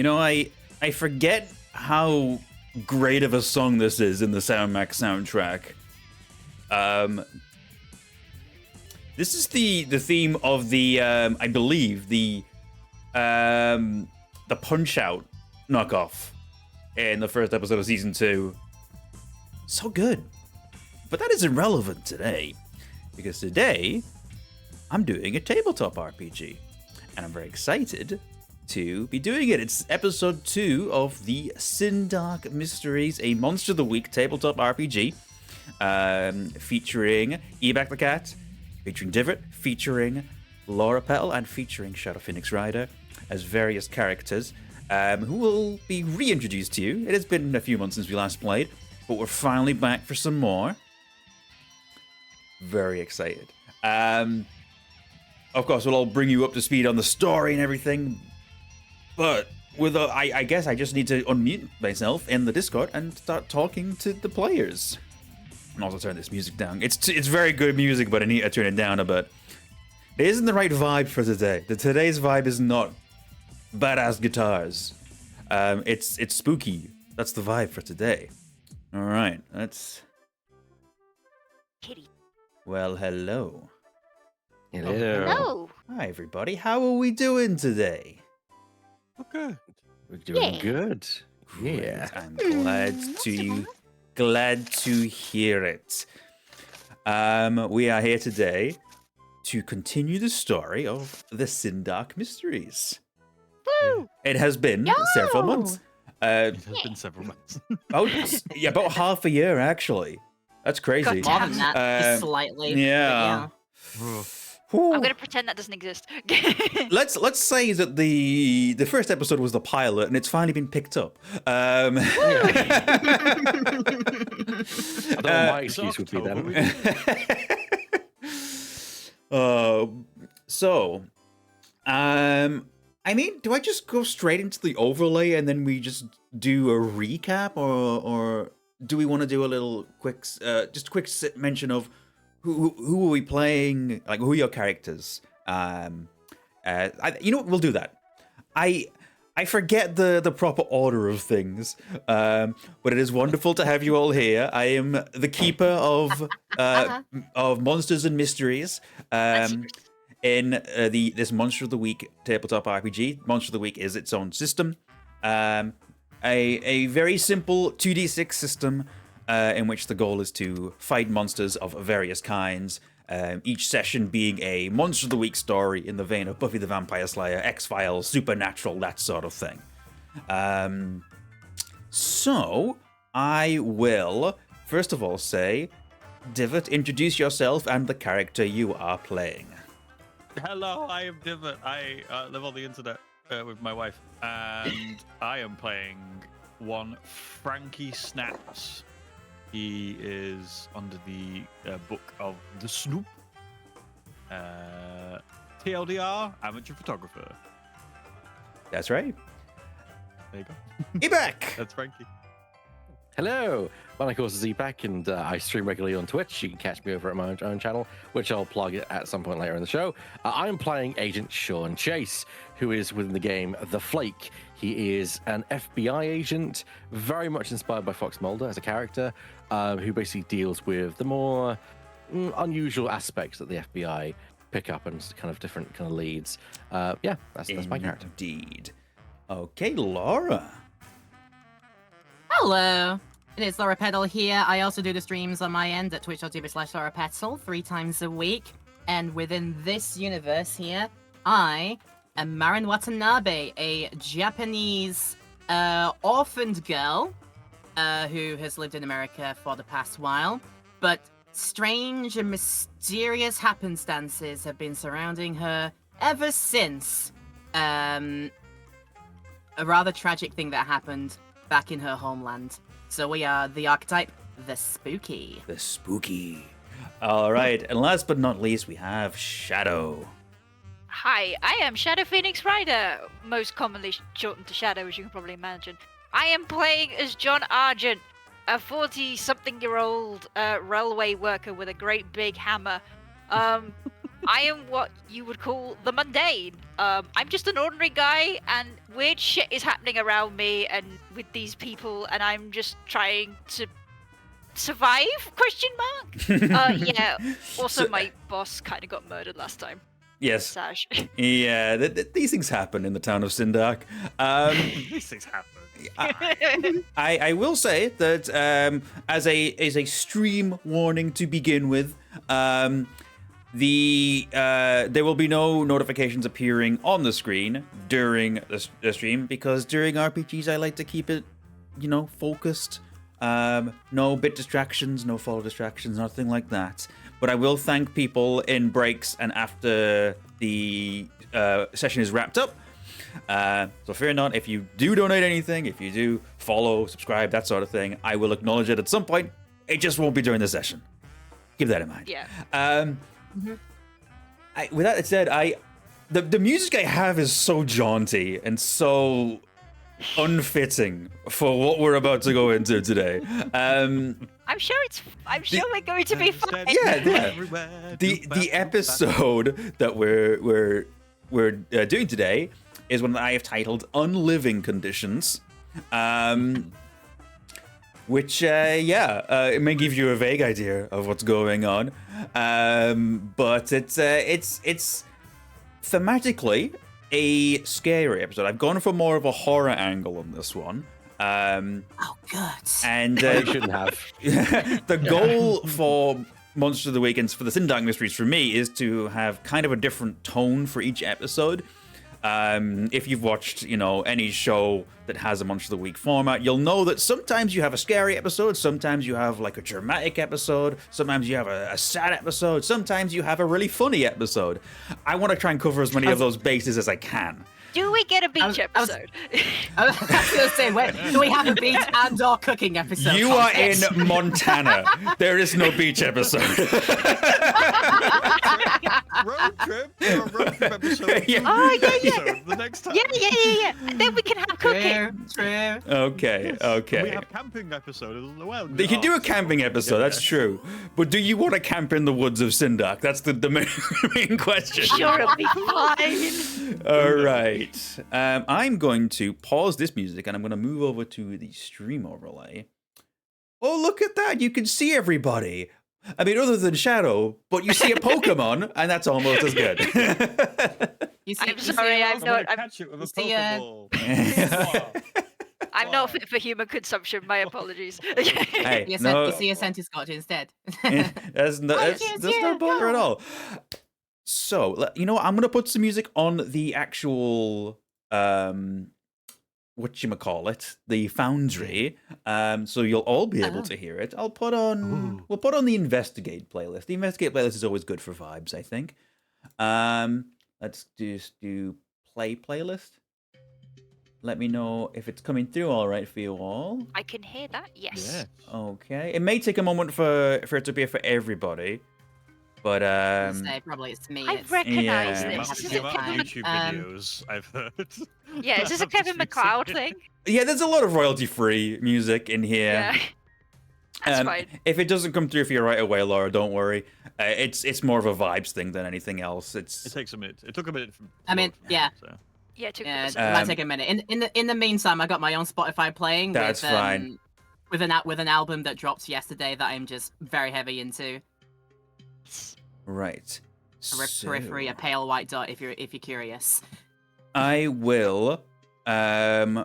I forget how great of a song this is in the Soundmax soundtrack. This is the theme of the I believe the Punch-Out knockoff in the first episode of season 2. So good. But that is irrelevant today, because today I'm doing a tabletop RPG, and I'm very excited to be doing it. It's episode 2 of the Sindark Mysteries, a Monster of the Week tabletop RPG, featuring Ebak the Cat, featuring Divvot, featuring LauraPetal, and featuring ShadowPhoenixRider as various characters who will be reintroduced to you. It has been a few months since we last played, but we're finally back for some more. Very excited. Of course, we'll all bring you up to speed on the story and everything, but I guess I just need to unmute myself in the Discord and start talking to the players. And also turn this music down. It's very good music, but I need to turn it down a bit. It isn't the right vibe for today. Today's vibe is not badass guitars. It's spooky. That's the vibe for today. All right, let's. Kitty. Well, hello. Hello. Hello. Hi, everybody. How are we doing today? Oh, good. We're doing good. Yeah. Great. I'm glad to hear it. We are here today to continue the story of the Sindark Mysteries. Woo! It has been several months. It has been several months. About half a year, actually. That's crazy. More than that, slightly. Yeah. I'm gonna pretend that doesn't exist. Let's say that the first episode was the pilot, and it's finally been picked up. I don't know what my excuse would be then. I mean, do I just go straight into the overlay and then we just do a recap, or do we want to do a little quick mention of who are we playing? Like, who are your characters? You know what? We'll do that. I forget the proper order of things, but it is wonderful to have you all here. I am the keeper of monsters and mysteries. In this Monster of the Week tabletop RPG. Monster of the Week is its own system. A very simple 2d6 system in which the goal is to fight monsters of various kinds, each session being a Monster of the Week story in the vein of Buffy the Vampire Slayer, X-Files, Supernatural, that sort of thing. So, I will, first of all, say, Divvot, introduce yourself and the character you are playing. Hello, I am Divvot. I live on the internet with my wife, and I am playing one Frankie Snaps. He is under the book of the Snoop. TLDR, amateur photographer. That's right. There you go. Ebak! That's Frankie. Hello, my name is Ebak, and I stream regularly on Twitch. You can catch me over at my own channel, which I'll plug at some point later in the show. I'm playing Agent Sean Chase, who is within the game The Flake. He is an FBI agent, very much inspired by Fox Mulder as a character, who basically deals with the more unusual aspects that the FBI pick up and kind of different kind of leads. That's my character. Indeed. Okay, Laura. Hello, it is LauraPetal here. I also do the streams on my end at twitch.tv/LauraPetal 3 times a week. And within this universe here, I am Marin Watanabe, a Japanese orphaned girl who has lived in America for the past while. But strange and mysterious happenstances have been surrounding her ever since a rather tragic thing that happened back in her homeland. So we are the archetype, the spooky. The spooky. All right, and last but not least, we have Shadow. Hi, I am ShadowPhoenixRider, most commonly shortened to Shadow, as you can probably imagine. I am playing as John Argent, a 40-something-year-old railway worker with a great big hammer. I am what you would call the mundane. I'm just an ordinary guy, and weird shit is happening around me and with these people, and I'm just trying to survive? Question mark. Yeah. Also, my boss kind of got murdered last time. Yes. Saj. Yeah, these things happen in the town of Sindark. These things happen. I will say that as a stream warning to begin with, there will be no notifications appearing on the screen during the stream, because during RPGs I like to keep it, focused. No bit distractions, no follow distractions, nothing like that. But I will thank people in breaks and after the session is wrapped up. So fear not, if you do donate anything, if you do follow, subscribe, that sort of thing, I will acknowledge it at some point. It just won't be during the session. Keep that in mind. Yeah. With that said, the music I have is so jaunty and so unfitting for what we're about to go into today. I'm sure we're going to be fine. Yeah. The episode that we're doing today is one that I have titled "Unliving Conditions," which it may give you a vague idea of what's going on, but it's thematically a scary episode. I've gone for more of a horror angle on this one. Oh, good. And You shouldn't have. the goal for Monster of the Week and for the Sindark Mysteries for me is to have kind of a different tone for each episode. If you've watched, any show that has a Monster of the Week format, you'll know that sometimes you have a scary episode, sometimes you have like a dramatic episode, sometimes you have a sad episode, sometimes you have a really funny episode. I want to try and cover as many of those bases as I can. Do we get a beach episode? I was going to say, wait, do we have a beach and/or cooking episode? You are in Montana. There is no beach episode. Road trip or a road trip episode. Yeah. Oh, yeah. Episode the next time. Yeah. And then we can have cooking. True. Okay. We have camping episode as well. You can do a camping episode, that's true. But do you want to camp in the woods of Sindark? That's the main question. Sure, it'll be fine. All right. I'm going to pause this music and I'm going to move over to the stream overlay. Oh, look at that. You can see everybody. I mean, other than Shadow, but you see a Pokemon, and that's almost as good. I'm sorry, I'm not. Catch it with a see, Pokeball. I'm not fit for human consumption. My apologies. Hey, You no, see a Centiscotch instead. that's no bother at all. So, what? I'm going to put some music on the actual, whatchamacallit, the Foundry, so you'll all be able to hear it. We'll put on the Investigate playlist. The Investigate playlist is always good for vibes, I think. Let's just do play playlist. Let me know if it's coming through all right for you all. I can hear that. Yes. Yeah. Okay. It may take a moment for it to appear for everybody, but Say probably it's me. I recognise Yeah. this. The Is it amount of Kevin? YouTube videos I've heard. Yeah, is this a Kevin McLeod thing? yeah, there's a lot of royalty-free music in here. Yeah. That's fine. If it doesn't come through for you right away, Laura, don't worry. It's more of a vibes thing than anything else. It takes a minute. It took a minute. I mean, yeah. So. Yeah, it took Yeah, a it minute. might take a minute. In the meantime, I got my own Spotify playing. That's with, fine. With an album that dropped yesterday that I'm just very heavy into. Right. Periphery, a pale white dot. If you're curious. I will. You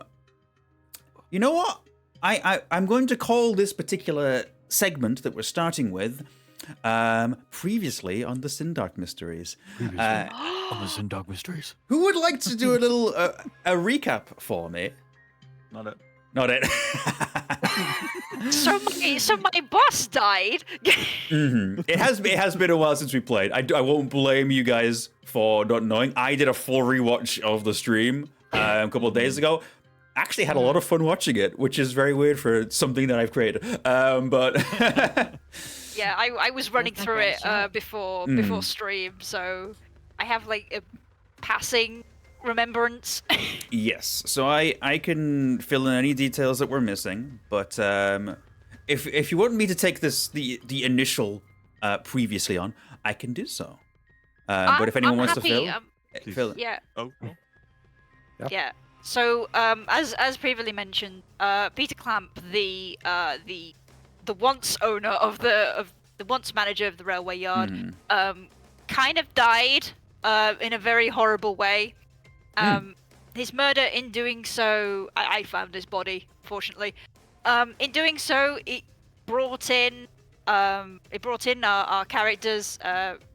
know what? I'm going to call this particular segment that we're starting with previously on the Sindark Mysteries. On the Sindark Mysteries. Who would like to do a little a recap for me? Not it. Not it. So my boss died. It has been a while since we played. I won't blame you guys for not knowing. I did a full rewatch of the stream a couple of days ago. Actually had a lot of fun watching it, which is very weird for something that I've created. But Yeah, I was running That's through it okay, before stream, so I have like a passing remembrance. yes, so I can fill in any details that we're missing. But if you want me to take the initial previously on, I can do so. But if anyone I'm wants happy, to fill it. yeah. Oh, Yeah. So, as previously mentioned, Peter Clamp, the once owner of the once manager of the railway yard, kind of died in a very horrible way. His murder, in doing so, I found his body, fortunately. In doing so, it brought in our characters,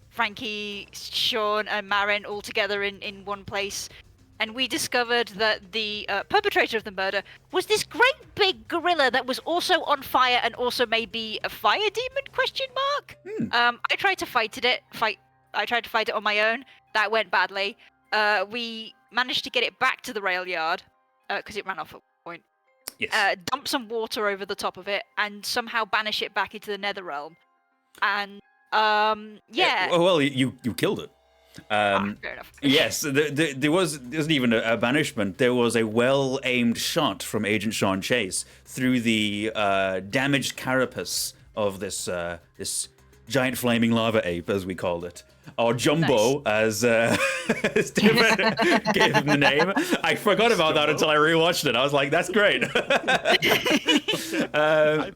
Frankie, Sean, and Marin, all together in one place. And we discovered that the perpetrator of the murder was this great big gorilla that was also on fire and also maybe a fire demon? Question mark. I tried to fight it on my own. That went badly. We managed to get it back to the rail yard because it ran off at one point. Yes. Dump some water over the top of it and somehow banish it back into the nether realm. And yeah. Well, you killed it. Fair enough. Yes, there wasn't even a banishment. There was a well-aimed shot from Agent Sean Chase through the damaged carapace of this giant flaming lava ape, as we called it, or Jumbo, as Stephen gave him the name. I forgot about that until I rewatched it. I was like, "That's great." I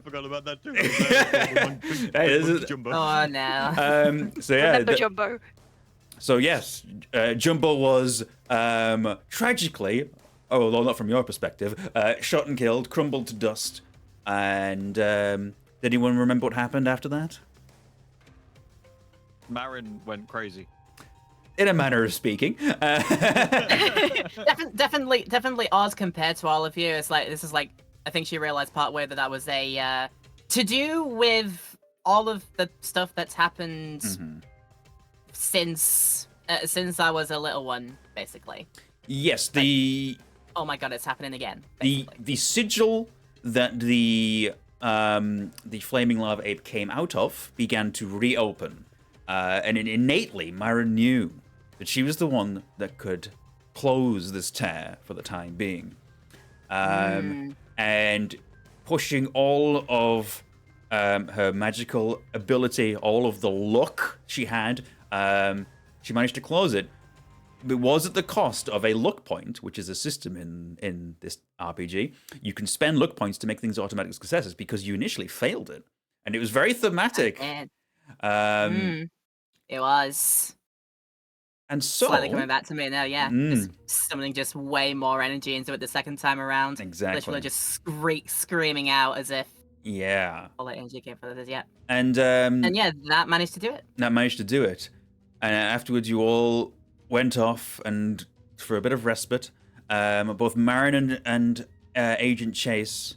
forgot about that too. Jumbo. Oh no. So yeah, Remember Jumbo. So yes, Jumbo was tragically, although not from your perspective, shot and killed, crumbled to dust. And did anyone remember what happened after that? Marin went crazy. In a manner of speaking. Definitely odd compared to all of you. It's like, this is like, I think she realized partway that was a to do with all of the stuff that's happened since I was a little one, basically. Yes, Oh my god, it's happening again. the sigil that the flaming lava ape came out of began to reopen, and innately Marin knew that she was the one that could close this tear for the time being, and pushing all of her magical ability, all of the luck she had. She managed to close it. It was at the cost of a luck point, which is a system in this RPG. You can spend luck points to make things automatic successes because you initially failed it. And it was very thematic. It was. And so... Slightly coming back to me now, yeah. Just summoning just way more energy into it the second time around. Exactly. Literally just screaming out as if all that energy came from this, yeah. And yeah, that managed to do it. And afterwards, you all went off and for a bit of respite. Both Marin and Agent Chase,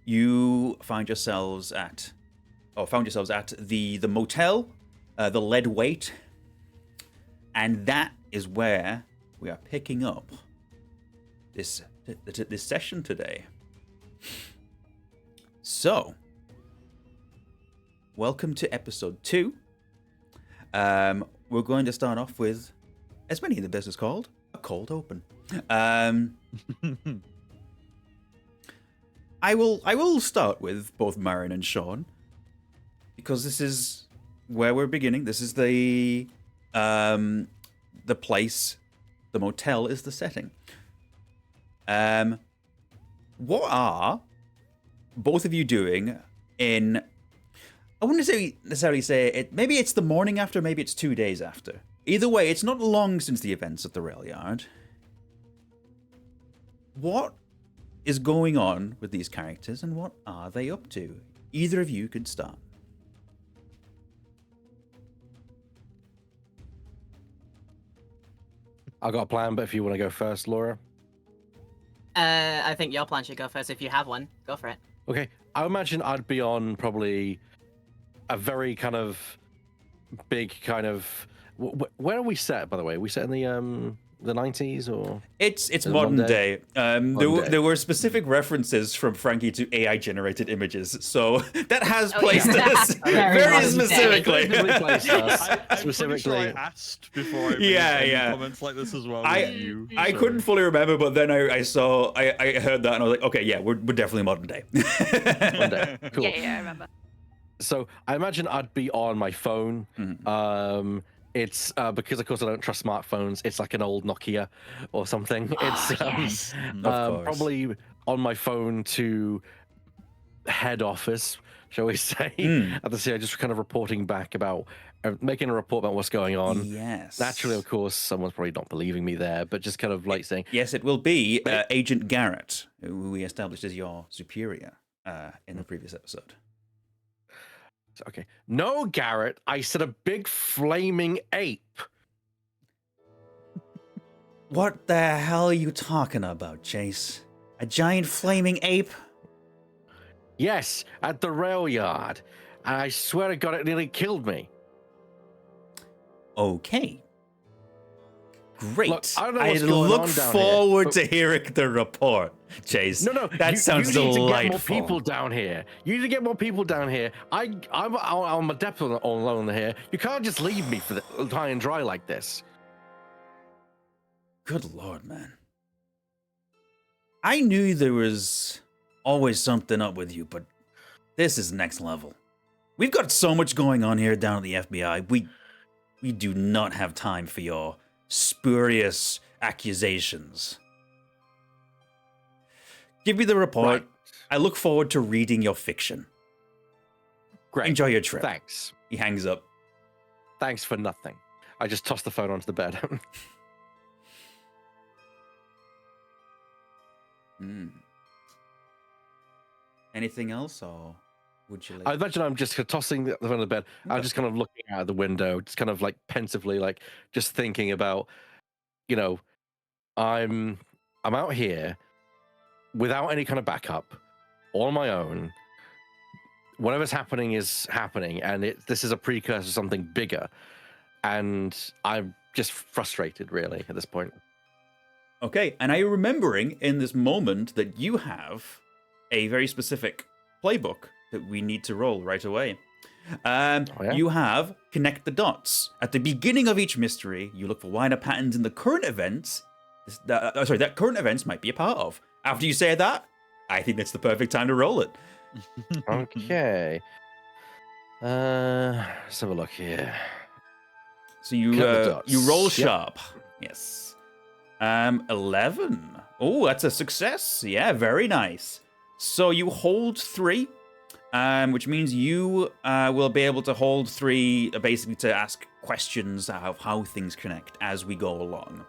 you found yourselves at the motel, the Lead Weight, and that is where we are picking up this session today. So, welcome to episode 2. We're going to start off with, as many in the business called, a cold open. I will start with both Marin and Sean, because this is where we're beginning. This is the place, the motel is the setting. What are both of you doing in... I wouldn't necessarily say it. Maybe it's the morning after, maybe it's 2 days after. Either way, it's not long since the events at the rail yard. What is going on with these characters and what are they up to? Either of you could start. I've got a plan, but if you want to go first, Laura. I think your plan should go first. If you have one, go for it. Okay, I imagine I'd be on probably a very kind of big kind of... Where are we set, by the way? Are we set in the 90s or? It's modern day. There were specific references from Frankie to AI generated images, so that has placed us very specifically. I'm pretty sure I asked before I made any comments like this as well. I couldn't fully remember, but then I heard that and I was like, okay, yeah, we're definitely modern day. Modern day. Cool. Yeah, I remember. So I imagine I'd be on my phone. It's because, of course, I don't trust smartphones. It's like an old Nokia or something. It's yes. Of course. probably on my phone to head office, shall we say? At the CI, just kind of reporting back about, making a report about what's going on. Yes. Naturally, of course, someone's probably not believing me there, but just kind of like saying, Yes, it will be Agent Garrett, who we established as your superior in the previous episode. okay, no, Garrett, I said a big flaming ape. What the hell are you talking about, Chase? A giant flaming ape? Yes, at the rail yard. And I swear to God, it nearly killed me. Okay. Great. Look, I don't know I what's going look on down forward here, to hearing the report, Chase. No, that sounds you need delightful. to get more people down here. You need to get more people down here. I'm adept all alone here. You can't just leave me for the high and dry like this. Good Lord, man. I knew there was always something up with you, but this is next level. We've got so much going on here down at the FBI. We do not have time for your spurious accusations. Give me the report. Right. I look forward to reading your fiction. Great. Enjoy your trip. Thanks. He hangs up. Thanks for nothing. I just tossed the phone onto the bed. Anything else, or would you like... I imagine I'm just tossing the phone on the bed. I'm just kind of looking out the window, just kind of like pensively, like just thinking about, you know, I'm out here without any kind of backup, all on my own. Whatever's happening is happening, and this is a precursor to something bigger. And I'm just frustrated, really, at this point. Okay, and are you remembering in this moment that you have a very specific playbook that we need to roll right away? You have connect the dots. At the beginning of each mystery, you look for wider patterns in the current events. That current events might be a part of. After you say that, I think that's the perfect time to roll it. Okay. Let's have a look here. So you roll sharp. Yes. 11. Oh, that's a success. Yeah, very nice. So you hold 3, which means you will be able to hold 3 basically to ask questions of how things connect as we go along.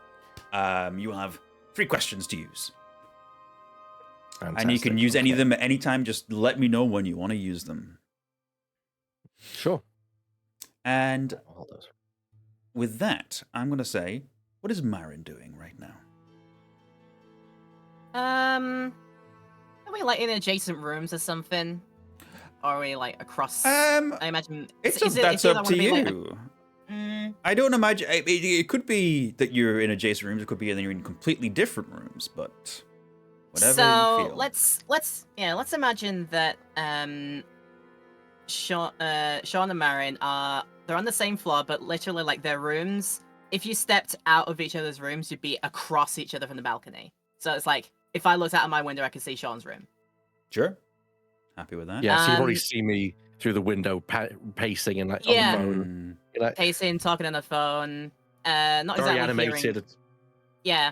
You have 3 questions to use. Fantastic. And you can use any of them at any time. Just let me know when you want to use them. Sure. And with that, I'm going to say, what is Marin doing right now? Are we like in adjacent rooms or something? Or are we like across? I imagine That's up to you. Like I don't imagine. It could be that you're in adjacent rooms. It could be that you're in completely different rooms. But whatever you feel. let's imagine that Sean and Marin they're on the same floor, but literally like their rooms. If you stepped out of each other's rooms, you'd be across each other from the balcony. So it's like if I looked out of my window, I could see Sean's room. Sure. Happy with that. Yeah, so you already see me through the window pacing and like on the phone. Like, pacing, talking on the phone. Not very exactly animated. hearing. Yeah.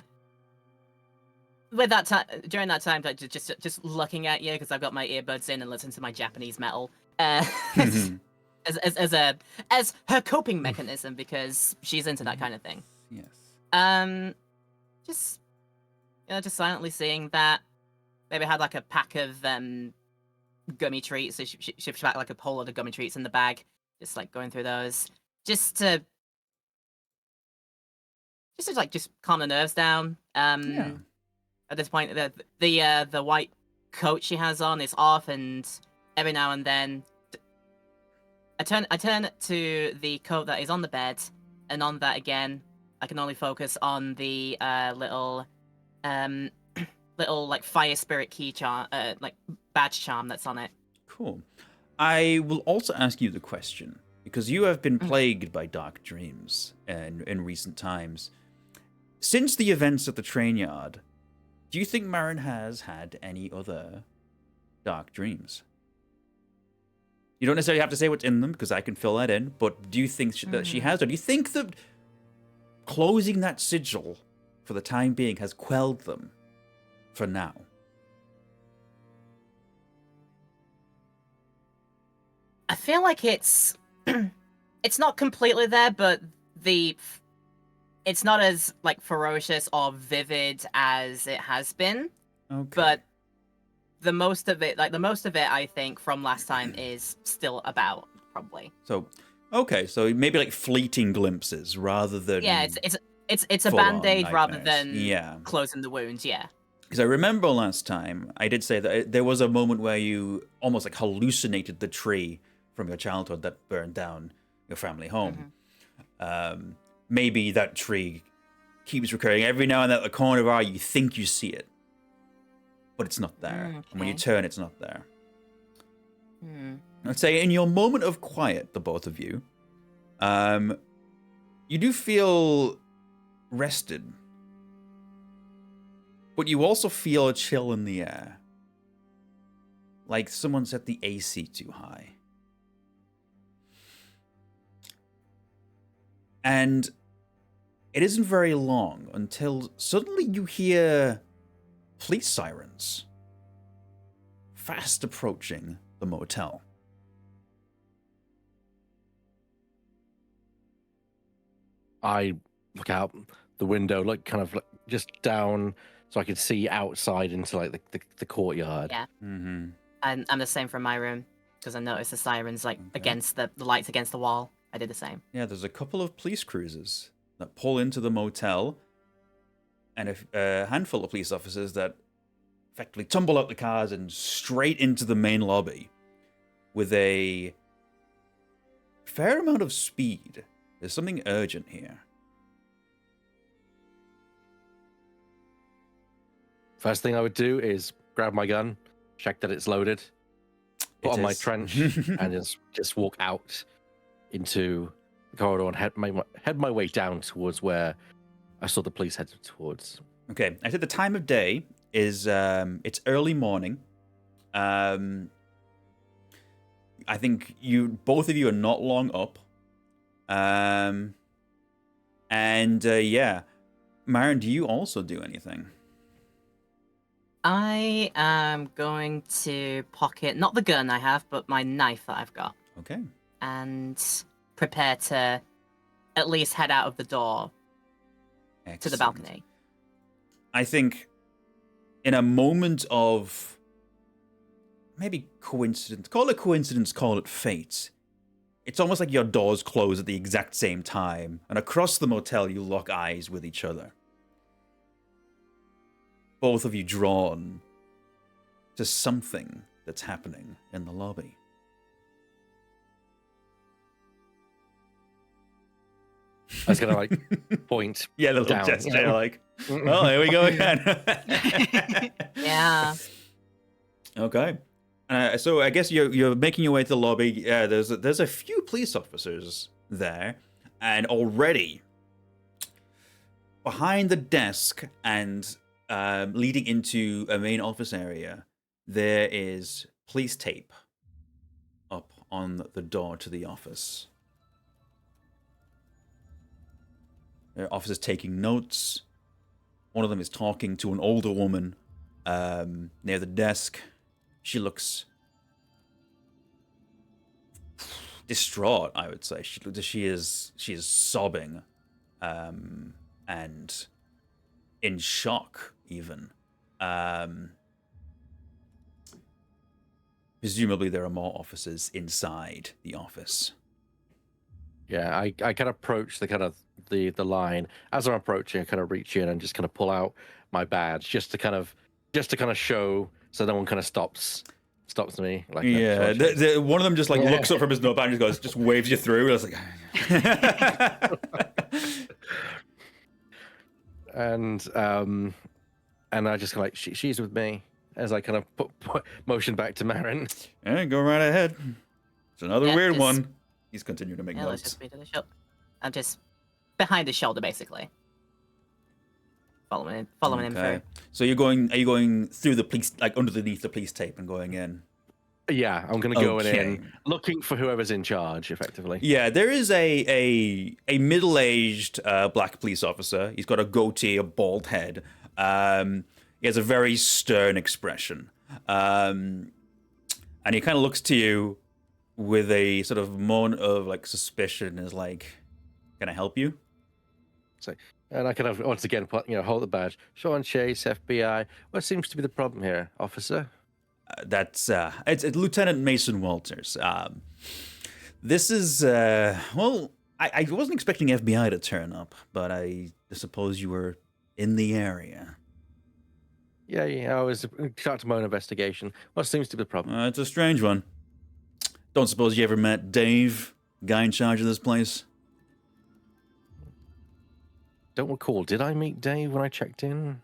With that time, during that time, like just looking at you because I've got my earbuds in and listening to my Japanese metal. As her coping mechanism because she's into that kind of thing. Yes. Just silently seeing that. Maybe had like a pack of gummy treats. So she packed like a whole lot of gummy treats in the bag. Just like going through those, just to calm the nerves down. At this point, the white coat she has on is off, and every now and then, I turn to the coat that is on the bed, and on that again, I can only focus on the little like fire spirit key charm, like badge charm that's on it. Cool. I will also ask you the question because you have been plagued by dark dreams in recent times. Since the events at the train yard, do you think Marin has had any other dark dreams? You don't necessarily have to say what's in them because I can fill that in. But do you think that she has, or do you think that closing that sigil for the time being has quelled them for now? I feel like it's it's not completely there, but it's not as like ferocious or vivid as it has been. Okay. But the most of it, I think from last time is still about, probably. So, okay, so maybe like fleeting glimpses rather than it's a full-on band-aid rather nightmares. than closing the wounds. Yeah. Because I remember last time I did say that there was a moment where you almost like hallucinated the tree from your childhood that burned down your family home. Maybe that tree keeps recurring every now and then at the corner of your eye. You think you see it, but it's not there. Okay. And when you turn, it's not there. I'd say in your moment of quiet, the both of you, you do feel rested, but you also feel a chill in the air, like someone set the AC too high. And it isn't very long until suddenly you hear police sirens fast approaching the motel. I look out the window, like kind of like just down, so I could see outside into like the courtyard. Yeah. Mm-hmm. And I'm the same from my room because I noticed the sirens like against the lights against the wall. I did the same. Yeah, there's a couple of police cruisers that pull into the motel, and a handful of police officers that effectively tumble out the cars and straight into the main lobby with a fair amount of speed. There's something urgent here. First thing I would do is grab my gun, check that it's loaded, put on my trench, and just walk out into the corridor and head my way down towards where I saw the police headed towards. Okay, I said the time of day is it's early morning. I think both of you are not long up. Yeah, Marin, do you also do anything? I am going to pocket not the gun I have, but my knife that I've got. Okay. And prepare to at least head out of the door to the balcony. I think in a moment of maybe coincidence, call it coincidence, call it fate, it's almost like your doors close at the exact same time, and across the motel you lock eyes with each other. Both of you drawn to something that's happening in the lobby. I was gonna like point. Yeah, little down, gesture, you know? like, well, here we go again. Yeah. Okay. So I guess you're making your way to the lobby. Yeah, there's a few police officers there, and already behind the desk and leading into a main office area, there is police tape up on the door to the office. There are officers taking notes. One of them is talking to an older woman near the desk. She looks distraught, I would say. She is sobbing and in shock, even. Presumably there are more officers inside the office. Yeah, I kind of approach the line. As I'm approaching, I kind of reach in and just kind of pull out my badge just to kind of show, so no one kind of stops me. Like, yeah, one of them just like looks up from his notepad and just waves you through. I was like, and I just kind of like she's with me as I kind of put motion back to Marin. Yeah, go right ahead. It's another weird just- one. He's continuing to make Let's notes. just be to the shoulder. I'm just behind his shoulder, basically. Following him through. So are you going through the police, like underneath the police tape and going in? Yeah, I'm going to go Okay. in looking for whoever's in charge, effectively. Yeah, there is a middle-aged black police officer. He's got a goatee, a bald head. He has a very stern expression. And he kind of looks to you with a sort of moment of like suspicion, and is like, "Can I help you?" And I kind of once again hold the badge. Sean Chase, FBI. What seems to be the problem here, officer? That's it's Lieutenant Mason Walters. This is well, I wasn't expecting FBI to turn up, but I suppose you were in the area. Yeah, I was conducting my own investigation. What seems to be the problem? It's a strange one. Don't suppose you ever met Dave, guy in charge of this place? Don't recall. Did I meet Dave when I checked in?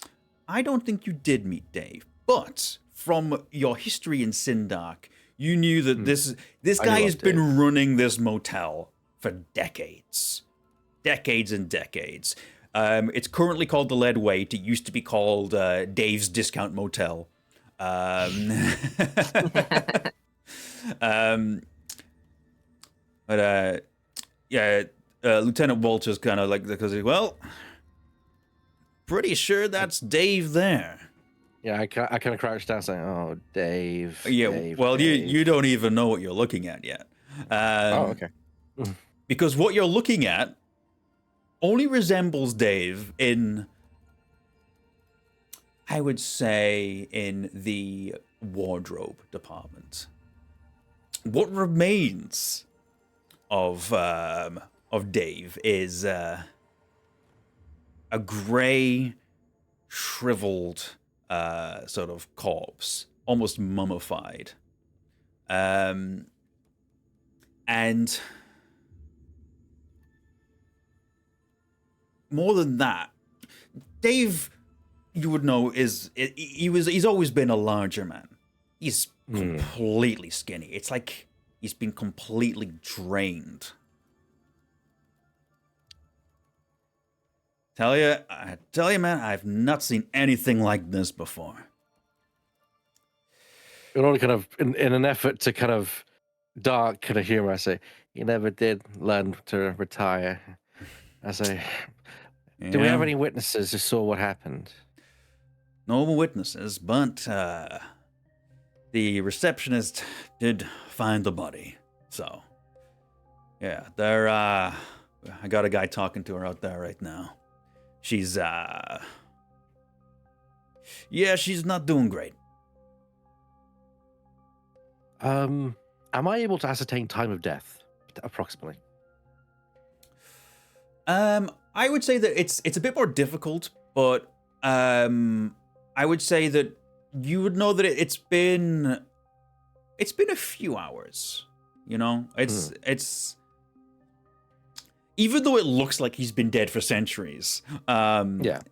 I don't think you did meet Dave, but from your history in Sindark, you knew that this guy has been running this motel for decades. Decades and decades. It's currently called the Lead Weight. It used to be called Dave's Discount Motel. Lieutenant Walters kind of like, because well, pretty sure that's Dave there. Yeah, I kind of crouched down saying, "Oh, Dave." Yeah, Dave, well, Dave. you don't even know what you're looking at yet. Oh, okay. Because what you're looking at only resembles Dave in, I would say, in the wardrobe department. What remains of Dave is a gray, shriveled sort of corpse, almost mummified. And more than that, Dave, you would know, he's always been a larger man. He's completely skinny. It's like he's been completely drained. I tell you, man, I've not seen anything like this before. In order kind of in an effort to kind of dark kind of humor, I say, "You never did learn to retire." I say, "Do we have any witnesses who saw what happened?" No witnesses, but the receptionist did find the body. So, yeah, I got a guy talking to her out there right now. She's she's not doing great. Am I able to ascertain time of death, approximately? I would say that it's a bit more difficult, but I would say that you would know that it's been a few hours. You know, it's even though it looks like he's been dead for centuries. There's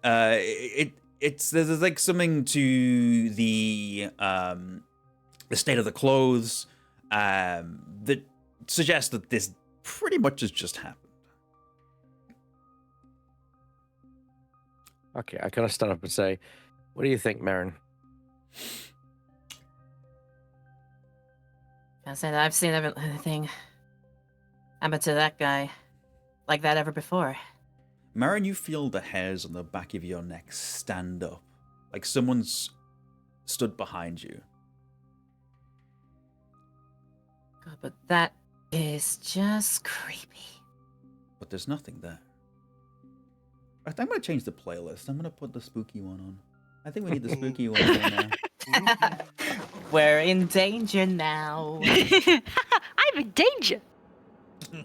like something to the state of the clothes that suggests that this pretty much has just happened. Okay, I kind of stand up and say, "What do you think, Marin?" I said I've seen everything happen to that guy like that ever before. Marin, you feel the hairs on the back of your neck stand up, like someone's stood behind you. God, but that is just creepy. But there's nothing there. I'm going to change the playlist. I'm going to put the spooky one on. I think we need the spooky one there now. We're in danger now. I'm in danger.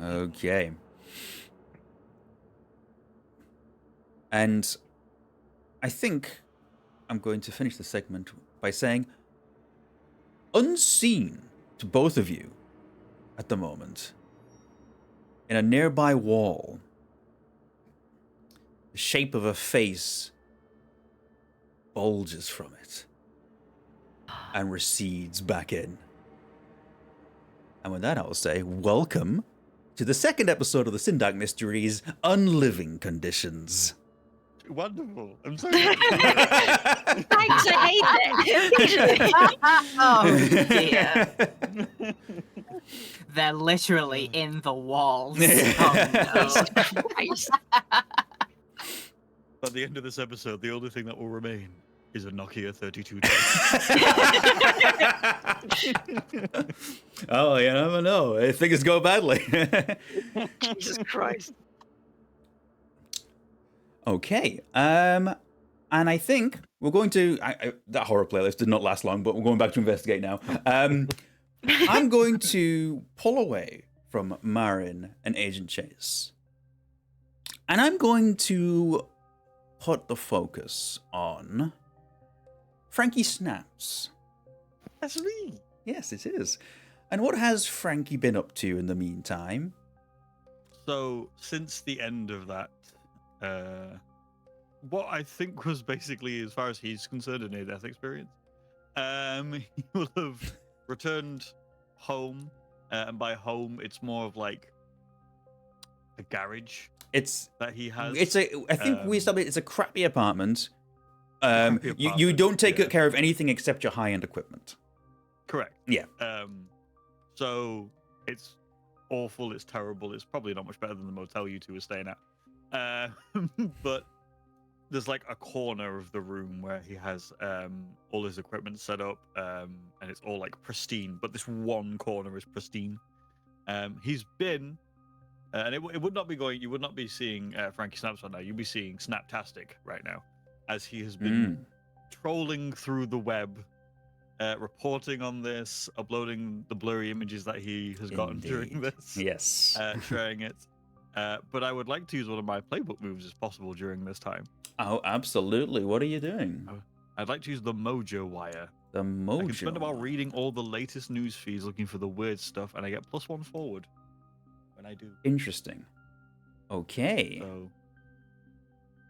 Okay. And I think I'm going to finish the segment by saying, unseen to both of you at the moment, in a nearby wall, the shape of a face bulges from it and recedes back in. And with that, I will say, welcome to the second episode of the Sindark Mysteries, Unliving Conditions. wonderful. I'm so glad. Thanks, I hate it. Oh dear. They're literally in the walls. Oh no. Christ. At the end of this episode, the only thing that will remain is a Nokia 3210. Oh, you never know. If things go badly. Jesus Christ. Okay. And I think we're going to. That horror playlist did not last long, but we're going back to investigate now. I'm going to pull away from Marin and Agent Chase. And I'm going to put the focus on Frankie Snaps. That's me. Yes, it is. And what has Frankie been up to in the meantime? So, since the end of that, what I think was basically, as far as he's concerned, a near-death experience, he will have returned home, and by home, it's more of like a garage It's that he has. I think we established it's a crappy apartment. Crappy You apartment, don't take yeah. care of anything except your high-end equipment. Correct. Yeah. So it's awful. It's terrible. It's probably not much better than the motel you two were staying at. But there's like a corner of the room where he has all his equipment set up, and it's all like pristine. But this one corner is pristine. He's been, and it would not be going. You would not be seeing Frankie Snaps right now. You'd be seeing Snaptastic right now, as he has been trolling through the web. Reporting on this, uploading the blurry images that he has gotten during this, Yes. sharing it. But I would like to use one of my playbook moves as possible during this time. Oh, absolutely. What are you doing? I'd like to use the Mojo Wire. The Mojo. I can spend a while reading all the latest news feeds looking for the weird stuff, and I get +1 forward when I do. Interesting. Okay. So,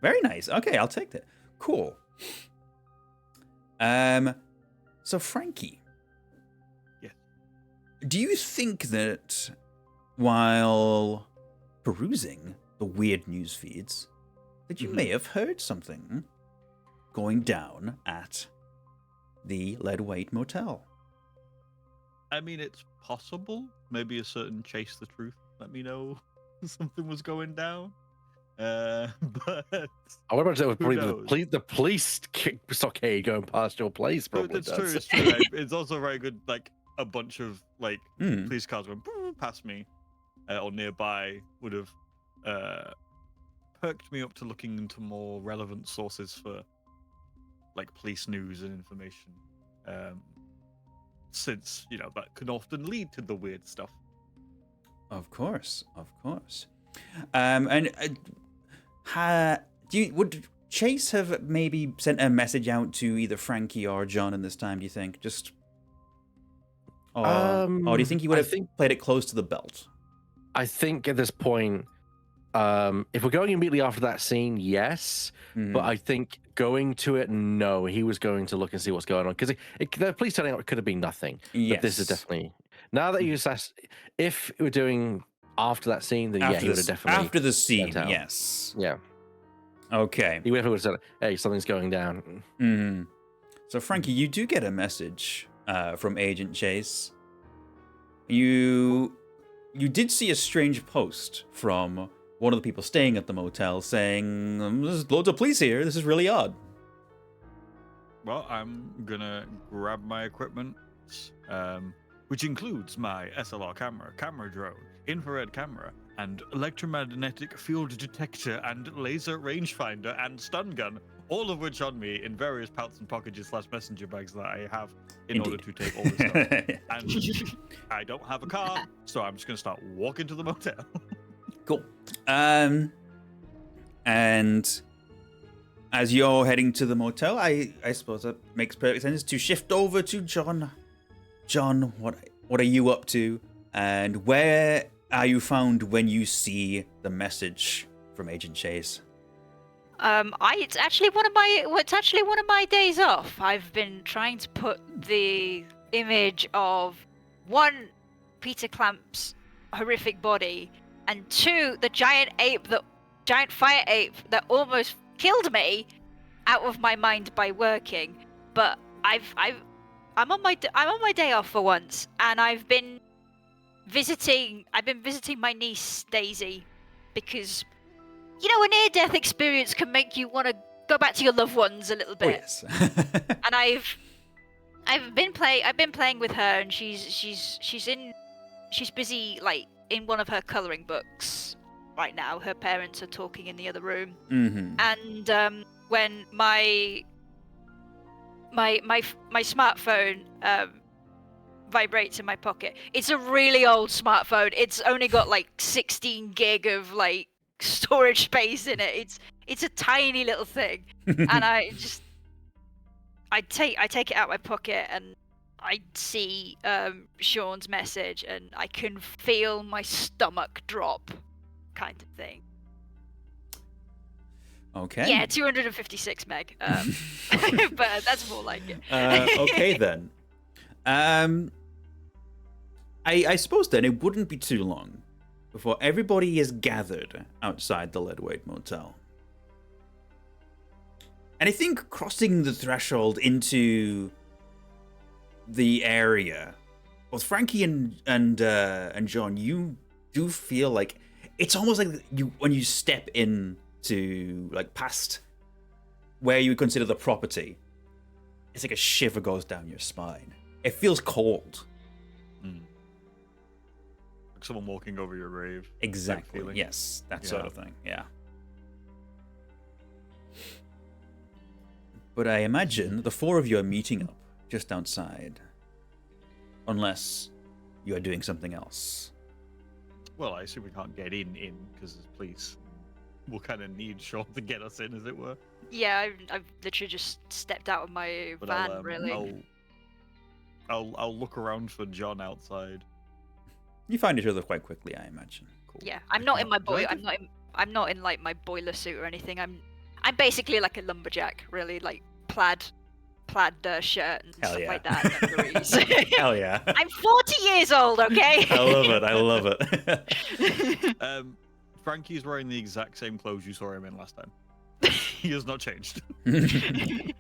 Very nice. Okay, I'll take that. Cool. So Frankie. Yes. Do you think that while perusing the weird news feeds, that you may have heard something going down at the Leadweight Motel? I mean, it's possible. Maybe a certain Chase the Truth let me know something was going down. But I would imagine it was who probably knows? the police stockade going past your place. Probably It's does. true. It's true. It's also very good. Like a bunch of like police cars going past me or nearby would have perked me up to looking into more relevant sources for like police news and information. Since that can often lead to the weird stuff. Of course, of course. Would Chase have maybe sent a message out to either Frankie or John in this time? Do you think? Or do you think he would have played it close to the belt? I think at this point, if we're going immediately after that scene, yes. But I think going to it, no. He was going to look and see what's going on because the police turning up could have been nothing. Yes. But this is definitely now that you assess. If we're doing after that scene, then he would have definitely after the scene. sent out. Yes. Yeah. Okay. He would have said, "Hey, something's going down." So Frankie, you do get a message from Agent Chase. You did see a strange post from one of the people staying at the motel saying, "There's loads of police here. This is really odd." Well, I'm gonna grab my equipment, which includes my SLR camera drone, infrared camera, and electromagnetic field detector, and laser rangefinder, and stun gun, all of which on me in various pouches and packages / messenger bags that I have in order to take all this stuff. And I don't have a car, so I'm just gonna start walking to the motel. Cool. And as you're heading to the motel, I suppose that makes perfect sense to shift over to John. John, what are you up to? And where are you found when you see the message from Agent Chase? It's actually one of my days off. I've been trying to put the image of 1, Peter Clamp's horrific body, and 2, the giant fire ape that almost killed me out of my mind by working. But I'm on my day off for once, and I've been visiting my niece Daisy, because a near-death experience can make you want to go back to your loved ones a little Oh bit. yes. And I've been playing with her, and she's busy like in one of her coloring books right now. Her parents are talking in the other room, Mm-hmm. and when my smartphone vibrates in my pocket. It's a really old smartphone. It's only got like 16 gig of like storage space in it. It's a tiny little thing, and I take it out of my pocket, and I see Sean's message, and I can feel my stomach drop, kind of thing. Okay. Yeah, 256 meg. But that's more like it. Okay then. I suppose then it wouldn't be too long before everybody is gathered outside the Leadweight Motel. And I think crossing the threshold into the area, both Frankie and John, you do feel like it's almost like when you step in to like past where you would consider the property, it's like a shiver goes down your spine. It feels cold. Like someone walking over your grave. Exactly. Feeling. Yes, that sort of thing. Yeah. But I imagine the four of you are meeting up just outside, unless you are doing something else. Well, I assume we can't get in because there's police. We'll kind of need Sean to get us in, as it were. Yeah, I've literally just stepped out of my But van, really. I'll look around for John outside. You find each other quite quickly, I imagine. Cool. Yeah, I'm not in my Do I I'm not in like my boiler suit or anything. I'm basically like a lumberjack, really, like plaid shirt and Hell stuff yeah. like that. And dungarees. Hell yeah. I'm 40 years old, okay? I love it. I love it. Frankie's wearing the exact same clothes you saw him in last time. He has not changed. And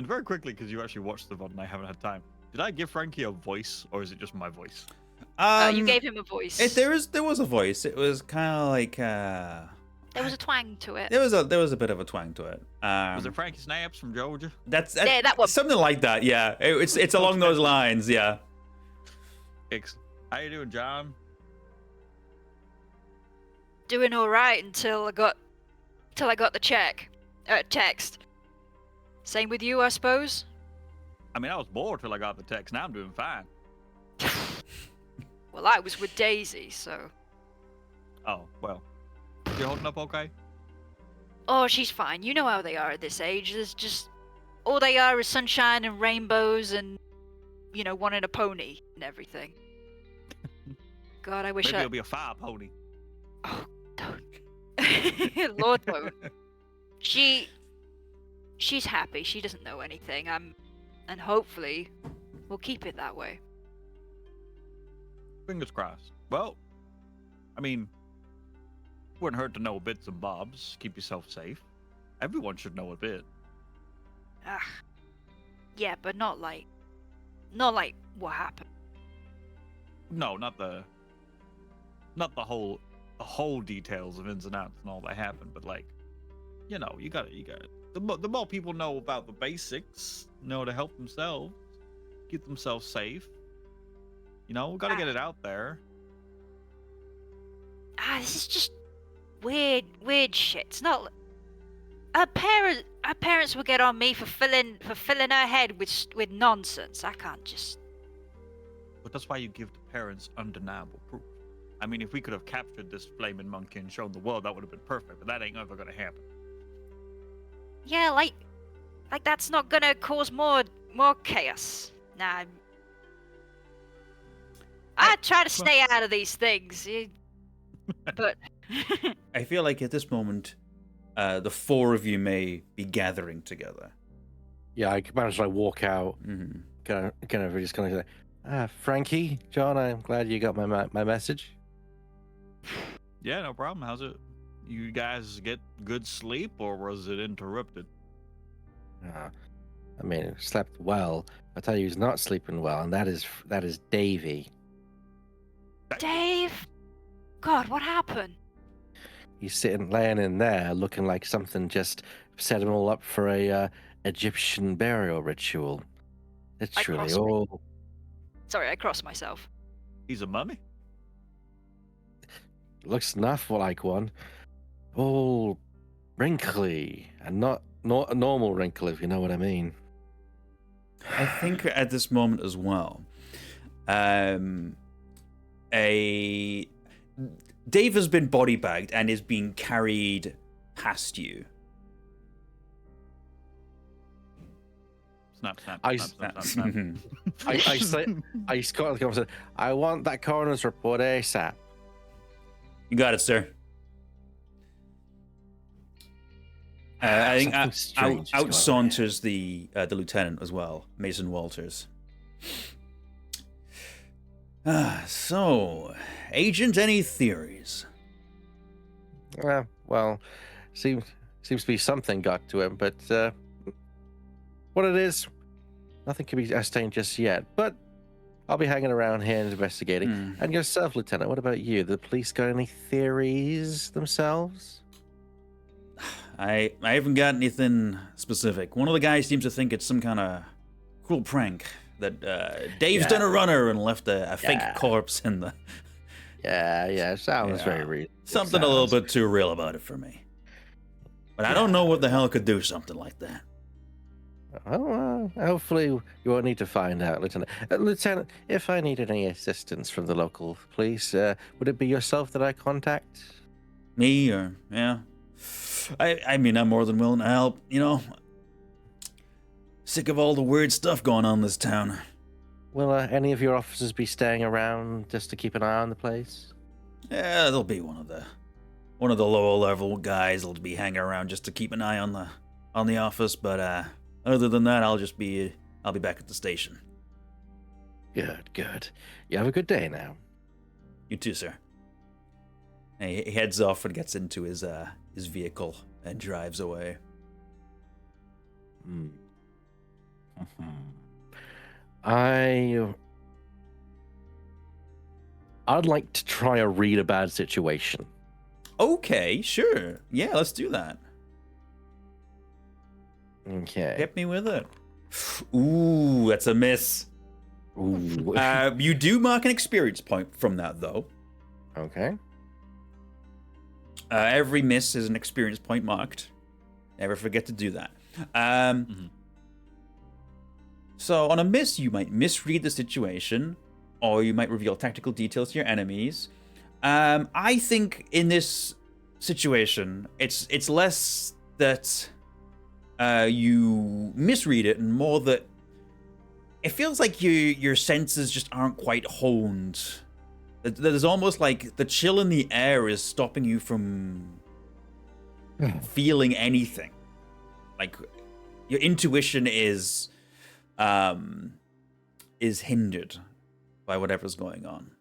very quickly, because you actually watched the VOD and I haven't had time, did I give Frankie a voice, or is it just my voice? You gave him a voice. There was a voice. It was kind of like There was a twang to it. there was a bit of a twang to it. Was it Frankie Snaps from Georgia? That's Yeah, that one. something like that. Yeah, it's along those lines. Yeah. How you doing, John? Doing all right until I got the text. Same with you, I suppose. I mean, I was bored till I got the text. Now I'm doing fine. Well, I was with Daisy, so. Oh, well. You holding up okay? Oh, she's fine. You know how they are at this age. There's just all they are is sunshine and rainbows and, wanting a pony and everything. God, I wish Maybe it'll be a fire pony. Oh, don't. Lord won't. She's happy. She doesn't know anything. And hopefully, we'll keep it that way. Fingers crossed. Well, I mean, wouldn't hurt to know bits and bobs. Keep yourself safe. Everyone should know a bit. Yeah, but not like what happened. No, not the whole details of ins and outs and all that happened, but like, you got it. The more people know about the basics, know to help themselves, keep themselves safe. We gotta get it out there. This is just weird shit. It's not. Our parents will get on me for filling her head with nonsense. I can't just. But that's why you give the parents undeniable proof. I mean, if we could have captured this flaming monkey and shown the world, that would have been perfect. But that ain't ever gonna happen. Yeah, like that's not gonna cause more chaos. Nah. I try to stay out of these things, but. I feel like at this moment, the four of you may be gathering together. Yeah, I managed to walk out, Mm-hmm. kind of just kind of say, Frankie, John, I'm glad you got my message. Yeah, no problem. How's it you guys get good sleep, or was it interrupted? I mean, slept well. I tell you, he's not sleeping well, and that is Davy. Dave? God, what happened? He's laying in there, looking like something just set him all up for a Egyptian burial ritual. Literally, crossed Sorry, I crossed myself. He's a mummy. looks enough like one. All wrinkly, and not a normal wrinkle, if you know what I mean. I think at this moment as well, Dave has been body bagged and is being carried past you. Snap, snap, I- snap, snap, snap, snap. I scored the conversation. I want that coroner's report ASAP. You got it, sir. I think Something strange is out going on saunters the lieutenant as well, Mason Walters. So, Agent, any theories? Well, seems to be something got to him, but what it is, nothing can be ascertained just yet. But I'll be hanging around here and investigating. And yourself, Lieutenant, what about you? The police got any theories themselves? I haven't got anything specific. One of the guys seems to think it's some kind of cruel prank that Dave's done a runner and left a fake corpse in the... Yeah, sounds Yeah. very real. Something a little bit too real about it for me. But I don't know what the hell could do something like that. Oh, hopefully you won't need to find out, Lieutenant. Lieutenant, if I need any assistance from the local police, would it be yourself that I contact? Me or... yeah. I mean, I'm more than willing to help, you know. Sick of all the weird stuff going on in this town. Will any of your officers be staying around just to keep an eye on the place? Yeah, there'll be one of the lower level guys that'll be hanging around just to keep an eye on the office, but other than that, I'll be back at the station. Good. You have a good day now. You too, sir. And he heads off and gets into his vehicle and drives away. I'd like to try a read a bad situation. Okay, sure. Yeah, let's do that. Okay. Hit me with it. Ooh, that's a miss. Ooh. You do mark an experience point from that, though. Okay. Every miss is an experience point marked. Never forget to do that. So on a miss, you might misread the situation, or you might reveal tactical details to your enemies. I think in this situation, it's less that you misread it, and more that it feels like your senses just aren't quite honed. There's almost like the chill in the air is stopping you from feeling anything. Like your intuition is hindered by whatever's going on.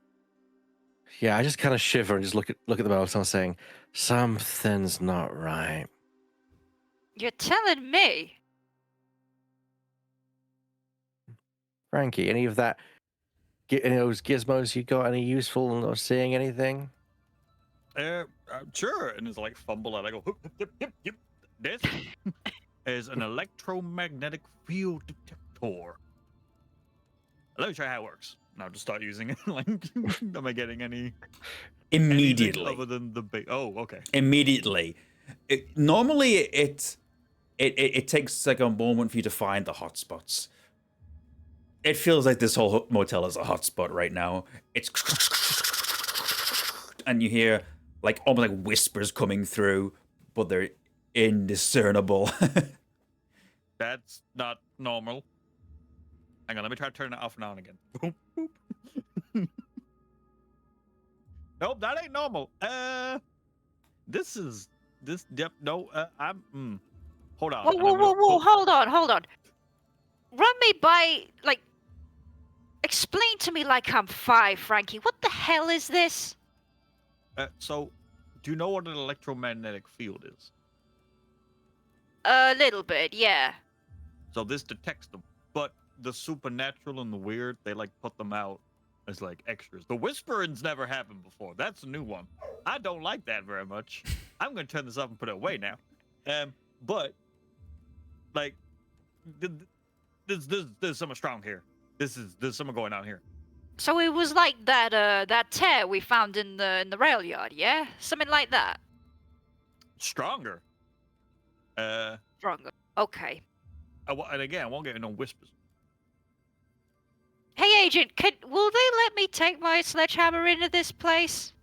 Yeah, I just kind of shiver and just look at the mouse and I'm saying, something's not right. You're telling me? Frankie, any of those gizmos you got any useful or seeing anything? Sure. And it's like fumble and I go, yep. This is an electromagnetic field detector. Let me try how it works. Now just start using it. Like, am I getting any Immediately. anything other than the big? Oh, okay. Immediately. Normally, it takes like a moment for you to find the hotspots. It feels like this whole motel is a hotspot right now. It's and you hear like almost like whispers coming through, but they're indiscernible. That's not normal. Hang on, let me try to turn it off now and again. Boop, boop. Nope, that ain't normal. I'm. Hold on. Whoa! Hold on. Run me by, like, explain to me like I'm 5, Frankie. What the hell is this? So, Do you know what an electromagnetic field is? A little bit, yeah. So this detects them, but the supernatural and the weird, they like put them out as like extras. The whispering's never happened before. That's a new one. I don't like that very much. I'm gonna turn this off and put it away now. But like, there's something strong here. There's something going on here. So it was like that tear we found in the rail yard, yeah? Something like that. Stronger. Stronger. Okay. And again, I won't get no whispers. Hey, Agent, will they let me take my sledgehammer into this place?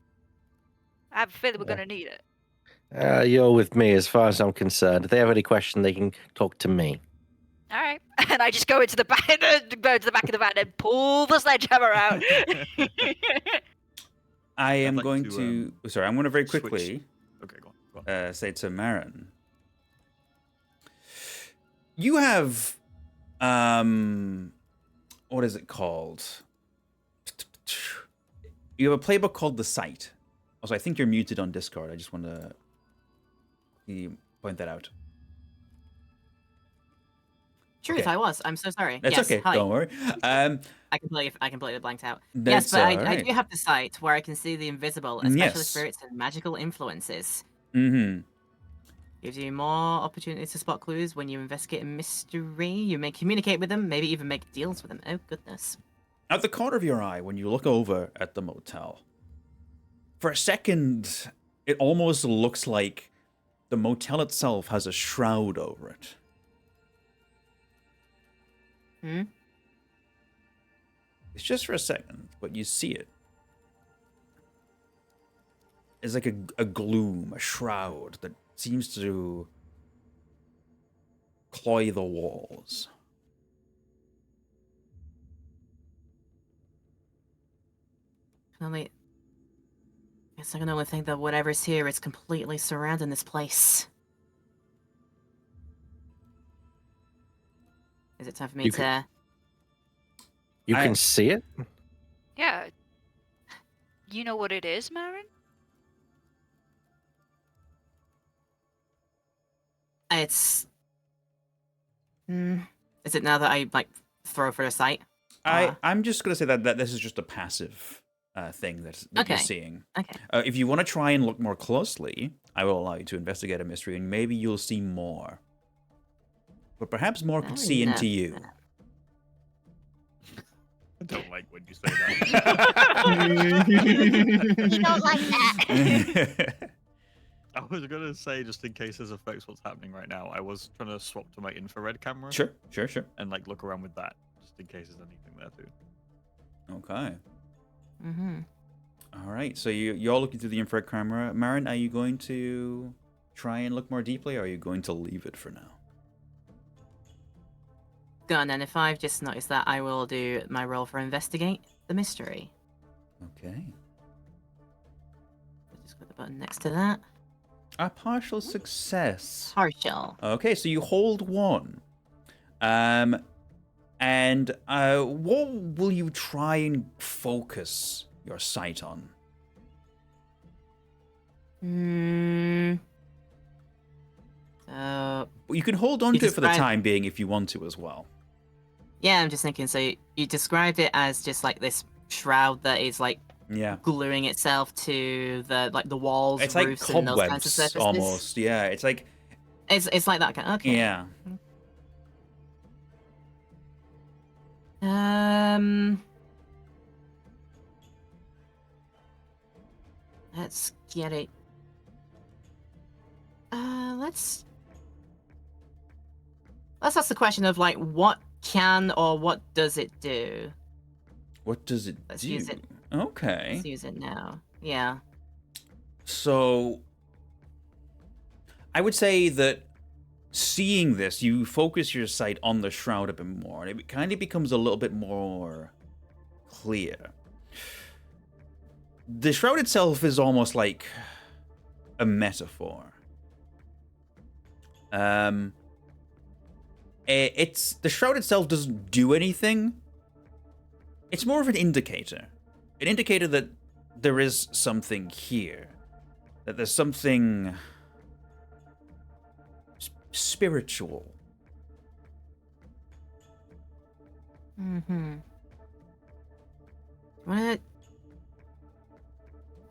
I have a feeling we're gonna need it. You're with me as far as I'm concerned. If they have any question, they can talk to me. All right. And I just go into the back, of the van and pull the sledgehammer out. I am like going to, to. Sorry, I'm going to very switch. quickly Okay, go on. say to Marin. You have, what is it called? You have a playbook called The Sight. Also, I think you're muted on Discord. I just want to point that out. Truth, Okay. I was. I'm so sorry. That's yes, okay. hi. Don't worry. I completely blanked out. That's Yes, but I alright. do have the site where I can see the invisible, especially Yes. spirits and magical influences. Mm-hmm. Gives you more opportunities to spot clues when you investigate a mystery. You may communicate with them, maybe even make deals with them. Oh, goodness. At the corner of your eye, when you look over at the motel, for a second, it almost looks like the motel itself has a shroud over it. Hmm? It's just for a second, but you see it. It's like a gloom, a shroud that seems to cloy the walls. Guess I can only think that whatever's here is completely surrounding this place. Is it time for me You to... You I- can see it? Yeah. You know what it is, Marin? It's... Is it now that I, like, throw for a sight? I'm just going to say that this is just a passive thing that you're Okay. seeing. Okay. If you want to try and look more closely, I will allow you to investigate a mystery, and maybe you'll see more. But perhaps more could see into you. I don't like when you say that. You don't like that. I was gonna say, just in case this affects what's happening right now, I was trying to swap to my infrared camera Sure. and like look around with that, just in case there's anything there too. Okay. Mm-hmm. All right. So you're all looking through the infrared camera. Marin, are you going to try and look more deeply, or are you going to leave it for now? Go on, and if I've just noticed that, I will do my roll for investigate the mystery. Okay. Just put the button next to that. A partial success. Partial. Okay, so you hold one. And what will you try and focus your sight on? So, You can hold on You to it for the describe- time being if you want to as well. yeah, I'm just thinking, so you described it as just like this shroud that is like Yeah. gluing itself to the walls, It's like roofs, and those kinds of cobwebs surfaces. almost. Yeah, it's like It's like that kind. Okay. yeah. Let's get it. Let's ask the question of like what can or what does it do? What does it Let's do? use it. Okay. Let's use it now. Yeah. So I would say that seeing this, you focus your sight on the shroud a bit more, and it kind of becomes a little bit more clear. The shroud itself is almost like a metaphor. It's the shroud itself doesn't do anything. It's more of an indicator that there is something here. that there's something spiritual. Mm-hmm.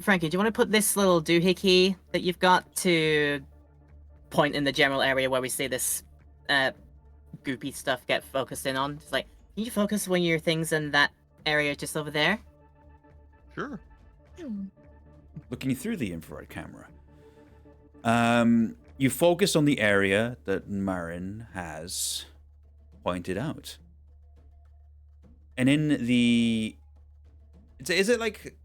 Frankie, do you want to put this little doohickey that you've got to point in the general area where we see this goopy stuff get focused in on? It's like, can you focus when your thing's in that area just over there? Sure. Looking through the infrared camera, you focus on the area that Marin has pointed out. And in the... Is it like...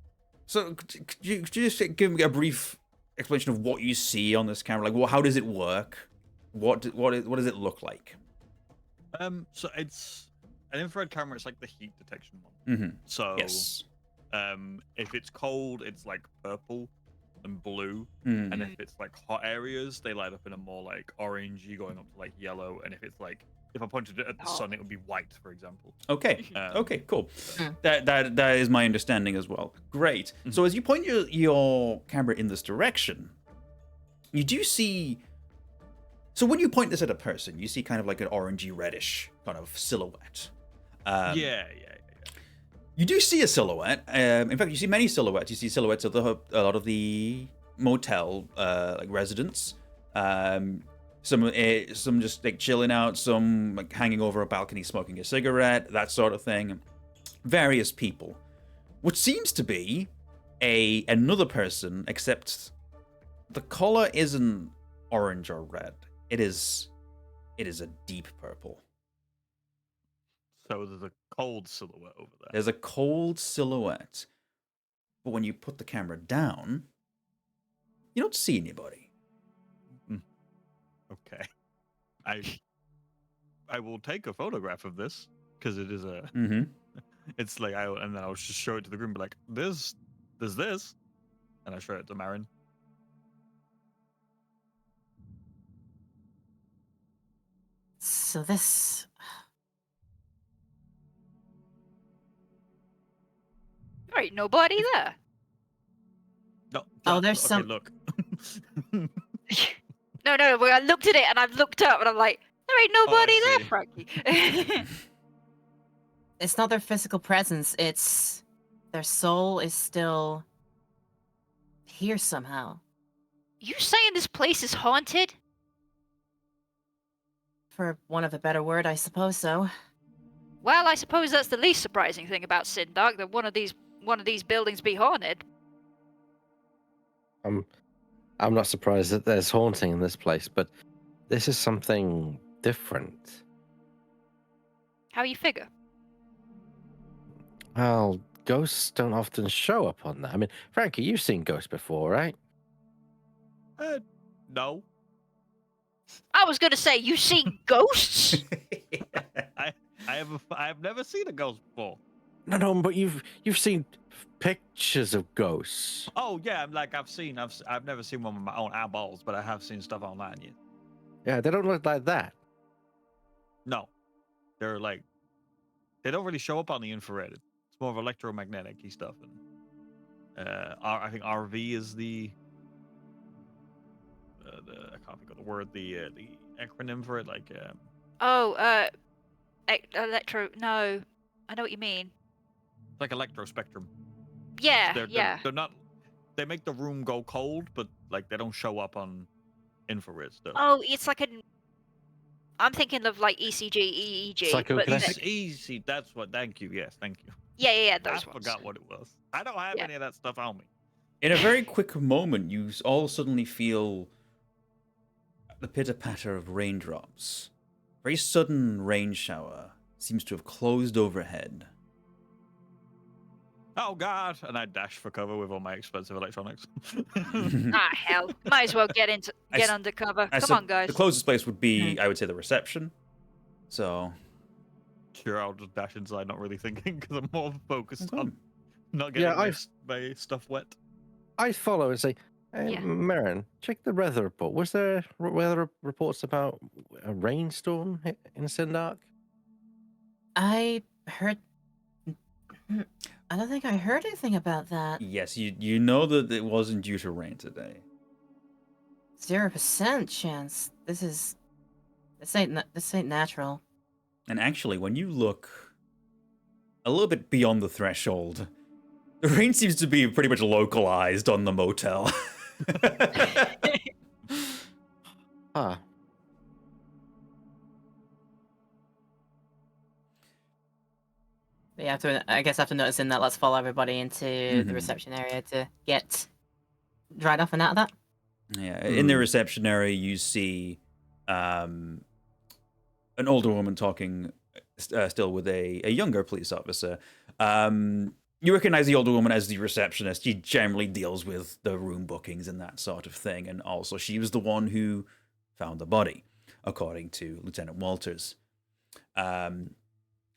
So, could you just give me a brief explanation of what you see on this camera? Like, how does it work? What does it look like? So it's an infrared camera. It's like the heat detection one. Mm-hmm. So, Yes. If it's cold, it's like purple and blue, Mm. and if it's like hot areas, they light up in a more like orangey, going up to like yellow. And if I pointed it at the sun, it would be white, for example. Okay. Um, Okay. Cool. Mm. That is my understanding as well. Great. So as you point your camera in this direction, you do see. So when you point this at a person, you see kind of like an orangey reddish kind of silhouette. Yeah. You do see a silhouette. In fact, you see many silhouettes. You see silhouettes of a lot of the motel like residents. Some just like chilling out. Some like hanging over a balcony smoking a cigarette. That sort of thing. Various people. What seems to be another person, except the color isn't orange or red. It is a deep purple. So there's a cold silhouette over there. There's a cold silhouette. But when you put the camera down, you don't see anybody. Okay. I will take a photograph of this because it is a. Mm-hmm. It's like and then I'll just show it to the group and be like, there's this, and I show it to Marin. So this... There ain't nobody there. No. Oh, there's okay, some- Look. No, I looked at it and I've looked up and I'm like, there ain't nobody there, see. Frankie. It's not their physical presence, it's... their soul is still... here somehow. You saying this place is haunted? For want of a better word, I suppose so. Well, I suppose that's the least surprising thing about Sindark, that one of these buildings be haunted. I'm not surprised that there's haunting in this place, but this is something different. How you figure? Well, ghosts don't often show up on that. I mean, Frankie, you've seen ghosts before, right? No. I was gonna say, you seen ghosts? I have never seen a ghost before. No, but you've seen pictures of ghosts. Oh yeah, I've never seen one with my own eyeballs, but I have seen stuff online. Yeah. Yeah, they don't look like that. No, they're like they don't really show up on the infrared. It's more of electromagnetic stuff. And I think RV is the I can't think of the word, the acronym for it, like Electro. No, I know what you mean. like electrospectrum. Yeah, They're not. They make the room go cold, but like they don't show up on infrared stuff. Oh, it's like I'm thinking of like ECG, EEG. But Psychokinetic. It's easy. That's what. Thank you. Yes, thank you. yeah, I those ones. forgot what it was. I don't have Yeah. any of that stuff on me. In a very quick moment, you all suddenly feel the pitter-patter of raindrops. Very sudden rain shower seems to have closed overhead. Oh God! And I dash for cover with all my expensive electronics. Ah, hell. Might as well get I undercover. I Come sup- on, guys. The closest place would be, I would say, the reception. So, Sure, I'll just dash inside, not really thinking, because I'm more focused Okay. on not getting Yeah, my stuff wet. I follow and say, hey, Yeah. Marin, check the weather report. Was there weather reports about a rainstorm in Sindark? I heard... I don't think I heard anything about that. yes, you know that it wasn't due to rain today. 0% chance. This ain't natural. And actually, when you look a little bit beyond the threshold, the rain seems to be pretty much localized on the motel. Huh. Yeah, I guess after noticing that, let's follow everybody into the reception area to get dried off and out of that. Yeah, in the reception area, you see an older woman talking still with a younger police officer. You recognize the older woman as the receptionist. She generally deals with the room bookings and that sort of thing. And also, she was the one who found the body, according to Lieutenant Walters.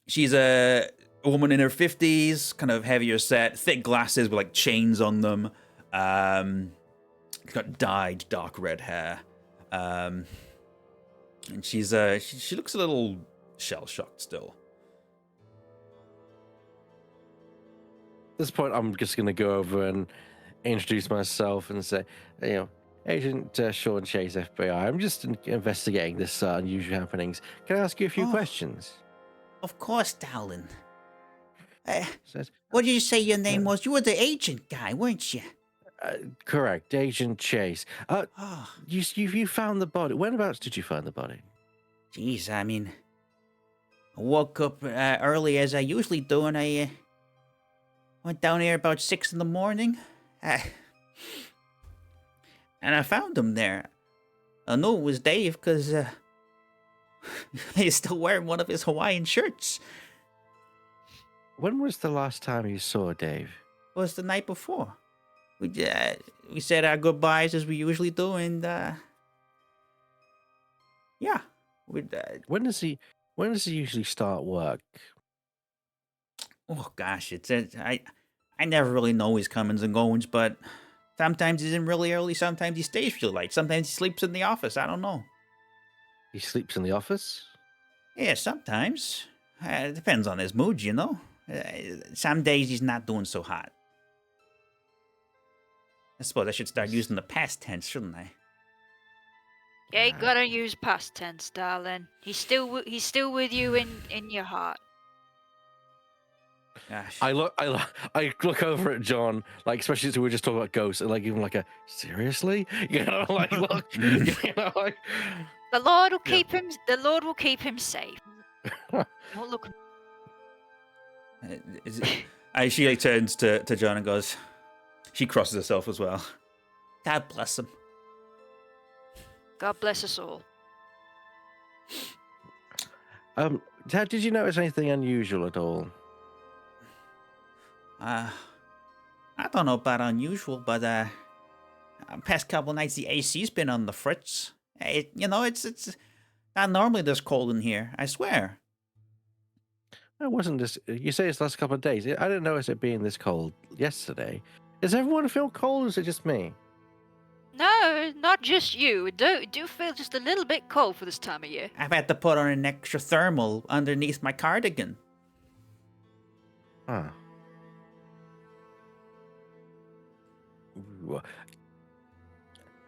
She's a woman in her 50s, kind of heavier set, thick glasses with like chains on them. Got dyed dark red hair. And she's she looks a little shell-shocked still. At this point, I'm just going to go over and introduce myself and say, Agent Sean Chase, FBI. I'm just investigating this unusual happenings. Can I ask you a few questions? Of course, darling. Says, What did you say your name was? You were the agent guy, weren't you? correct, Agent Chase. You found the body. Whereabouts did you find the body? Jeez, I mean, I woke up early as I usually do, and I went down here about 6 in the morning. And I found him there. I knew it was Dave because he's still wearing one of his Hawaiian shirts. When was the last time you saw Dave? It was the night before. We said our goodbyes as we usually do, and yeah. When does he usually start work? Oh gosh, I never really know his comings and goings, but sometimes he's in really early, sometimes he stays really late, sometimes he sleeps in the office. I don't know. He sleeps in the office? Yeah, sometimes. It depends on his mood, you know. Some days he's not doing so hot. I suppose I should start using the past tense, shouldn't I? You ain't gotta use past tense, darling. He's still with you in your heart. Gosh. I look over at John, like especially since we were just talking about ghosts, and like even like a seriously, like look, like The Lord will keep him. The Lord will keep him safe. Don't look. She like turns to John and goes. She crosses herself as well. God bless him. God bless us all. Dad, did you notice anything unusual at all? I don't know about unusual, but past couple nights the AC's been on the fritz. It's not normally this cold in here. I swear. It wasn't this. You say it's the last couple of days. I didn't notice it being this cold yesterday. Does everyone feel cold, or is it just me? No, not just you. It do feel just a little bit cold for this time of year. I've had to put on an extra thermal underneath my cardigan. Huh. Ooh.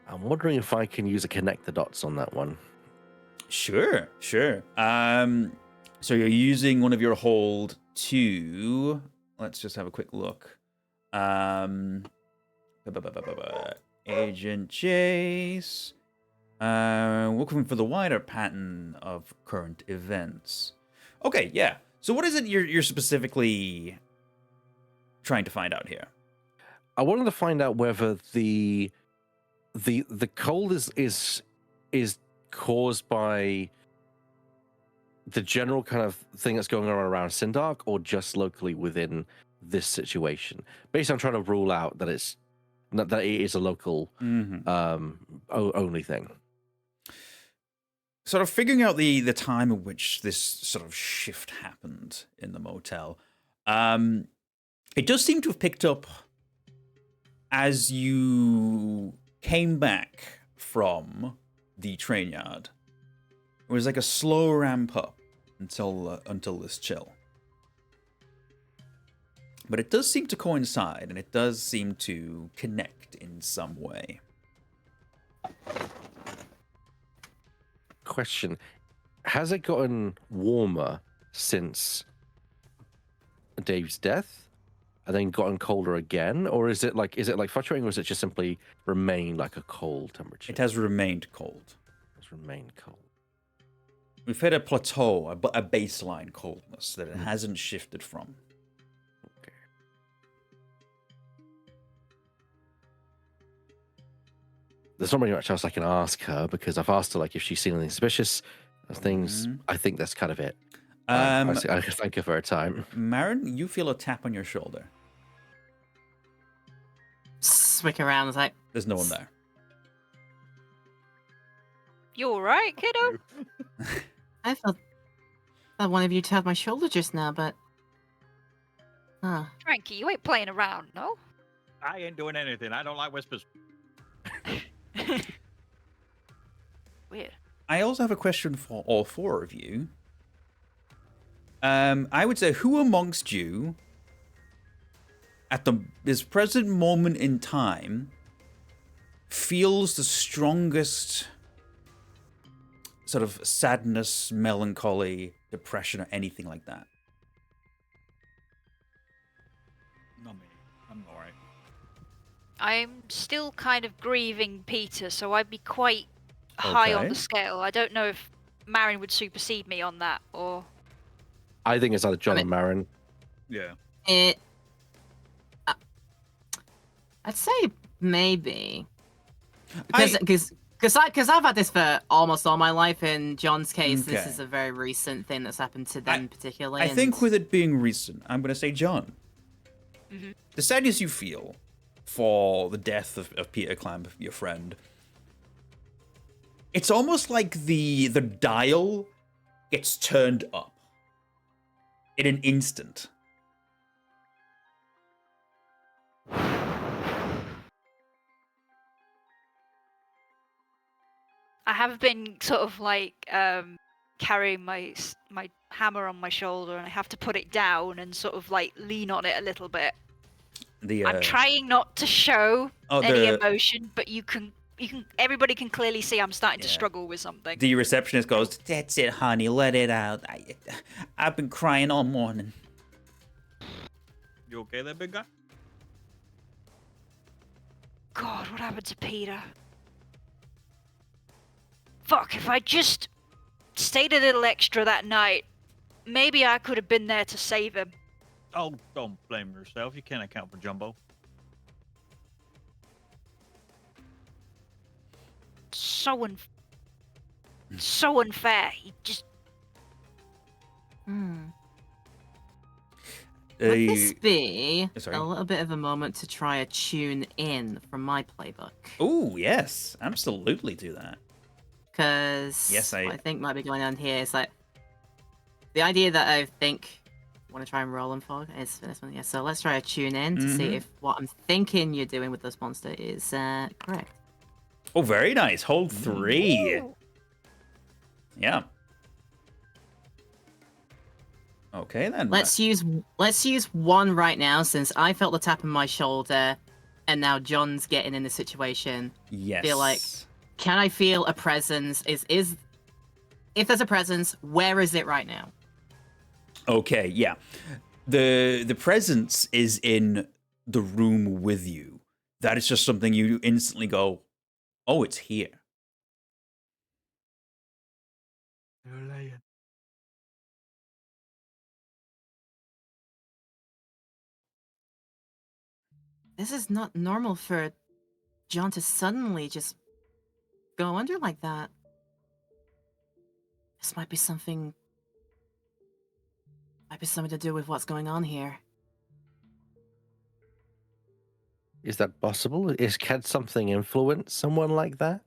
I'm wondering if I can use a connect the dots on that one. Sure. So you're using one of your hold to. Let's just have a quick look. Agent Chase. Looking for the wider pattern of current events. Okay, yeah. So what is it you're specifically trying to find out here? I wanted to find out whether the cold is caused by the general kind of thing that's going on around Sindark, or just locally within this situation. Basically, I'm trying to rule out that it is a local only thing. Sort of figuring out the time at which this sort of shift happened in the motel. It does seem to have picked up as you came back from the train yard. It was like a slow ramp up until this chill. But it does seem to coincide, and it does seem to connect in some way. Question: has it gotten warmer since Dave's death, and then gotten colder again, or is it like fluctuating, or is it just simply remained like a cold temperature? It has remained cold. It's remained cold. We've hit a plateau, a baseline coldness that it hasn't shifted from. Okay. There's not really much else I can ask her because I've asked her like if she's seen anything suspicious things. I think that's kind of it. I thank her for her time. Marin, you feel a tap on your shoulder. Swick around, it's like, There's no one there. You alright, kiddo? I thought one of you tapped my shoulder just now, but... Huh. Frankie, you ain't playing around, no? I ain't doing anything. I don't like whispers. Weird. I also have a question for all four of you. I would say, who amongst you, at this present moment in time, feels the strongest sort of sadness, melancholy, depression, or anything like that? Not me. I'm alright. I'm still kind of grieving Peter, so I'd be quite high on Okay. the scale. I don't know if Marin would supersede me on that, or... I think it's either John or Marin. Yeah. I'd say maybe. Because I've had this for almost all my life. In John's case, this Okay. is a very recent thing that's happened to them particularly. I and- think with it being recent, I'm going to say John. Mhm. The sadness you feel for the death of Peter Clamp, your friend, it's almost like the dial gets turned up in an instant. I have been sort of like carrying my hammer on my shoulder, and I have to put it down and sort of like lean on it a little bit. I'm trying not to show any emotion, but everybody can clearly see I'm starting to Yeah. struggle with something. The receptionist goes, "That's it, honey. Let it out. I've been crying all morning." You okay there, big guy? God, what happened to Peter? Fuck, if I just stayed a little extra that night, maybe I could have been there to save him. Oh, don't blame yourself. You can't account for Jumbo. So unfair. He just... Would this be Sorry. a little bit of a moment to try a tune in from my playbook? Oh, yes. Absolutely do that. Because Yes, what I think might be going on here is like the idea that I think I want to try and roll them for is for this one. Yeah, so let's try a tune in to see if what I'm thinking you're doing with this monster is correct. Oh, very nice. Hold 3. Ooh. Yeah. Okay, then. Let's use one right now since I felt the tap on my shoulder, and now John's getting in the situation. Yes. Feel like, can I feel a presence? Is if there's a presence, where is it right now? Okay, yeah. The presence is in the room with you. That is just something you instantly go, "Oh, it's here." You're lying. This is not normal for John to suddenly just go under like that. This might be something to do with what's going on here. Is that possible? Can something influence someone like that?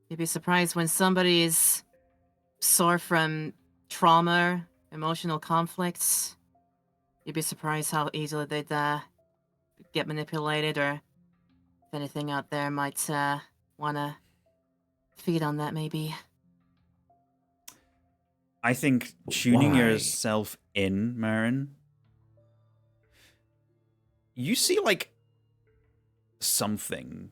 You'd be surprised when somebody is sore from trauma, emotional conflicts. You'd be surprised how easily they'd get manipulated, or if anything out there might want to feed on that, maybe. I think tuning Why? yourself in, Marin, you see like something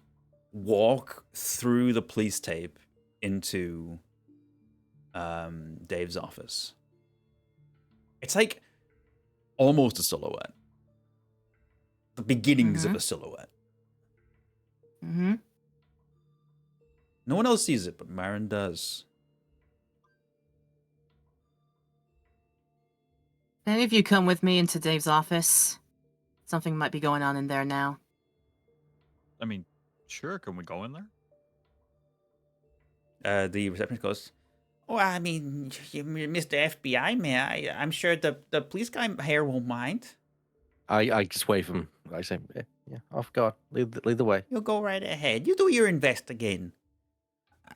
walk through the police tape into Dave's office. It's like almost a silhouette. The beginnings of a silhouette. Mm-hmm. No one else sees it, but Marin does. Any of you come with me into Dave's office? Something might be going on in there now. I mean, sure. Can we go in there? The receptionist goes, "Oh, I mean, Mr. FBI man, I'm sure the police guy here won't mind. I just wave him. I say, yeah, off guard. Lead the way. You'll go right ahead. You do your investigating.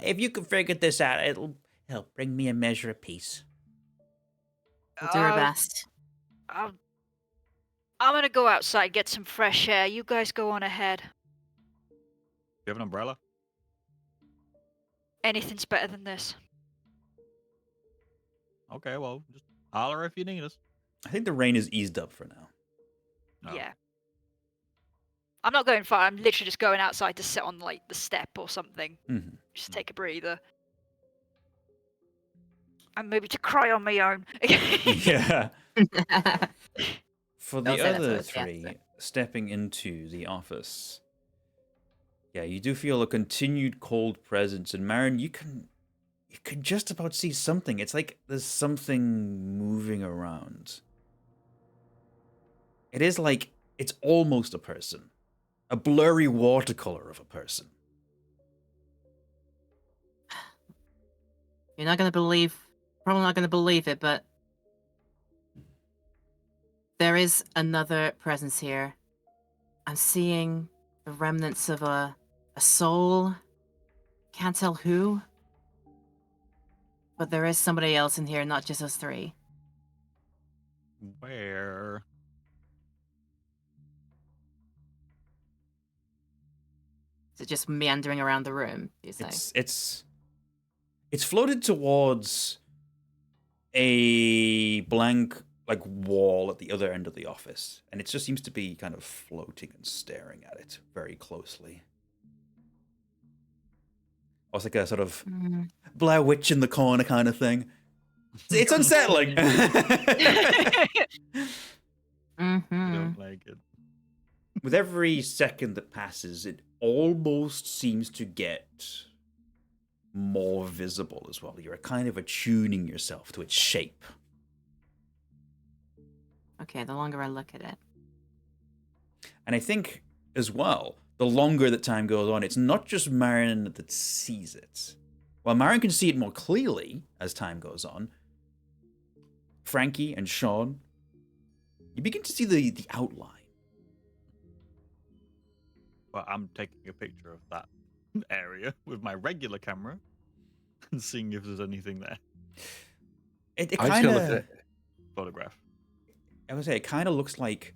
If you can figure this out, it'll help bring me a measure of peace." We'll do our best. I'm gonna go outside, get some fresh air. You guys go on ahead. Do you have an umbrella? Anything's better than this. Okay, well, just holler if you need us. I think the rain is eased up for now. No. Yeah. I'm not going far. I'm literally just going outside to sit on like the step or something. Mm-hmm. Just take a breather. And maybe to cry on my own. Yeah. For the Don't say that to other us, yeah. three, stepping into the office, yeah, you do feel a continued cold presence, and Marin, you can just about see something. It's like there's something moving around. It is like it's almost a person, a blurry watercolor of a person. You're not gonna believe, probably not gonna believe it, but there is another presence here. I'm seeing the remnants of a soul. Can't tell who. But there is somebody else in here, not just us three. Where? Is it just meandering around the room, you say? It's floated towards a blank like wall at the other end of the office, and it just seems to be kind of floating and staring at it very closely. Almost like a sort of Blair Witch in the corner kind of thing. It's unsettling. I don't like it. With every second that passes, it almost seems to get more visible as well. You're kind of attuning yourself to its shape. Okay, the longer I look at it. And I think, as well, the longer that time goes on, it's not just Marin that sees it. While Marin can see it more clearly as time goes on, Frankie and Sean, you begin to see the outline. Well, I'm taking a picture of that area with my regular camera and seeing if there's anything there. It I just kind gotta look at of, it. Photograph. I would say, it kind of looks like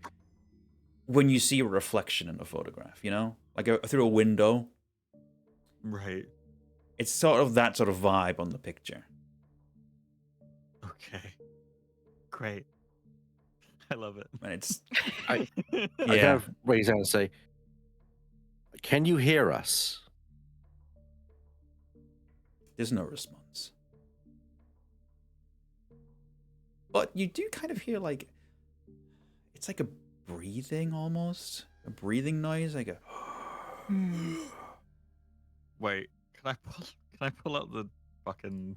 when you see a reflection in a photograph, you know? Like through a window. Right. It's sort of that sort of vibe on the picture. Okay. Great. I love it. And it's, I yeah. kind of raise out and say, "Can you hear us?" There's no response. But you do kind of hear like, it's like a breathing almost. A breathing noise, like a... Wait, can I pull out the fucking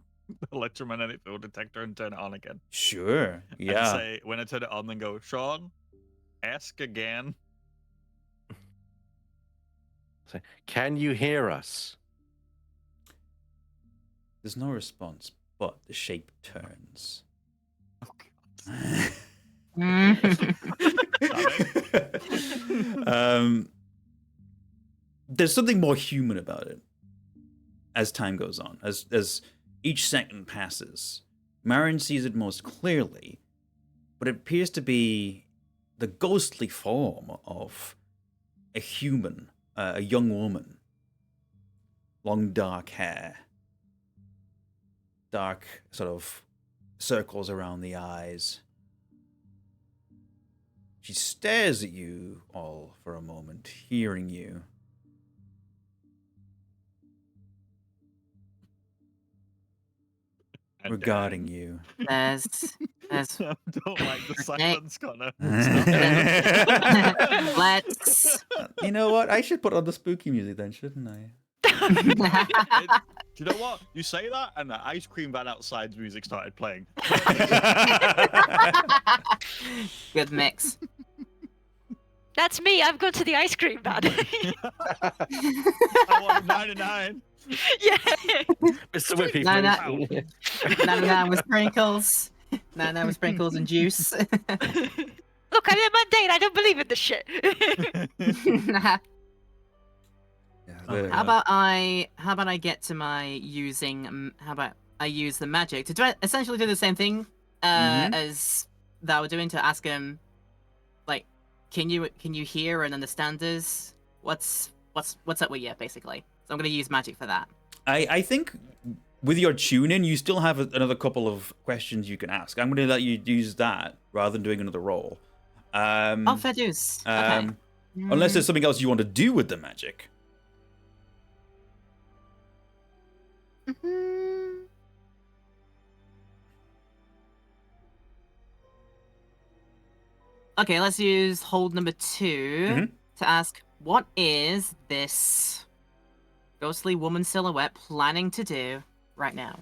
electromagnetic field detector and turn it on again? Sure, And yeah. say, when I turn it on, then go, Sean, ask again. Say, "Can you hear us?" There's no response, but the shape turns. Oh, God. There's something more human about it as time goes on, as each second passes. Marin sees it most clearly, but it appears to be the ghostly form of a human, a young woman. Long dark hair, dark sort of circles around the eyes. She stares at you all for a moment, hearing you. And regarding then- you. There's I don't like the silence, Connor. let's. You know what? I should put on the spooky music then, shouldn't I? Do you know what? You say that, and the ice cream van outside's music started playing. Good mix. That's me. I've gone to the ice cream van. I want 99. Yeah. Mr. Whippy, No, please. no, with sprinkles. No, with sprinkles and juice. Look, I'm a mundane. I don't believe in this shit. Yeah, How about I get to my using? How about I use the magic to essentially do the same thing as that we're doing to ask him, like, can you hear and understand us? What's up with you, basically? So I'm gonna use magic for that. I think with your tune-in, you still have another couple of questions you can ask. I'm going to let you use that rather than doing another roll. Oh, fair dues. Okay. Unless there's something else you want to do with the magic. Okay, let's use hold number 2 to ask, what is this ghostly woman silhouette planning to do right now?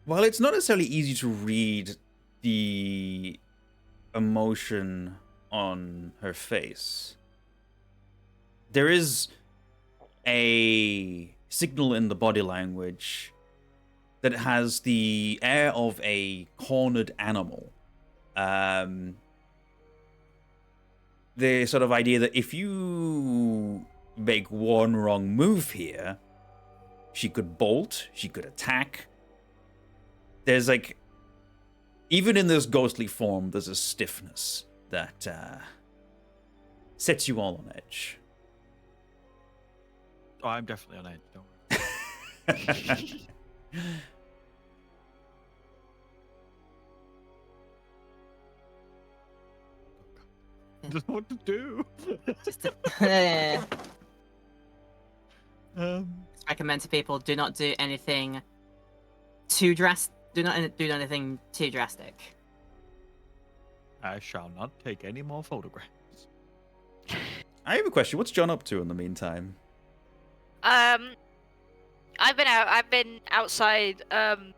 Well, it's not necessarily easy to read the emotion on her face. There is a signal in the body language that has the air of a cornered animal. The sort of idea that if you make one wrong move here, she could bolt, she could attack. There's like, even in this ghostly form, there's a stiffness that sets you all on edge. Oh, I'm definitely on edge. Don't worry. I don't know what to do. Recommend to people, do not do anything too drastic. Do not do anything too drastic. I shall not take any more photographs. I have a question. What's John up to in the meantime? I've been outside the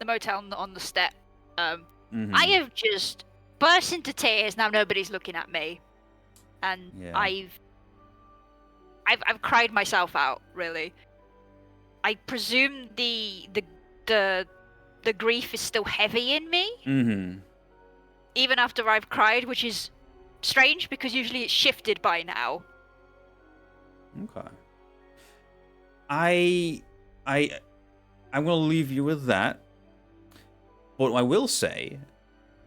motel on the step. I have just burst into tears. Now nobody's looking at me, and Yeah. I've cried myself out. Really, I presume the grief is still heavy in me, even after I've cried, which is strange because usually it's shifted by now. Okay. I'm gonna leave you with that. But I will say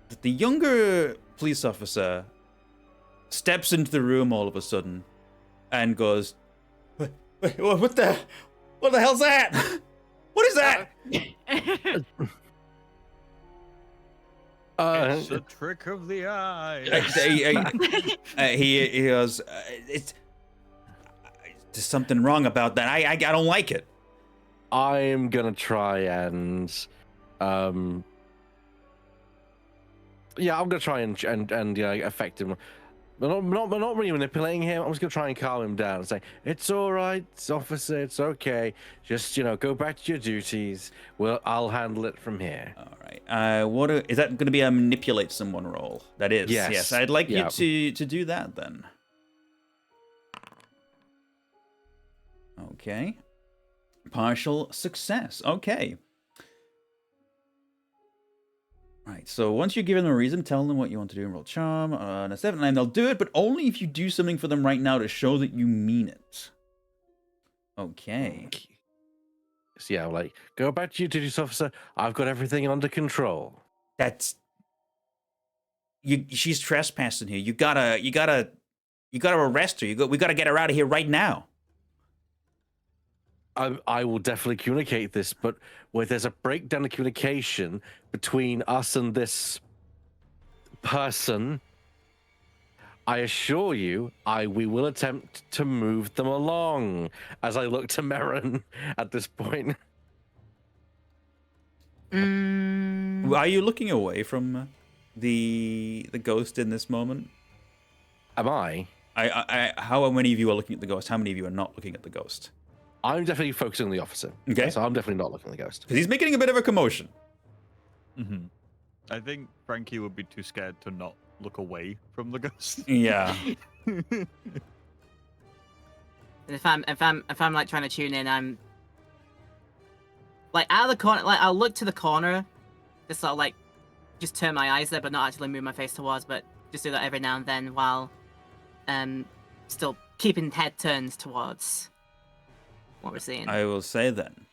that the younger police officer steps into the room all of a sudden and goes, what the hell's that? What is that? It's a trick of the eye. He goes, there's something wrong about that. I don't like it. I'm gonna try and yeah, I'm gonna try and you know, affect him. But not really manipulating him. I'm just gonna try and calm him down and say, "It's all right, officer. It's okay. Just, you know, go back to your duties. I'll handle it from here." All right. Is that going to be a manipulate someone roll? That is. Yes. I'd like you to do that then. Okay. Partial success. Okay. Right, so once you give them a reason, tell them what you want to do and roll charm. On a 7 and they'll do it, but only if you do something for them right now to show that you mean it. Okay. So yeah, like, go back to your duties, officer. I've got everything under control. That's she's trespassing here. You gotta arrest her. We gotta get her out of here right now. I will definitely communicate this, but where there's a breakdown of communication between us and this person, I assure you, we will attempt to move them along. As I look to Marin at this point. Are you looking away from the ghost in this moment? Am I? How many of you are looking at the ghost? How many of you are not looking at the ghost? I'm definitely focusing on the officer. Okay. So I'm definitely not looking at the ghost. Because he's making a bit of a commotion. Mm-hmm. I think Frankie would be too scared to not look away from the ghost. Yeah. If I'm like trying to tune in, I'm like out of the corner. Like I'll look to the corner, just sort of like just turn my eyes there, but not actually move my face towards. But just do that every now and then while still keeping head turned towards what we're seeing. I will say then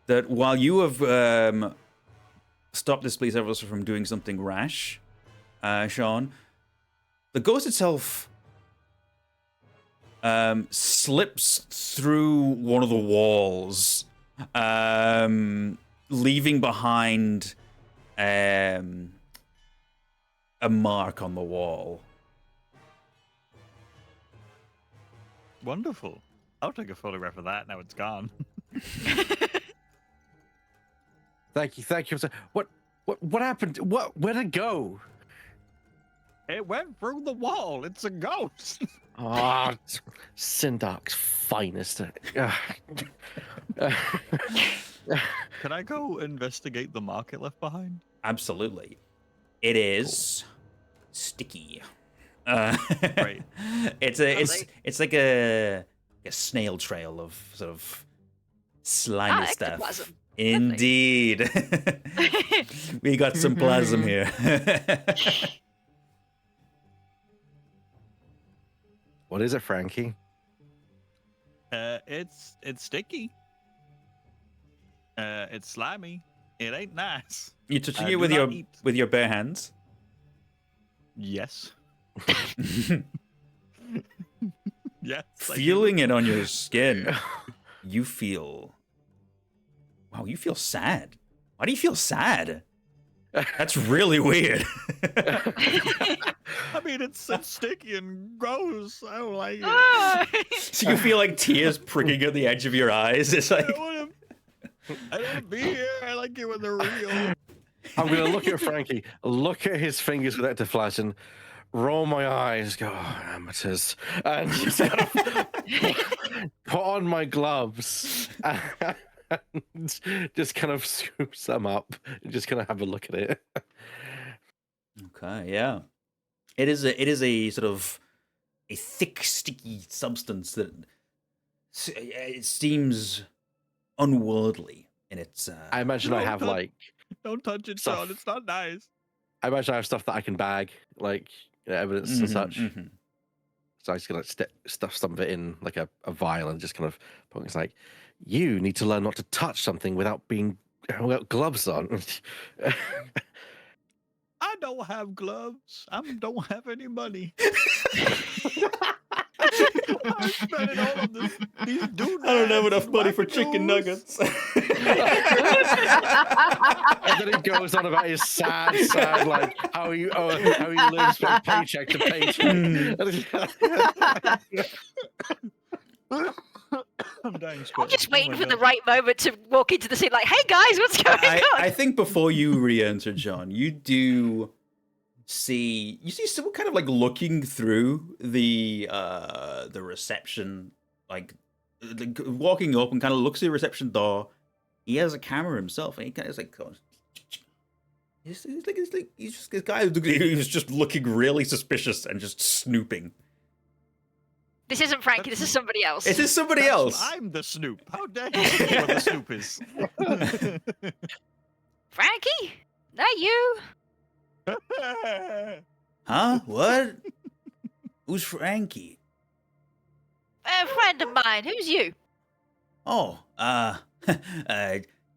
that while you have stopped this police officer from doing something rash, Sean, the ghost itself slips through one of the walls, leaving behind a mark on the wall. Wonderful. I'll take a photograph of that. Now it's gone. Thank you. What happened? Where'd it go? It went through the wall. It's a ghost. Ah, Sindark's finest. Can I go investigate the market left behind? Absolutely. It is sticky. Right. It's like a snail trail of sort of slimy stuff. Ectoplasm. Indeed. We got some plasm here. What is it, Frankie? It's sticky. It's slimy. It ain't nice. You're touching I it do with not eat. your bare hands. Yes. Yes. I do. Feeling it on your skin. You feel. Wow, you feel sad. Why do you feel sad? That's really weird. I mean, it's sticky and gross. I don't like it. So you feel like tears pricking at the edge of your eyes. It's like. I don't want to be here. I like it when they're real. I'm gonna look at Frankie, look at his fingers without deflation, roll my eyes, go, oh, amateurs, and just kind of put on my gloves and just kind of scoop some up and just kind of have a look at it. Okay, yeah. It is a sort of a thick, sticky substance that it seems unworldly in its. I imagine I have like. Don't touch it, Stuff. Sean. It's not nice. I imagine I have stuff that I can bag, like evidence and such. So I just gonna stuff some of it in like a vial and just kind of poke. It's like, you need to learn not to touch something without gloves on. I don't have gloves. I don't have any money. I'm spending all of these doodads. I don't have enough money for chicken nuggets. And then he goes on about his sad, like how he lives from paycheck to paycheck. I'm dying. I'm just waiting for the right moment to walk into the scene like, hey guys, what's going on? I think before you re-enter, John, you see someone kind of like looking through the reception, like walking up and kind of looks at the reception door. He has a camera himself, and he kind of like goes. He's just this guy who's just looking really suspicious and just snooping. This isn't Frankie, this is somebody else. Is this somebody else? I'm the Snoop. How dare you say what the Snoop is? Frankie? That you? Huh? What? Who's Frankie? A friend of mine. Who's you? Oh,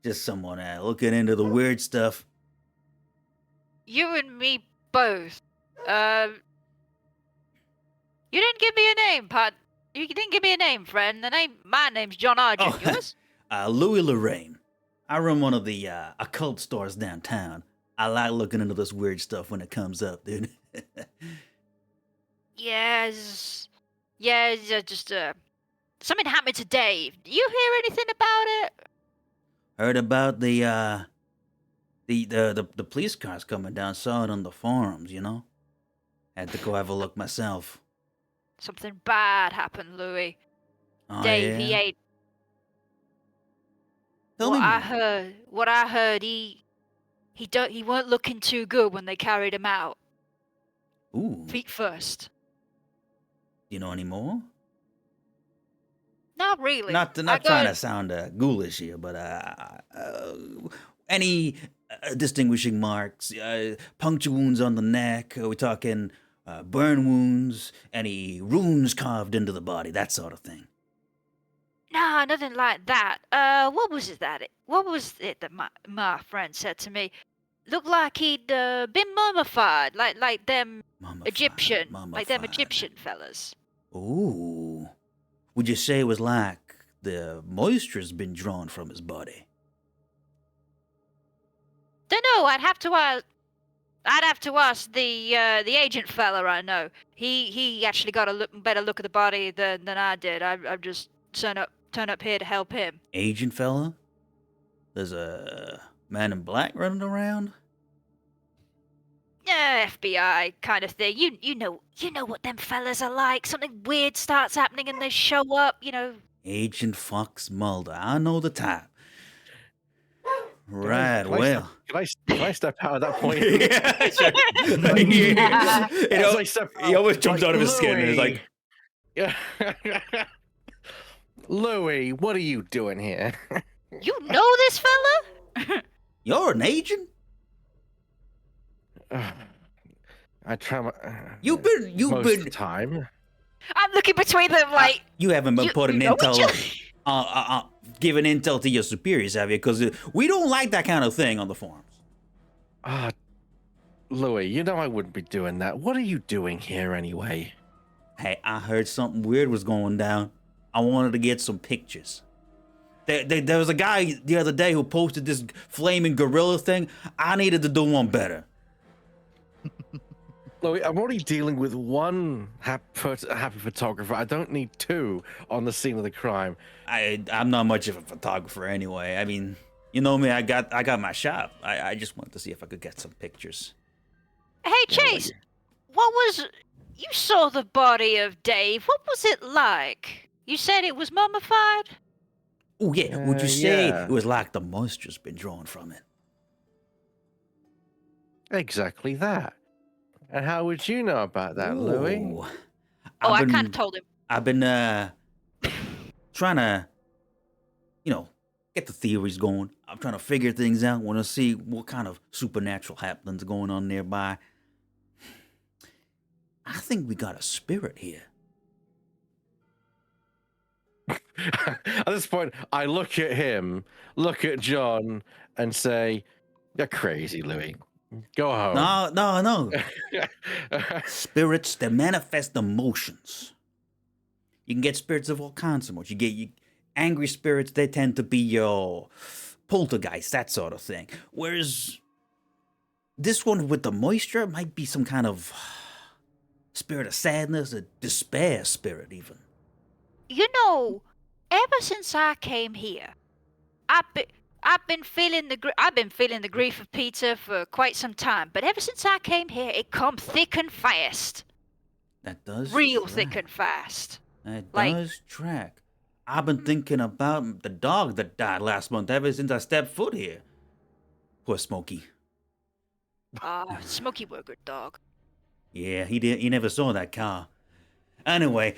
just someone looking into the weird stuff. You and me both. You didn't give me a name, Pat. You didn't give me a name, friend. My name's John Argent. Oh, Yours? Louis Lorraine. I run one of the occult stores downtown. I like looking into this weird stuff when it comes up, dude. Yes. Just something happened today. Do you hear anything about it? Heard about the police cars coming down. Saw it on the forums, you know. Had to go have a look myself. Something bad happened, Louis. Oh, Dave, yeah? he ain't. Tell me What I heard, he weren't looking too good when they carried him out. Ooh. Feet first. Do you know any more? Not really. Not trying to sound ghoulish here, but any distinguishing marks, puncture wounds on the neck? Are we talking burn wounds? Any runes carved into the body? That sort of thing. Nah, nothing like that. What was it that my friend said to me? Looked like he'd been mummified, like them Egyptian fellas. Ooh. Would you say it was like the moisture's been drawn from his body? Dunno, I'd have to ask the agent fella I know. He actually got a better look at the body than I did. I've just turned up here to help him. Agent fella? There's a man in black running around? Yeah, FBI kind of thing. You know what them fellas are like. Something weird starts happening and they show up, you know. Agent Fox Mulder. I know the type. Right, well. Can I step out at that point? Yeah, sure. He always jumps out of his skin and he's like, yeah. Louis, what are you doing here? You know this fella? "You're an agent? I try my. You've been time. I'm looking between them like. You haven't been putting know intel, giving intel to your superiors, have you? Because we don't like that kind of thing on the forums. Louis, you know I wouldn't be doing that. What are you doing here anyway? Hey, I heard something weird was going down. I wanted to get some pictures. There was a guy the other day who posted this flaming gorilla thing. I needed to do one better. Louis, I'm already dealing with one happy photographer. I don't need two on the scene of the crime. I'm not much of a photographer anyway. I mean, you know me. I got my shop. I just wanted to see if I could get some pictures. Hey Chase, you saw the body of Dave. What was it like? You said it was mummified? Oh yeah. Would you say yeah. it was like the moisture's been drawn from it? Exactly that. And how would you know about that, Louis? Ooh. I kind of told him. I've been trying to, get the theories going. I'm trying to figure things out. Want to see what kind of supernatural happenings going on nearby. I think we got a spirit here. At this point, I look at him, look at John, and say, "You're crazy, Louis. Go home." No. Spirits, they manifest emotions. You can get spirits of all kinds of emotions. You get angry spirits, they tend to be your poltergeist, that sort of thing. Whereas this one with the moisture might be some kind of spirit of sadness, a despair spirit even. You know, ever since I came here, I've been feeling the grief of Peter for quite some time. But ever since I came here, it come thick and fast. That does Real track. thick and fast. That Like- does track. I've been thinking about the dog that died last month ever since I stepped foot here. Poor Smokey. Smokey were a good dog. Yeah, he never saw that car. Anyway.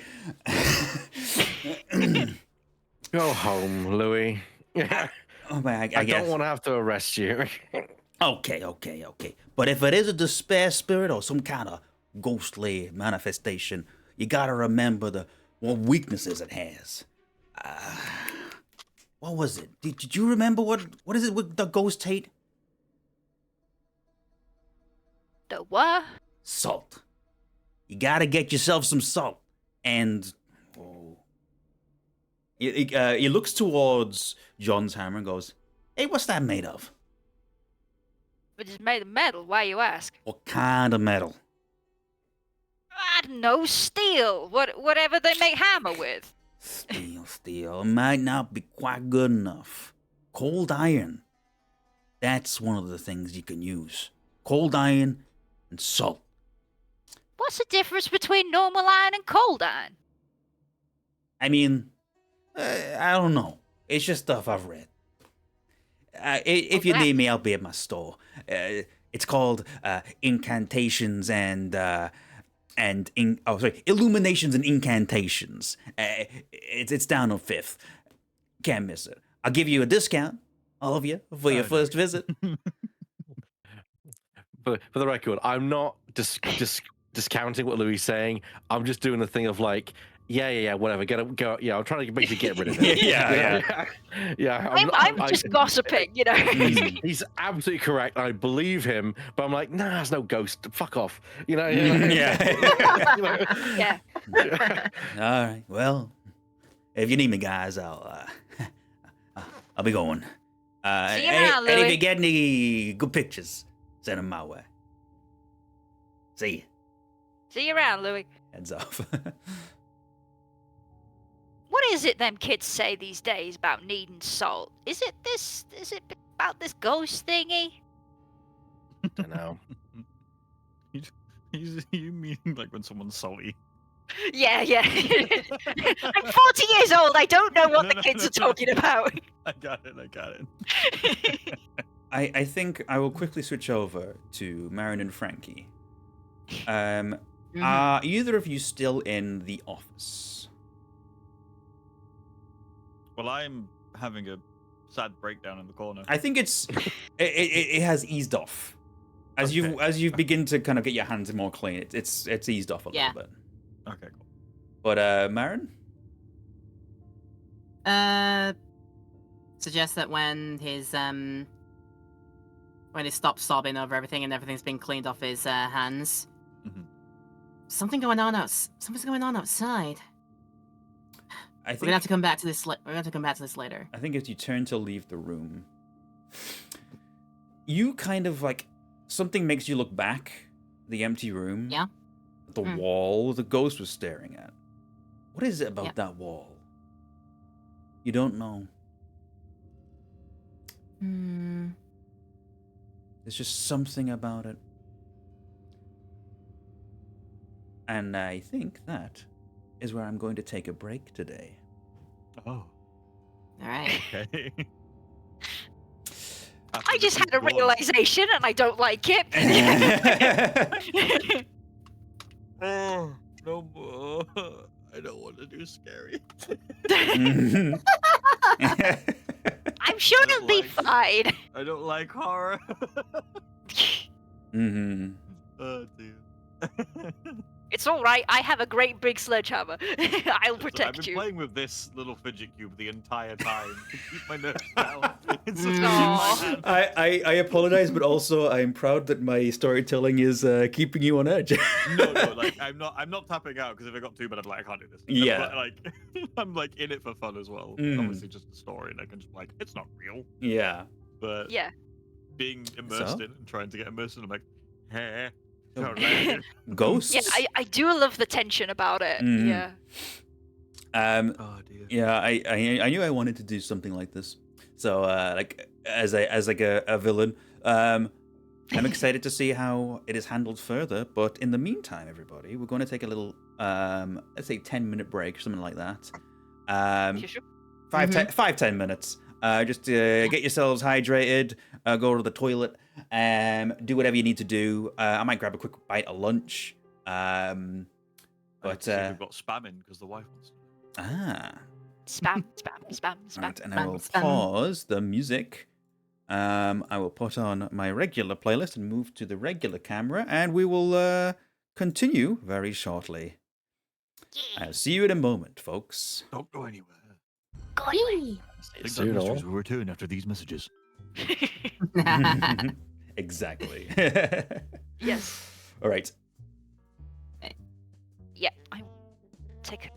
Go home, Louis. Oh, man, I I guess. don't want to have to arrest you. Okay. But if it is a despair spirit or some kind of ghostly manifestation, you gotta remember what weaknesses it has. What was it? Did you remember what is it with the ghost hate? The what? Salt. You gotta get yourself some salt. And he looks towards John's hammer and goes, "Hey, what's that made of?" It is made of metal. Why you ask? What kind of metal? I don't know, steel. Whatever they make hammer with. Steel. It might not be quite good enough. cold iron. That's one of the things you can use. Cold iron and salt. What's the difference between normal iron and cold iron? I mean, I don't know. It's just stuff I've read. If you Okay. need me, I'll be at my store. It's called Incantations and Illuminations and Incantations. It's down on 5th. Can't miss it. I'll give you a discount, all of you, for your first visit. For the record, I'm not discounting what Louis is saying. I'm just doing the thing of like, yeah, whatever. Go. Yeah, I'm trying to basically get rid of it. Yeah. I'm just gossiping, you know. He's absolutely correct. I believe him, but I'm like, nah, there's no ghost. Fuck off. You know. Yeah. All right. Well, if you need me, guys, I'll be going. See you and around, if Louis. you get any good pictures, send them my way. See you. See you around, Louis. Heads off. What is it them kids say these days about needing salt? Is it about this ghost thingy? don't know. You mean like when someone's salty? Yeah. I'm 40 years old. I don't know what the kids are talking about. I got it. I think I will quickly switch over to Marin and Frankie. Are either of you still in the office? Well, I'm having a sad breakdown in the corner. I think it has eased off. As you begin to kind of get your hands more clean, it's eased off a little bit. Okay, cool. But Marin? Suggest that when he stops sobbing over everything and everything's been cleaned off his hands, something's going on outside. We're gonna have to come back to this. We're gonna have to come back to this later. I think as you turn to leave the room, you kind of like something makes you look back. The empty room. Yeah. The wall the ghost was staring at. What is it about Yep. that wall? You don't know. There's just something about it. And I think that is where I'm going to take a break today. Oh, All right. okay. I just had a realization and I don't like it. Oh, no more. I don't want to do scary. I'm sure it'll be fine. I don't like horror. Oh, dear. It's all right. I have a great big sledgehammer. I'll I've protect been you. playing with this little fidget cube the entire time to keep my nerves down. It's just Aw. in my hand. I apologize, but also I'm proud that my storytelling is keeping you on edge. No, like I'm not tapping out because if I got too bad, I'd be like, I can't do this. Yeah. But, like I'm like in it for fun as well. Mm. Obviously, just a story, and I can just like it's not real, Yeah. but Yeah. being immersed So? in and trying to get immersed in, I'm like, hey, Oh. don't like it. Ghosts? Yeah, I do love the tension about it. Mhm. Yeah. Oh dear. Yeah, I knew I wanted to do something like this. So like as a villain, I'm excited to see how it is handled further. But in the meantime, everybody, we're going to take a little let's say 10-minute break, something like that. Sure. 5-10 minutes. Just get yourselves hydrated, go to the toilet, do whatever you need to do. I might grab a quick bite of lunch. But See if we've got spam in because the wife wants to. Spam. Right, and I will spam. pause the music. I will put on my regular playlist and move to the regular camera, and we will continue very shortly. I'll see you in a moment, folks. Don't go anywhere. Go anyway. Big Soon, Bad all. Mysteries will return after these messages. Exactly. Yes. All right. Yeah. I take.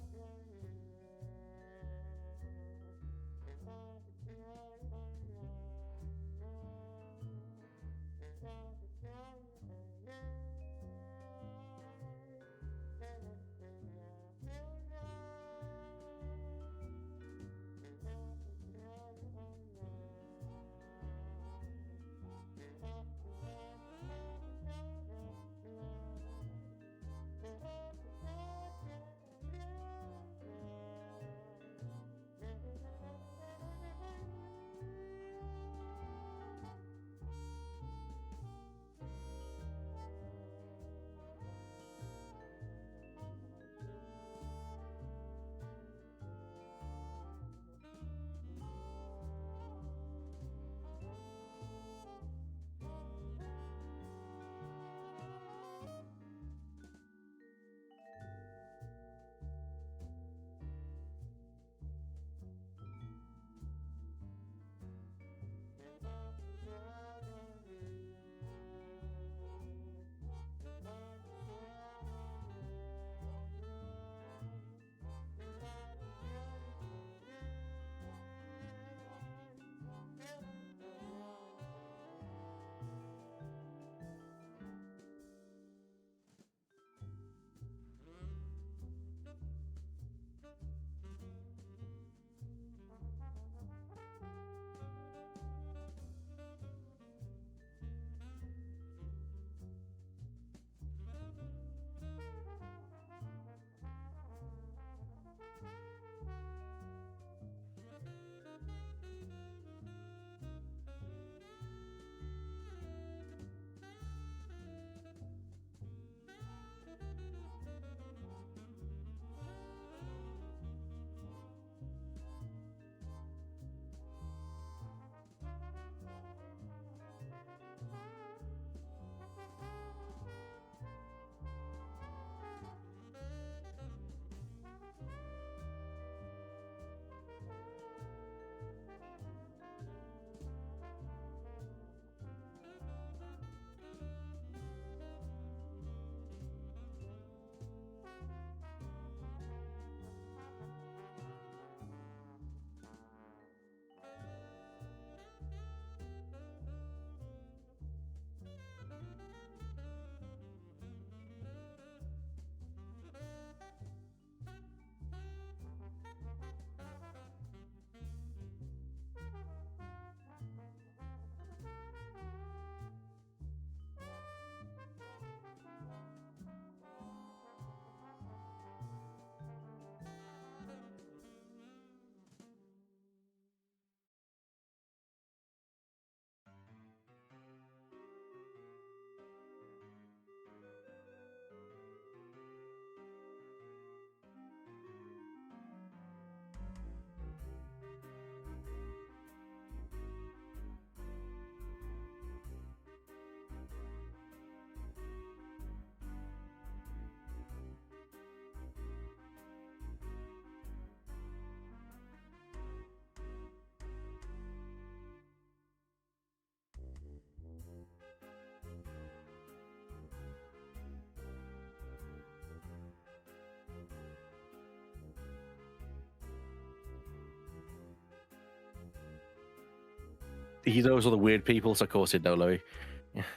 he knows all the weird people, so of course he'd know Louis.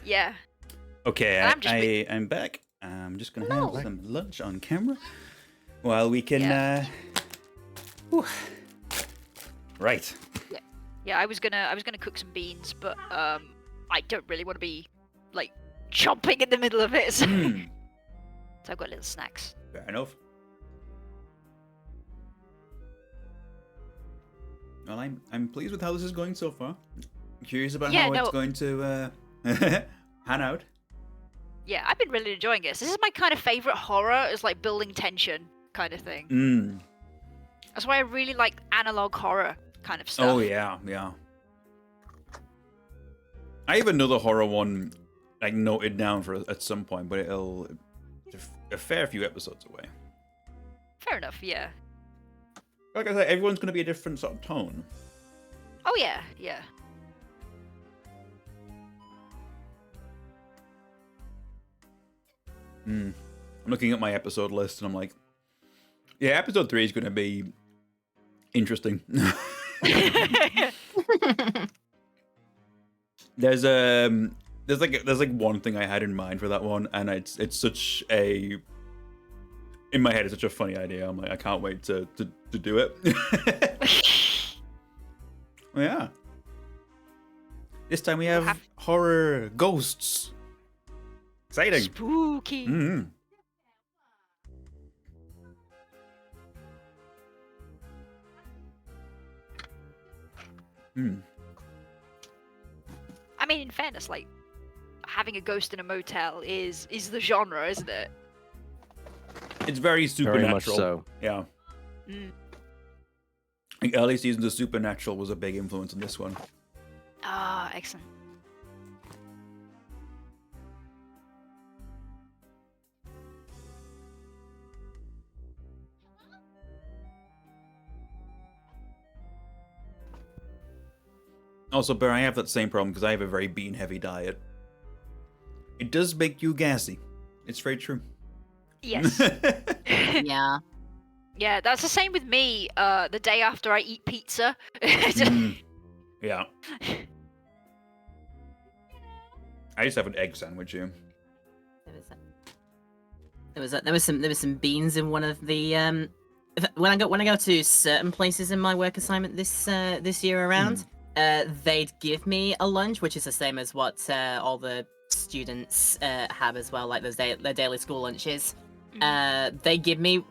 Yeah. Okay, And I'm just I'm back. I'm just gonna Hello. have some lunch on camera while we can. Yeah. Whew. Right. Yeah, I was gonna cook some beans, but I don't really want to be like chomping in the middle of it. So, Hmm. so I've got little snacks. Fair enough. Well, I'm pleased with how this is going so far. I'm curious about Yeah, how no- it's going to pan out. Yeah, I've been really enjoying this. This is my kind of favorite horror, is like building tension kind of thing. Mm. That's why I really like analog horror kind of stuff. Oh yeah, yeah. I have another horror one like noted down for at some point, but it's a fair few episodes away. Fair enough, yeah. Like I said, everyone's going to be a different sort of tone. Oh yeah, yeah. I'm looking at my episode list and I'm like, yeah, episode 3 is going to be interesting. There's like one thing I had in mind for that one, and it's such a, in my head, it's such a funny idea. I'm like, I can't wait to do it. Yeah. This time we have horror ghosts. Exciting. Spooky. Mm-hmm. I mean, in fairness, like having a ghost in a motel is the genre, isn't it? It's very supernatural. Very much so. Yeah. Mm. I think early seasons of Supernatural was a big influence on this one. Ah, excellent. Also, Bear, I have that same problem because I have a very bean-heavy diet. It does make you gassy. It's very true. Yes. Yeah. Yeah, that's the same with me. The day after I eat pizza. Yeah. I just have an egg sandwich here. There was some beans in one of the when I go to certain places in my work assignment this year around, they'd give me a lunch, which is the same as what all the students have as well, like their daily school lunches. They give me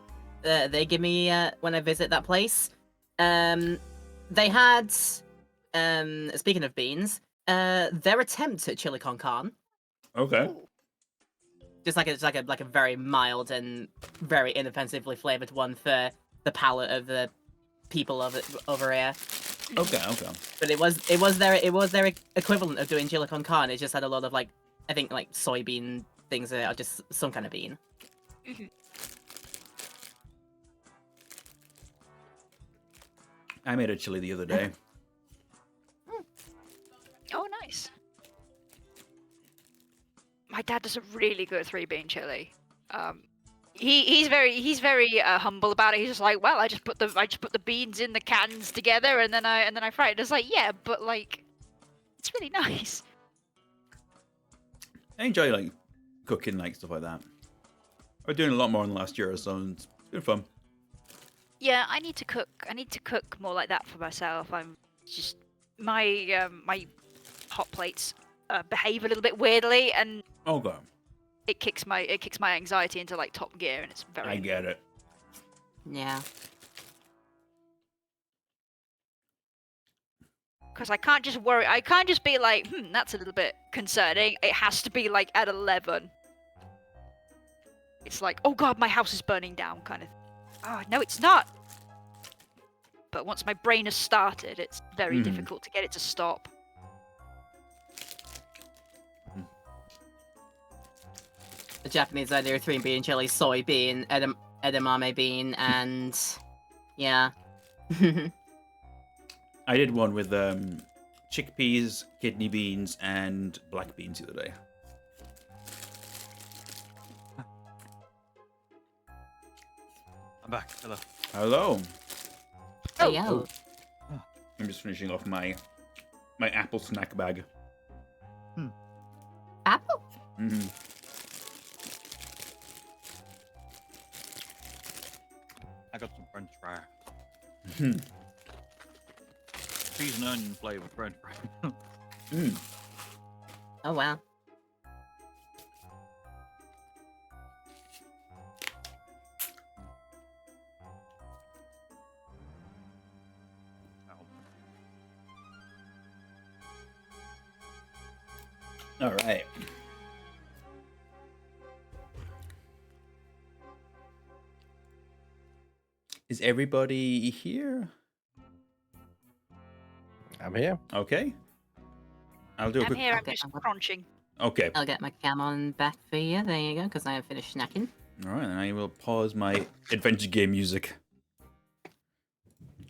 when I visit that place. They had speaking of beans, their attempt at chili con carne. Okay. Ooh. Just like a very mild and very inoffensively flavored one for the palate of the people over here. Okay. But it was their equivalent of doing chili con carne. It just had a lot of like, I think like soybean things that are just some kind of bean. I made a chili the other day. Oh, nice. My dad does a really good 3-bean chili. He's very humble about it. He's just like, well, I just put the beans in the cans together and then I fry it. It's like, yeah, but like, it's really nice. I enjoy like cooking like stuff like that. I've been doing a lot more in the last year or so, and it's been fun. Yeah, I need to cook more like that for myself. I'm just my my hot plates behave a little bit weirdly, and Okay. it kicks my anxiety into like top gear, and it's very. I get it. Yeah. Because I can't just worry. I can't just be like, that's a little bit concerning. It has to be like at 11. It's like, oh god, my house is burning down, kind of. Oh no, it's not. But once my brain has started, it's very difficult to get it to stop. The Japanese idea of 3-bean chili, soybean, edamame bean, and yeah. I did one with chickpeas, kidney beans, and black beans the other day. I'm back. Hello. Hello. Oh, Yo. I'm just finishing off my my apple snack bag. Apple? Mm-hmm. I got some French fry. Hmm. Cheese and onion flavored French fry. Mm. Oh, wow. All right. Is everybody here? I'm here. Okay. I'll do a I'm quick. here. I'm Okay, just I'm up. crunching. Okay. I'll get my cam on back for you. There you go, because I have finished snacking. All right, then I will pause my adventure game music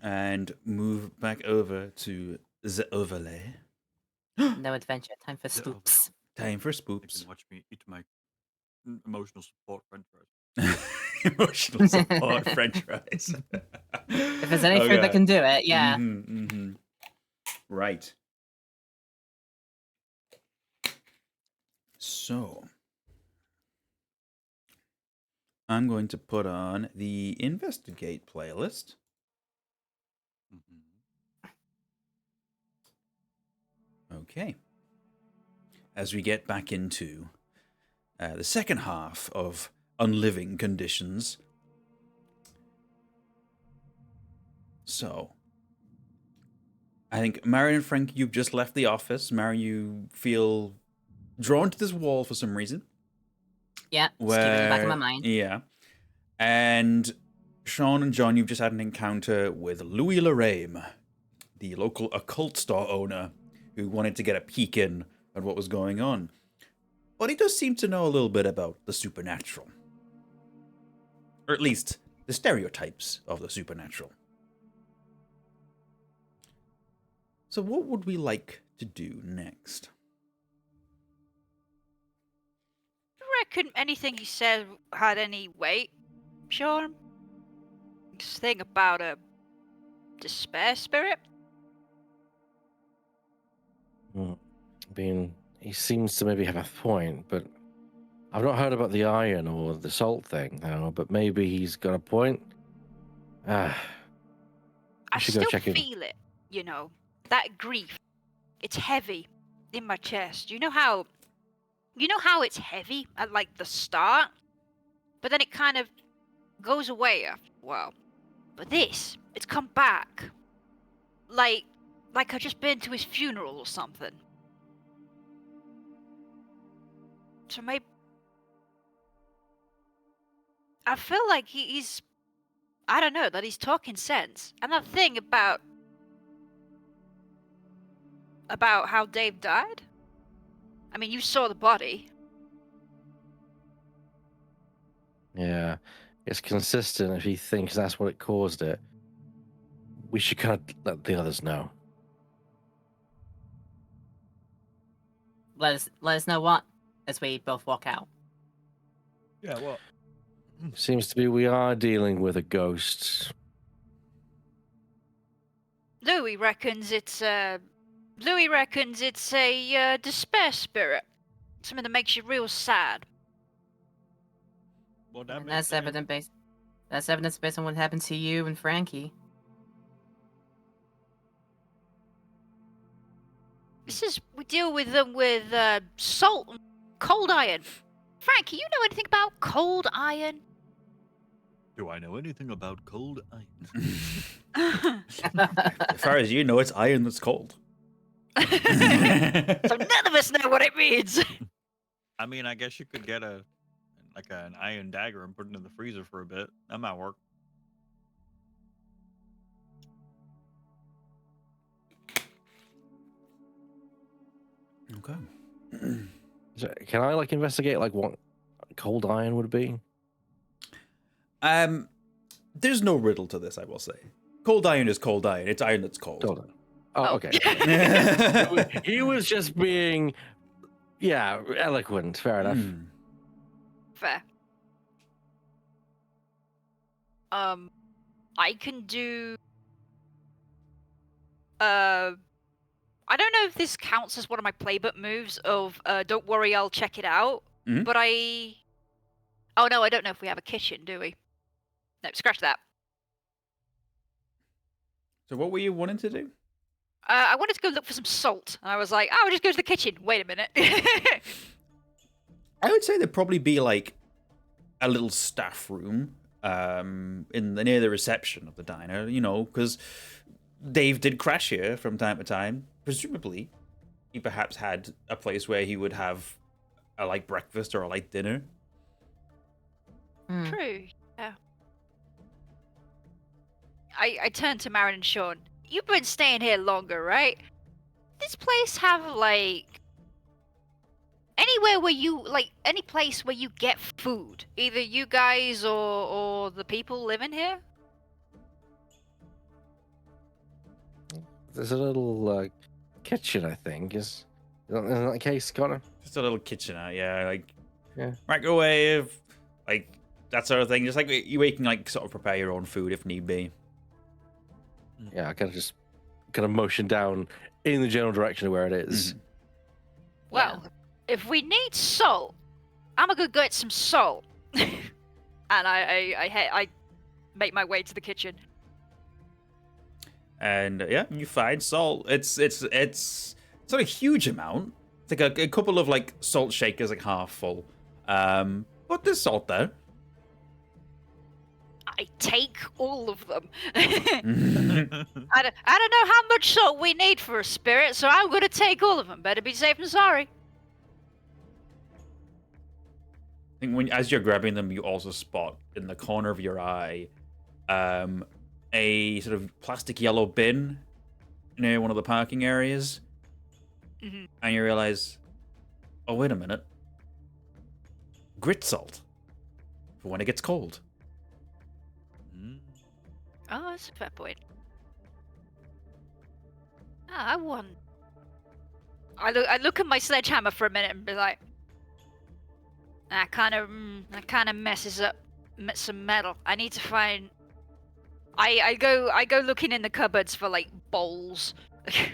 and move back over to the overlay. No adventure. Time for The spoops. Time for You spoops. can watch me eat my emotional support French fries. Emotional support French fries. If there's any food that can do it, yeah. Right. So, I'm going to put on the Investigate playlist. Okay. As we get back into the second half of Unliving Conditions. So, I think Marin and Frank, you've just left the office. Marin, you feel drawn to this wall for some reason. Yeah, just keep it in the back of my mind. Yeah. And Sean and John, you've just had an encounter with Louis Lorraine, the local occult store owner, who wanted to get a peek in at what was going on. But he does seem to know a little bit about the supernatural. Or at least the stereotypes of the supernatural. So what would we like to do next? Do you reckon anything he said had any weight, Sean? This thing about a despair spirit? I mean, he seems to maybe have a point, but I've not heard about the iron or the salt thing, though, but maybe he's got a point. I should go still check in. feel it, you know. That grief. It's heavy in my chest. You know how it's heavy at like the start? But then it kind of goes away after a while. But this, it's come back. Like I've just been to his funeral or something. So maybe I feel like he's I don't know, that he's talking sense. And that thing about how Dave died? I mean, you saw the body. Yeah, it's consistent if he thinks that's what it caused it. We should kind of let the others know. Let us know what as we both walk out. Yeah, what? Seems to be we are dealing with a ghost. Louis reckons it's a despair spirit. Something that makes you real sad. Well, that And makes sense. that's evidence based on what happened to you and Frankie. We deal with them with salt and cold iron. Frankie, you know anything about cold iron? Do I know anything about cold iron? As far as you know, it's iron that's cold. So none of us know what it means. I mean, I guess you could get an iron dagger and put it in the freezer for a bit. That might work. Okay. So can I investigate what cold iron would be? There's no riddle to this, I will say. Cold iron is cold iron. It's iron that's cold. Cold iron. Oh, Oh. okay. He was just being, eloquent. Fair enough. Fair. I can do. I I don't know if this counts as one of my playbook moves of don't worry, I'll check it out. Mhm. But oh no, I don't know if we have a kitchen, do we? No, scratch that. So what were you wanting to do? I wanted to go look for some salt. And I was like, I'll just go to the kitchen. Wait a minute. I would say there'd probably be like a little staff room near the reception of the diner, you know, because Dave did crash here from time to time. Presumably, he perhaps had a place where he would have a light breakfast or a light dinner. True, yeah. I turned to Marin and Sean. You've been staying here longer, right? This place have, like... any place where you get food? Either you guys or the people living here? There's a little kitchen, I think. Isn't that the case, Connor? Just a little kitchenette, yeah, like Yeah. microwave, like that sort of thing. Just like you can like sort of prepare your own food if need be. Yeah, I kind of motion down in the general direction of where it is. Mhm. Well, if we need salt, I'm gonna go get some salt. And I make my way to the kitchen. And yeah, you find salt. It's not a huge amount. It's like a couple of like salt shakers, like half full. But there's salt there. I take all of them. Mhm. I don't know how much salt we need for a spirit, so I'm gonna take all of them. Better be safe than sorry. I think as you're grabbing them, you also spot in the corner of your eye, a sort of plastic yellow bin near one of the parking areas, Mhm. and you realize, oh wait a minute, grit salt for when it gets cold. Oh, that's a fair point. I won. I look at my sledgehammer for a minute and be like, that kind of messes up some metal. I need to find. I go looking in the cupboards for like bowls. I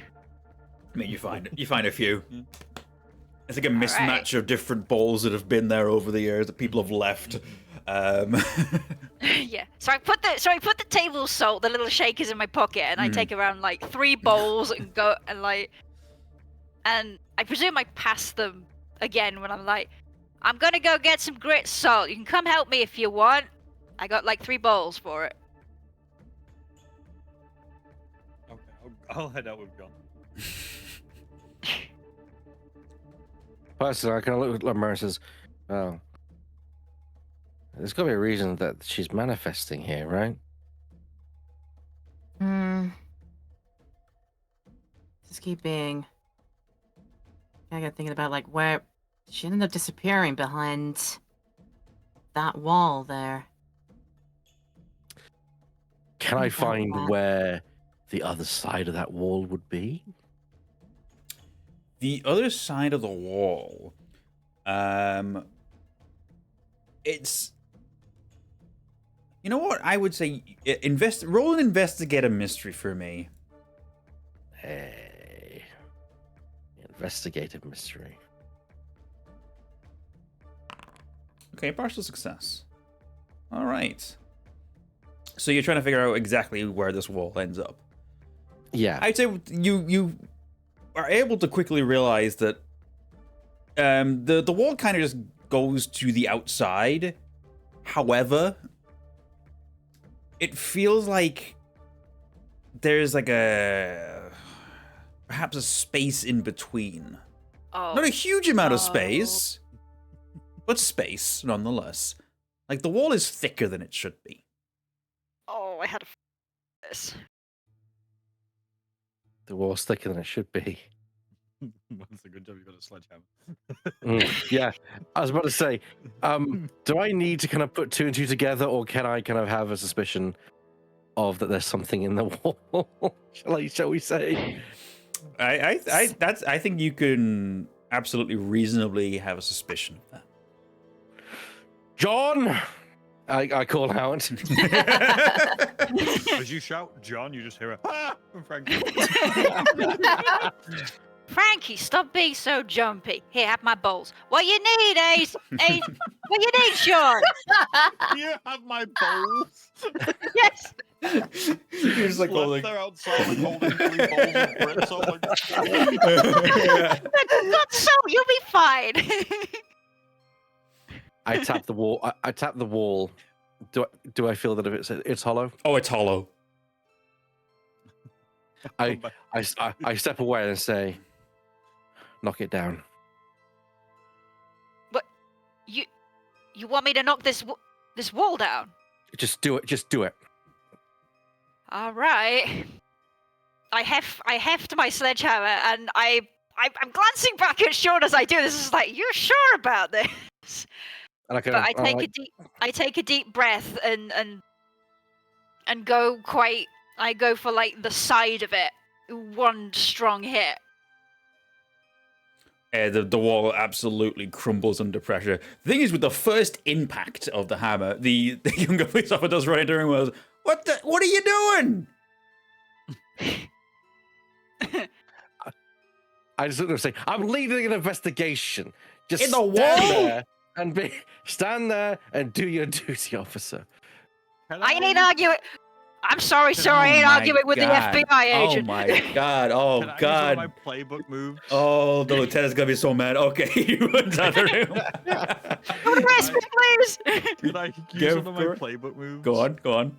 mean, you find a few. It's like a All mismatch right. of different bowls that have been there over the years that people have left. Yeah. So I put the table salt, the little shakers in my pocket, and I take around like 3 bowls and go and like, and I presume I pass them again when I'm like, I'm gonna go get some grit salt. You can come help me if you want. I got like 3 bowls for it. Okay, I'll head out with John. Personally, I kind of look at Marin and says, "Oh, there's got to be a reason that she's manifesting here, right?" Just keep being. I got thinking about like where she ended up disappearing behind that wall there. Can I Think about find that. where the other side of that wall would be? The other side of the wall, it's, you know what, I would say roll and investigate a mystery for me. Hey, investigative mystery. Okay, partial success. All right. So you're trying to figure out exactly where this wall ends up. Yeah. I'd say you are able to quickly realize that the wall kind of just goes to the outside. However, it feels like there's like perhaps a space in between. Oh. Not a huge amount of no. space, but space nonetheless. Like the wall is thicker than it should be. Oh, I had this. The wall's thicker than it should be. That's a good job. You got a sledgehammer. Yeah, I was about to say, do I need to kind of put 2 and 2 together, or can I kind of have a suspicion of that there's something in the wall? Shall we say? I think you can absolutely reasonably have a suspicion of that. John, I call out. As you shout, John, you just hear a ah from Frankie. Frankie, stop being so jumpy. Here, have my bowls. What you need, Ace? Ace, what you need, Sean? You have my bowls. Yes. You're just like Left holding. there outside, like, holding 3 bowls of grits. Oh my god. Not so, you'll be fine. I tap the wall. I tap the wall. Do I feel that if it's hollow? Oh, it's hollow. I step away and say, knock it down. You want me to knock this wall down? Just do it. Just do it. All right. I heft my sledgehammer, and I'm glancing back at Sean as I do this. It's like, you're sure about this? And But I take a deep breath and go quite. I go for like the side of it, one strong hit. The wall absolutely crumbles under pressure. The thing is, with the first impact of the hammer, the younger police officer does run into the room and goes, What are you doing? I just look at him and say, I'm leading an investigation. Just In the stand wall? there stand there and do your duty, officer. I ain't arguing. I'm sorry, sir. I ain't arguing with the FBI agent. Oh my god! Oh Can I use god! one of my playbook moves? Oh, the lieutenant's gonna be so mad. Okay, you runs out the room. Go to respite, please. Can I use one of my playbook moves? Go on.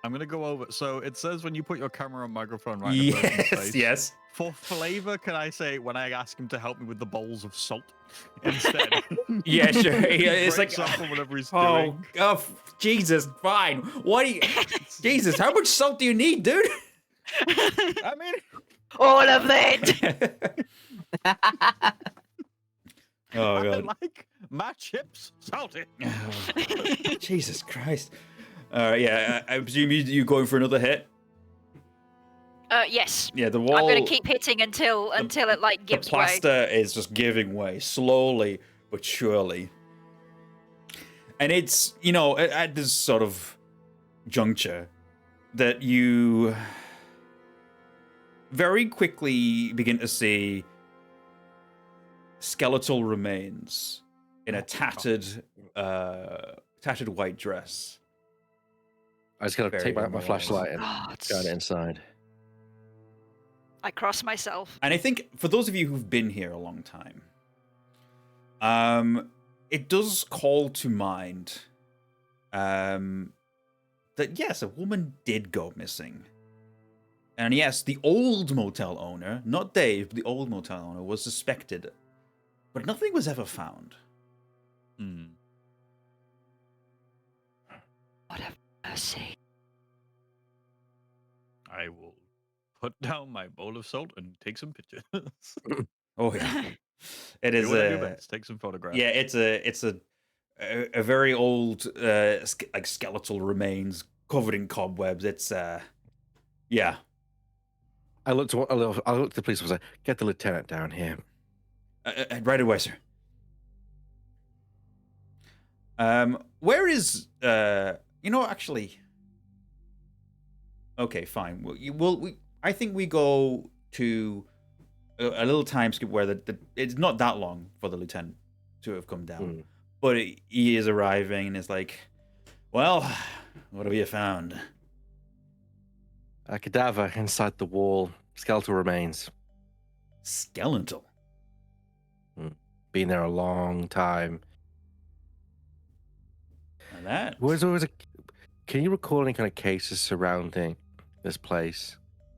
I'm gonna go over. So it says when you put your camera on microphone right in the person's Yes, face. yes. For flavor, can I say when I ask him to help me with the bowls of salt instead? Yeah, sure. Yeah, it's like, Breaks off or whatever he's oh, doing. Jesus, fine. What do you? Jesus, how much salt do you need, dude? I mean, All of it. Oh I god. like my chips salty. Oh, Jesus Christ. All right, yeah. I presume you going for another hit. Yes. Yeah, the wall. I'm gonna keep hitting until it like The gives way. plaster is just giving way slowly but surely. And it's, at this sort of juncture that you very quickly begin to see skeletal remains in a tattered white dress. I just gotta take out my flashlight and God. go inside. I cross myself. And I think for those of you who've been here a long time, it does call to mind that yes, a woman did go missing. And yes, the old motel owner, not Dave, but the old motel owner was suspected. But nothing was ever found. What a mercy. I will put down my bowl of salt and take some pictures. Oh yeah. It is Do what I do best, take some photographs. yeah, it's a very old like skeletal remains covered in cobwebs. It's yeah. I looked at the police officer. Get the lieutenant down here. Right away, sir. Where is actually? Okay, fine. I think we go to a little time skip where it's not that long for the lieutenant to have come down, but he is arriving and it's like, well, what have you found? A cadaver inside the wall. Skeletal remains. Skeletal. Been there a long time. Now that. Can you recall any kind of cases surrounding this place?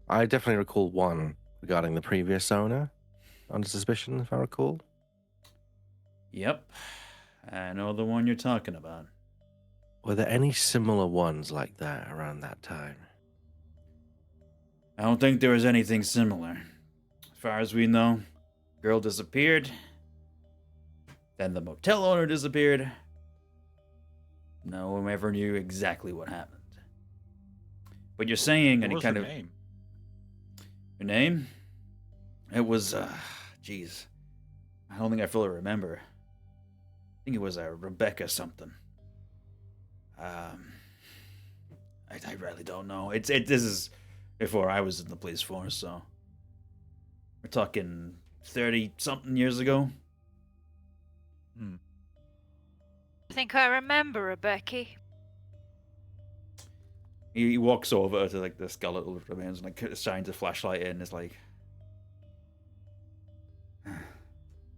I definitely recall one regarding the previous owner under suspicion, if I recall. Yep, I know the one you're talking about. Were there any similar ones like that around that time? I don't think there was anything similar. As far as we know, girl disappeared. Then the motel owner disappeared. No one ever knew exactly what happened. But you're saying any kind of name? Your name? It was jeez. I don't think I fully remember. I think it was Rebecca something. I really don't know. This is before I was in the police force, so we're talking 30-something years ago. I think I remember, Becky. He walks over to like the skeletal remains and like shines a flashlight in. It's like,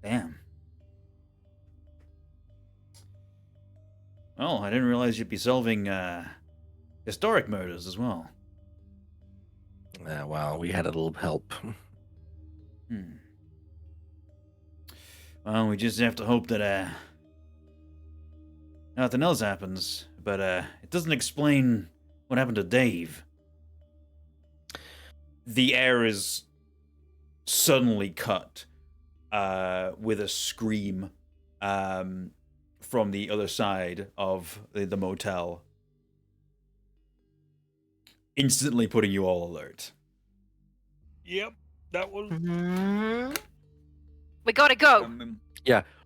damn. Oh, I didn't realize you'd be solving historic murders as well. Well, we had a little help. Well, we just have to hope that nothing else happens. But it doesn't explain what happened to Dave. The air is suddenly cut with a scream from the other side of the motel, instantly putting you all alert. Yep, that was. We gotta go.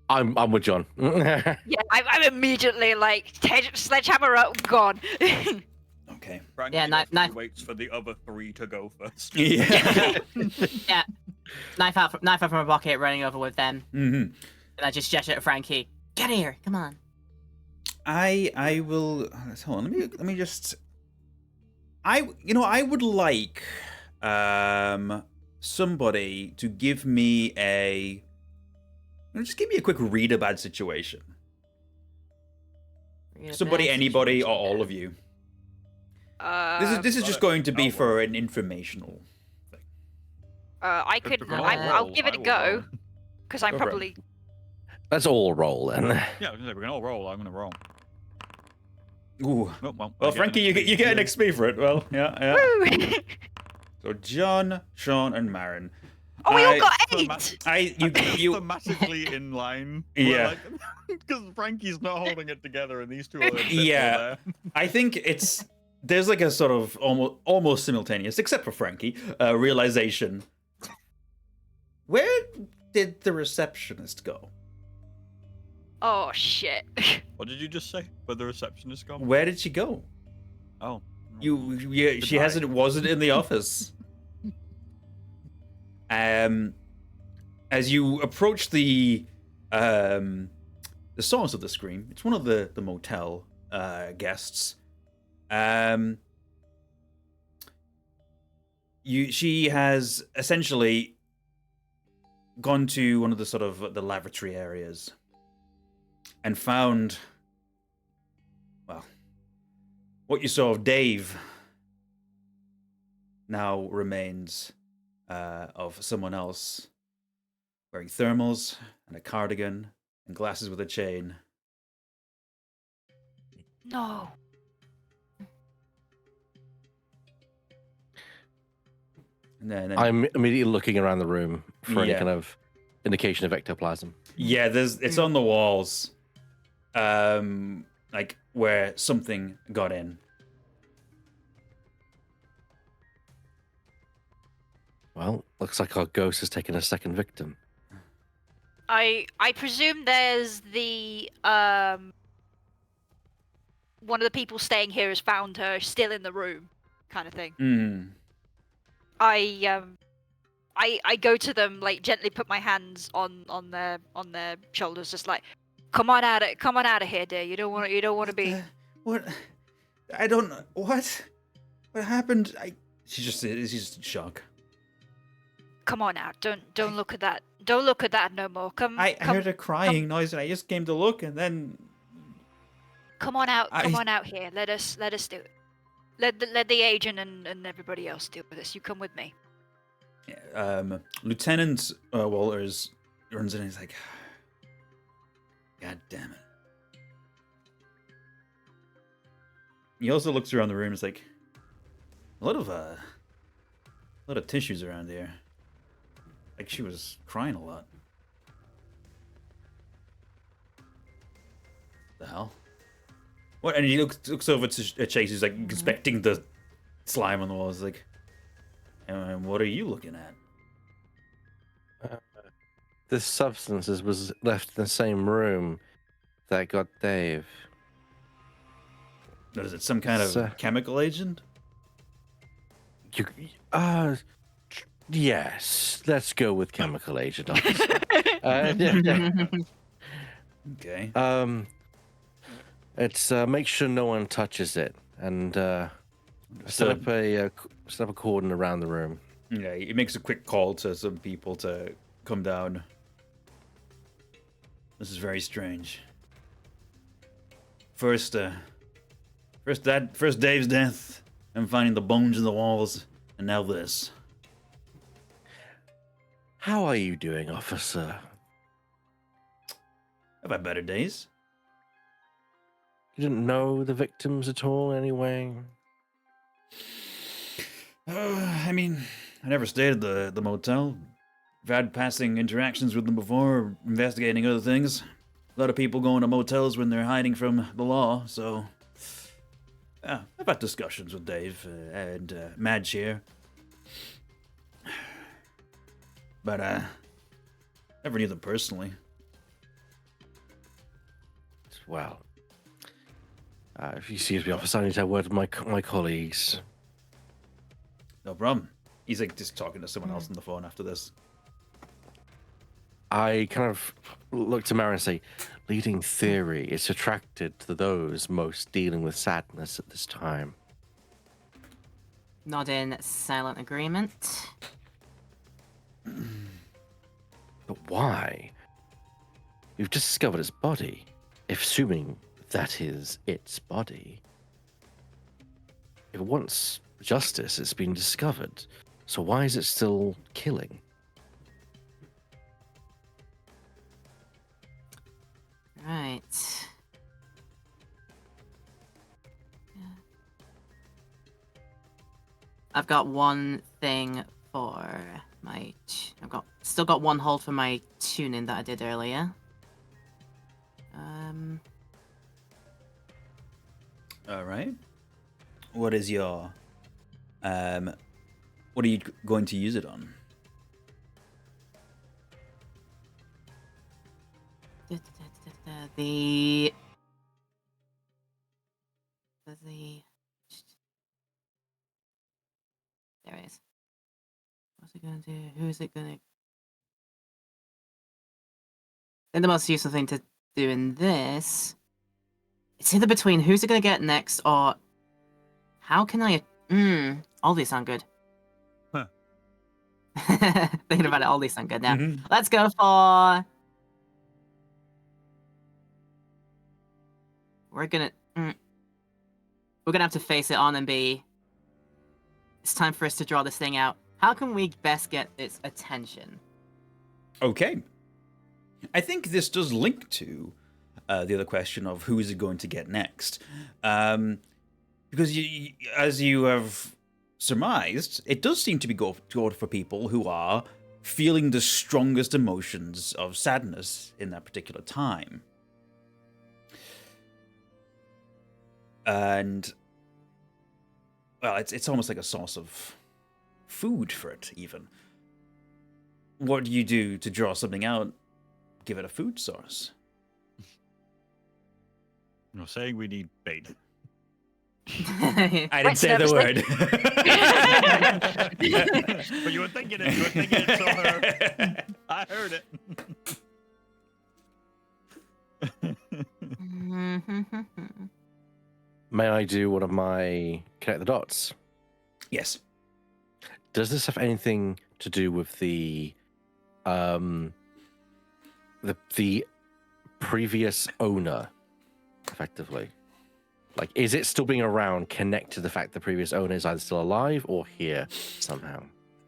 I'm with John. Yeah, I'm immediately like sledgehammer up, gone. Okay. Frankie knife. waits for the other 3 to go first. Yeah. Yeah. Knife out from my pocket, running over with them. And I just gesture at Frankie. Get here, come on. I will. Hold on. Let me just. I would like somebody to give me a. Just give me a quick read a bad situation. Somebody, anybody, or all of you. This is just going to be for an informational thing. I could. I'll give it a go, because I'm probably. Let's all roll then. Yeah, I was gonna say, we're gonna all roll. I'm gonna roll. Ooh. Oh, Well, Frankie, you get an XP for it. Well, yeah. Woo! So John, Sean, and Marin. Oh, we all got 8. You thematically in line. Yeah. Because Frankie's not holding it together, and these two are. Yeah. I think there's like a sort of almost simultaneous, except for Frankie, realization. Where did the receptionist go? Oh shit. What did you just say? Where the receptionist gone? Where did she go? Oh. She wasn't in the office. As you approach the source of the scream, it's one of the motel guests. She has essentially gone to one of the sort of the lavatory areas and found, well, what you saw of Dave now remains of someone else wearing thermals and a cardigan and glasses with a chain. No. And then I'm immediately looking around the room for any Yeah. kind of indication of ectoplasm. yeah, it's on the walls, like where something got in. Well, looks like our ghost has taken a second victim. I presume there's the one of the people staying here has found her still in the room, kind of thing. I go to them, like gently put my hands on their shoulders, just like, come on out of here, dear. You don't want to be. What? I don't know. What happened? She's just in shock. Come on out. Don't look at that. Don't look at that no more. I heard a crying noise and I just came to look and then. Come on out. Come on out here. Let us do it. Let the agent and everybody else deal with this. You come with me. Lieutenant Walters runs in and he's like, God damn it. He also looks around the room and is like, a lot of tissues around here. Like she was crying a lot. The hell? What? And he looks over to Chase, who's like inspecting the slime on the wall. He's like, and what are you looking at? This substance was left in the same room that got Dave. What is it? Some kind It's, of chemical agent? You, uh, yes. Let's go with chemical agent, officer. Yeah. Okay. It's make sure no one touches it, and set up a cordon around the room. Yeah, he makes a quick call to some people to come down. This is very strange. First Dave's death, and finding the bones in the walls, and now this. How are you doing, officer? I've had better days. You didn't know the victims at all, anyway? I mean, I never stayed at the motel. I've had passing interactions with them before, investigating other things. A lot of people going to motels when they're hiding from the law, so... I've had discussions with Dave and Madge here. But, never knew them personally. Well, if you excuse me, officer, I need to have a word with my colleagues. No problem. He's like just talking to someone else on the phone after this. I kind of look to Marin and say, leading theory is attracted to those most dealing with sadness at this time. Nod in silent agreement. But why? You've just discovered its body, if assuming that is its body. If it wants justice, it's been discovered. So why is it still killing? Right. I've got one thing for my... Still got one hold for my tuning that I did earlier. Alright. What is your... what are you going to use it on? The there it is. What's it gonna do? Who is it gonna? I think the most useful thing to do in this, it's either between who's it gonna get next or how can I? All these sound good. Huh. Thinking about it, all these sound good now. Mhm. Let's go for. We're gonna have to face it on and be. It's time for us to draw this thing out. How can we best get its attention? Okay. I think this does link to the other question of who is it going to get next. Because as you have surmised, it does seem to be go for people who are feeling the strongest emotions of sadness in that particular time. And, well, it's almost like a source of food for it, even. What do you do to draw something out? Give it a food source. You're saying we need bait. I didn't Quite say the word. But you were thinking it, so I heard it. May I do one of my connect the dots? Yes. Does this have anything to do with the previous owner, effectively? Like, is it still being around connected to the fact the previous owner is either still alive or here somehow?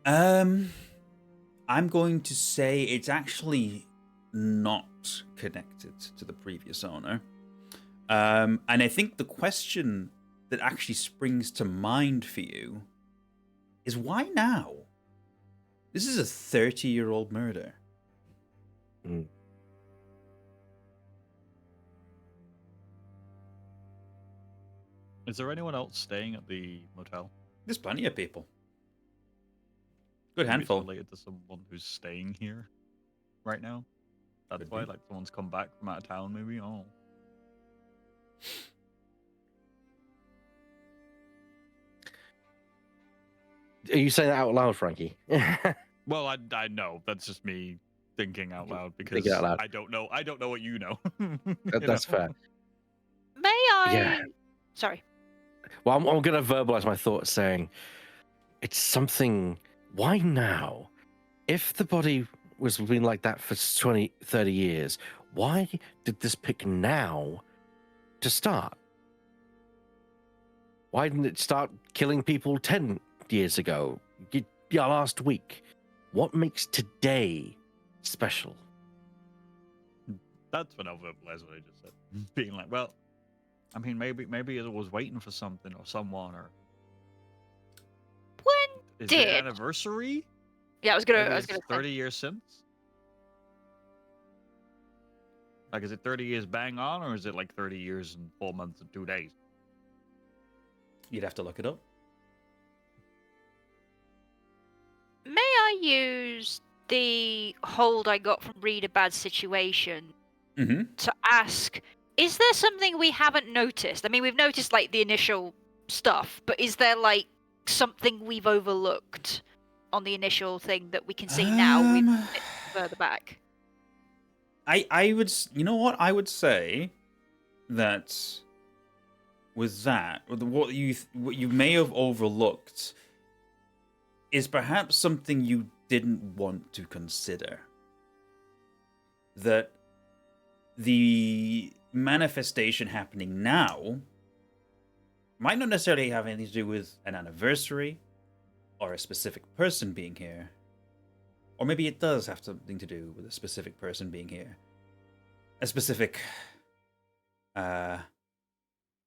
I'm going to say it's actually not connected to the previous owner. And I think the question that actually springs to mind for you is why now? This is a 30-year-old murder. Mm. Is there anyone else staying at the motel? There's plenty of people. Good Maybe it's handful. related to someone who's staying here right now. That's Could why, be. like, someone's come back from out of town, maybe. Oh, Are you saying that out loud, Frankie? Well, I know that's just me thinking out loud because Thinking out loud. I don't know what you know. That's fair. May I? Yeah. Sorry. Well, I'm going to verbalize my thoughts saying it's something. Why now? If the body was been like that for 20, 30 years, why did this pick now to start? Why didn't it start killing people 10 years ago? Yeah, last week. What makes today special? That's when I'll verbalize what I just said. Being like, well, I mean, maybe it was waiting for something or someone, or When is did? it anniversary? Yeah, I was gonna say. 30 years since. Like, is it 30 years bang on, or is it like 30 years and 4 months and 2 days? You'd have to look it up. May I use the hold I got from Read a Bad Situation Mm-hmm. to ask, is there something we haven't noticed? I mean, we've noticed, like, the initial stuff, but is there, like, something we've overlooked on the initial thing that we can see now with it further back? I would, you know what? I would say that with that, what you may have overlooked is perhaps something you didn't want to consider. That the manifestation happening now might not necessarily have anything to do with an anniversary or a specific person being here. Or maybe it does have something to do with a specific person being here. A specific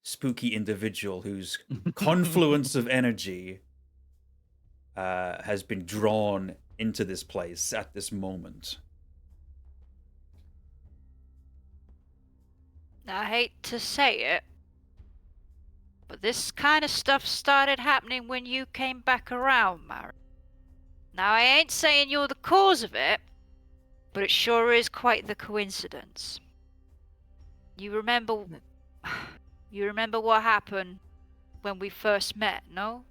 spooky individual whose confluence of energy has been drawn into this place at this moment. I hate to say it, but this kind of stuff started happening when you came back around, Marin. Now, I ain't saying you're the cause of it, but it sure is quite the coincidence. You remember what happened when we first met, no?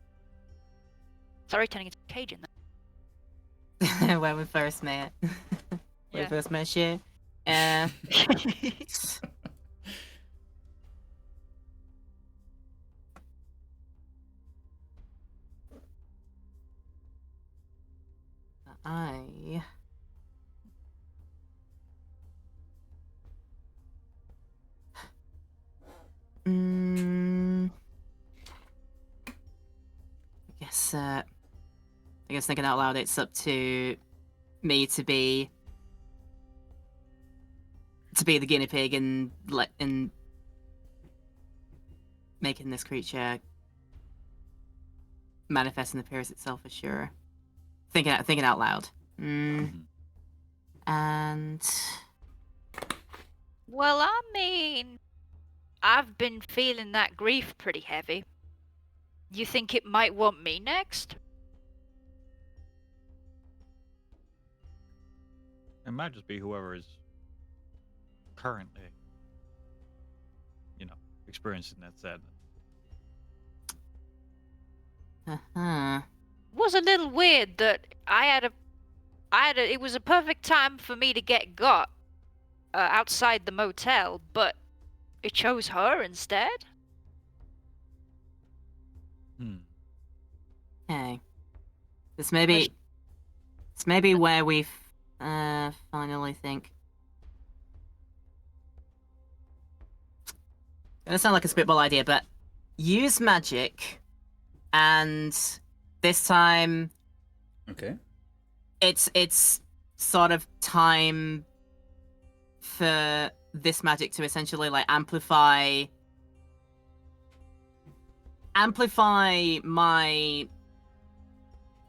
Sorry, turning into Cajun there. When we first met. When Yeah. we first met shit. I guess thinking out loud, it's up to me to be the guinea pig and making this creature manifest and appear as itself, for sure. Thinking out loud. And Well, I mean, I've been feeling that grief pretty heavy. You think it might want me next? It might just be whoever is currently, experiencing that sadness. Was a little weird that it was a perfect time for me to get got outside the motel, but it chose her instead. Hey, this may be where we finally think. Gonna sound like a spitball idea, but use magic, and this time, Okay. it's sort of time for this magic to essentially like amplify my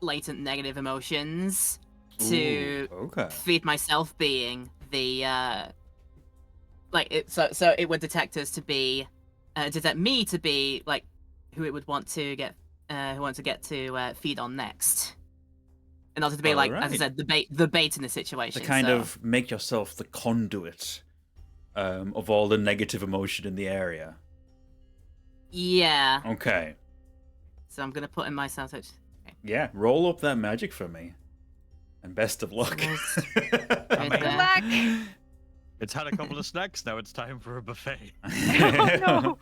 latent negative emotions to Okay. feed myself being the so it would detect us to be detect me to be like who it would want to get to feed on next, in order to be like, as I Alright. said, the bait in the situation. To kind so- of make yourself the conduit of all the negative emotion in the area. yeah. Okay. So I'm gonna put in myself. Okay. Yeah, roll up that magic for me. And best of luck. Right I mean, Good there. luck. it's had a couple of snacks. Now it's time for a buffet. Oh no.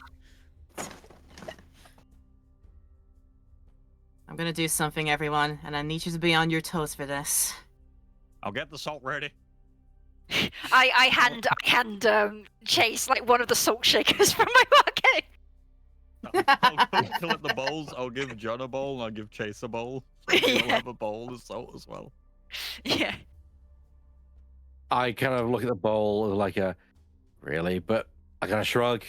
I'm gonna do something, everyone, and I need you to be on your toes for this. I'll get the salt ready. I hand Chase like one of the salt shakers from my pocket. I'll go collect the bowls. I'll give John a bowl. And I'll give Chase a bowl. So we'll Yeah. have a bowl of salt as well. Yeah. I kind of look at the bowl like a really, but I kind of shrug.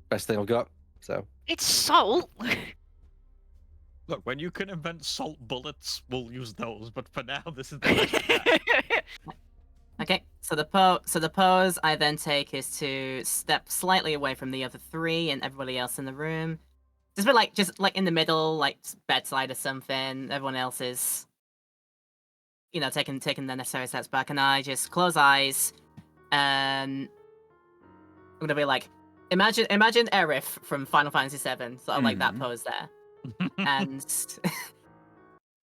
Best thing I've got. So It's salt. Look, when you can invent salt bullets, we'll use those. But for now, this is the best we got. Okay, so the pose I then take is to step slightly away from the other three and everybody else in the room. Just like in the middle, like bedside or something. Everyone else is, taking the necessary steps back, and I just close eyes, and I'm gonna be like, imagine Aerith from Final Fantasy VII, sort of like that Mhm. pose there, and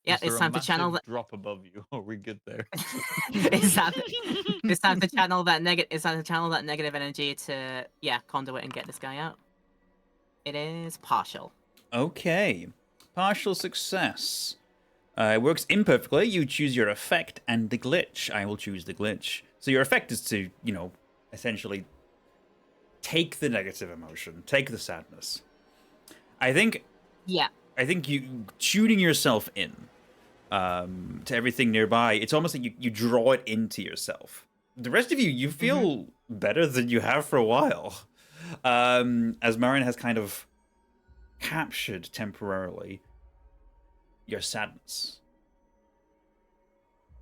yeah, Is there it's a time to channel massive that. drop above you. Are we good there? It's time to channel that negative energy to conduit and get this guy out. It is partial. Okay. Partial success. It works imperfectly. You choose your effect and the glitch. I will choose the glitch. So your effect is to, essentially take the negative emotion, take the sadness. I think Yeah. you tuning yourself in to everything nearby, it's almost like you draw it into yourself. The rest of you feel better than you have for a while. As Marin has kind of captured temporarily your sadness.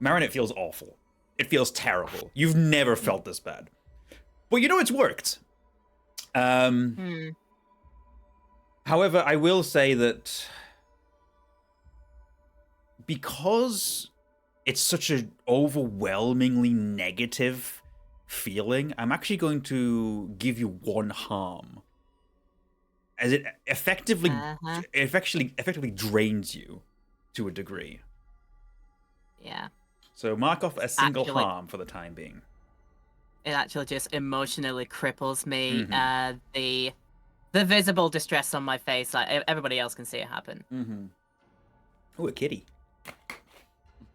Marin, it feels awful. It feels terrible. You've never felt this bad. But it's worked. However, I will say that because it's such an overwhelmingly negative feeling, I'm actually going to give you 1 harm. As it effectively drains you to a degree. Yeah. So mark off a single Actually- harm for the time being. It actually just emotionally cripples me. Mhm. The visible distress on my face, like everybody else can see it happen. Mm-hmm. Oh, a kitty.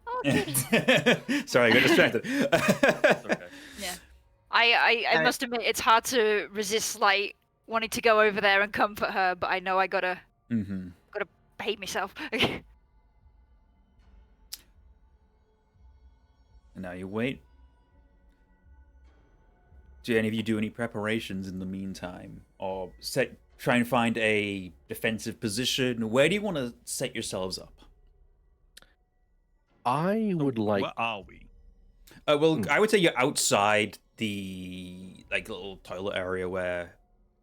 Oh, kitty. Sorry, I got distracted. It's okay. Yeah. I must admit it's hard to resist like wanting to go over there and comfort her, but I know I gotta Mm-hmm. behave myself. And now you wait. Do any of you do any preparations in the meantime? Or try and find a defensive position? Where do you want to set yourselves up? I would like. Where are we? Well, I would say you're outside the little toilet area where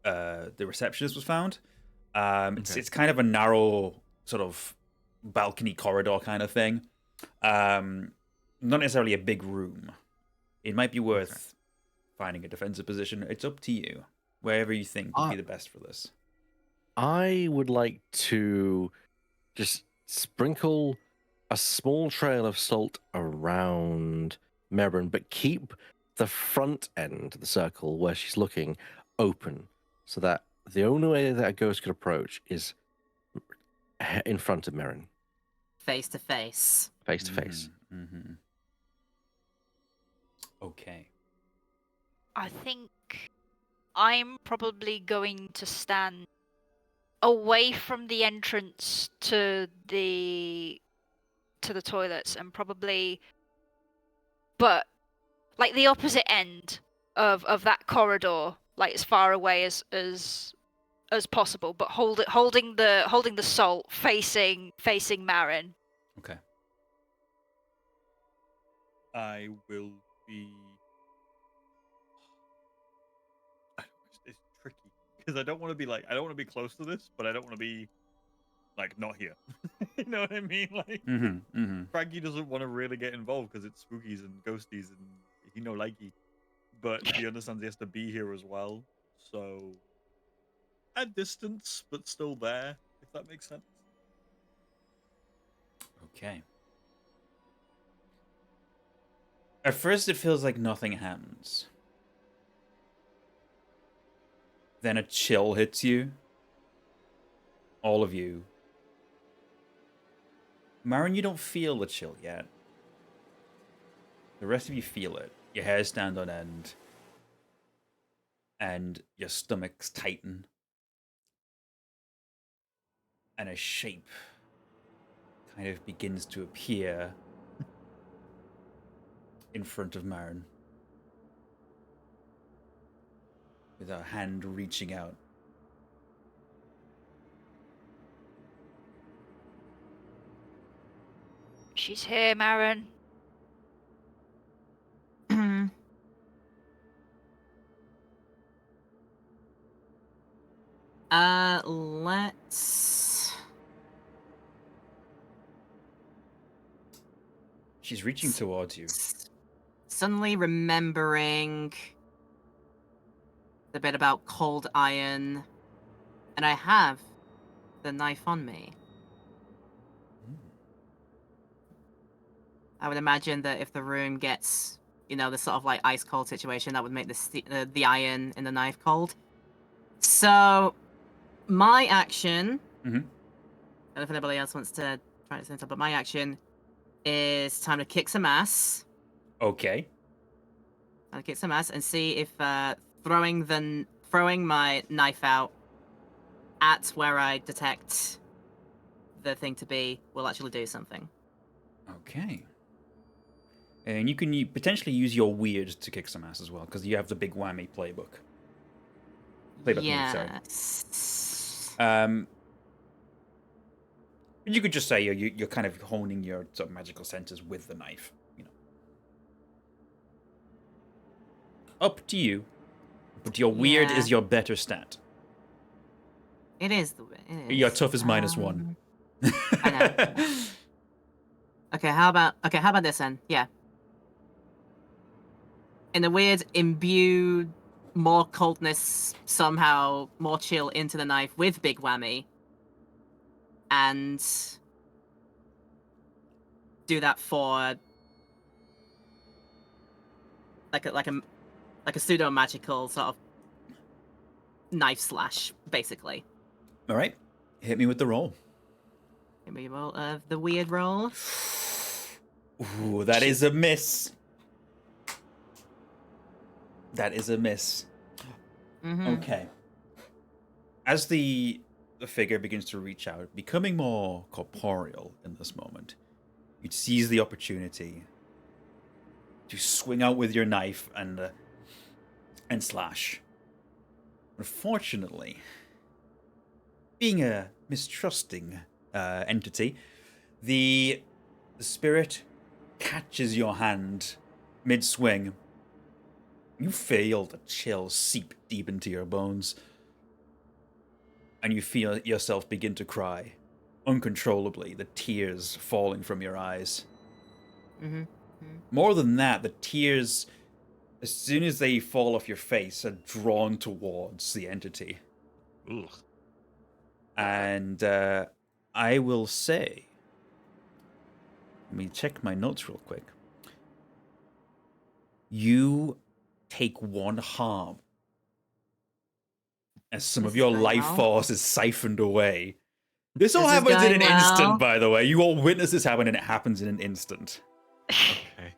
the receptionist was found. It's kind of a narrow sort of balcony corridor kind of thing. Not necessarily a big room. It might be worth finding a defensive position. It's up to you. Wherever you think would be the best for this. I would like to just sprinkle a small trail of salt around Marin, but keep the front end of the circle where she's looking open, so that the only way that a ghost could approach is in front of Marin, Face to face. face to face. Mm-hmm. Okay. I think I'm probably going to stand away from the entrance to the toilets and probably, but like the opposite end of that corridor, like as far away as possible, but holding the salt facing Marin. Okay. I will be. It's tricky because I don't want to be close to this, but I don't want to be not here. You know what I mean? Frankie doesn't want to really get involved because it's spookies and ghosties and he no likey, but he understands he has to be here as well. So at distance, but still there, if that makes sense. Okay. At first, it feels like nothing happens. Then a chill hits you. All of you. Marin, you don't feel the chill yet. The rest of you feel it. Your hair stand on end. And your stomachs tighten. And a shape kind of begins to appear in front of Marin. With her hand reaching out. She's here, Marin. Let's. She's reaching towards you. Suddenly remembering the bit about cold iron, and I have the knife on me. I would imagine that if the room gets, this sort of like ice cold situation, that would make the iron in the knife cold. So, my action. I don't know if anybody else wants to try this, but my action is time to kick some ass. Okay. I'll kick some ass and see if throwing my knife out at where I detect the thing to be will actually do something. Okay. And you can potentially use your weird to kick some ass as well, because you have the big whammy playbook. Yes. You could just say you're kind of honing your sort of magical senses with the knife. Up to you. But your weird is your better stat. It is. Your tough is -1. I know. Okay, how about this then? Yeah. In the weird, imbued more coldness, somehow more chill into the knife with big whammy, and do that for like a pseudo magical sort of knife slash, basically. All right, hit me with the roll. Give me a roll of the weird roll. Ooh, that is a miss. That is a miss. Okay. As the figure begins to reach out, becoming more corporeal in this moment, you seize the opportunity to swing out with your knife and slash. Unfortunately, being a mistrusting entity, the spirit catches your hand mid-swing. You feel the chill seep deep into your bones, and you feel yourself begin to cry uncontrollably, the tears falling from your eyes. More than that, the tears, as soon as they fall off your face, are drawn towards the entity. Ugh. And I will say, let me check my notes real quick. You take 1 harm as some of your life force is siphoned away. This all happens in an instant, by the way. You all witness this happen, and it happens in an instant. Okay.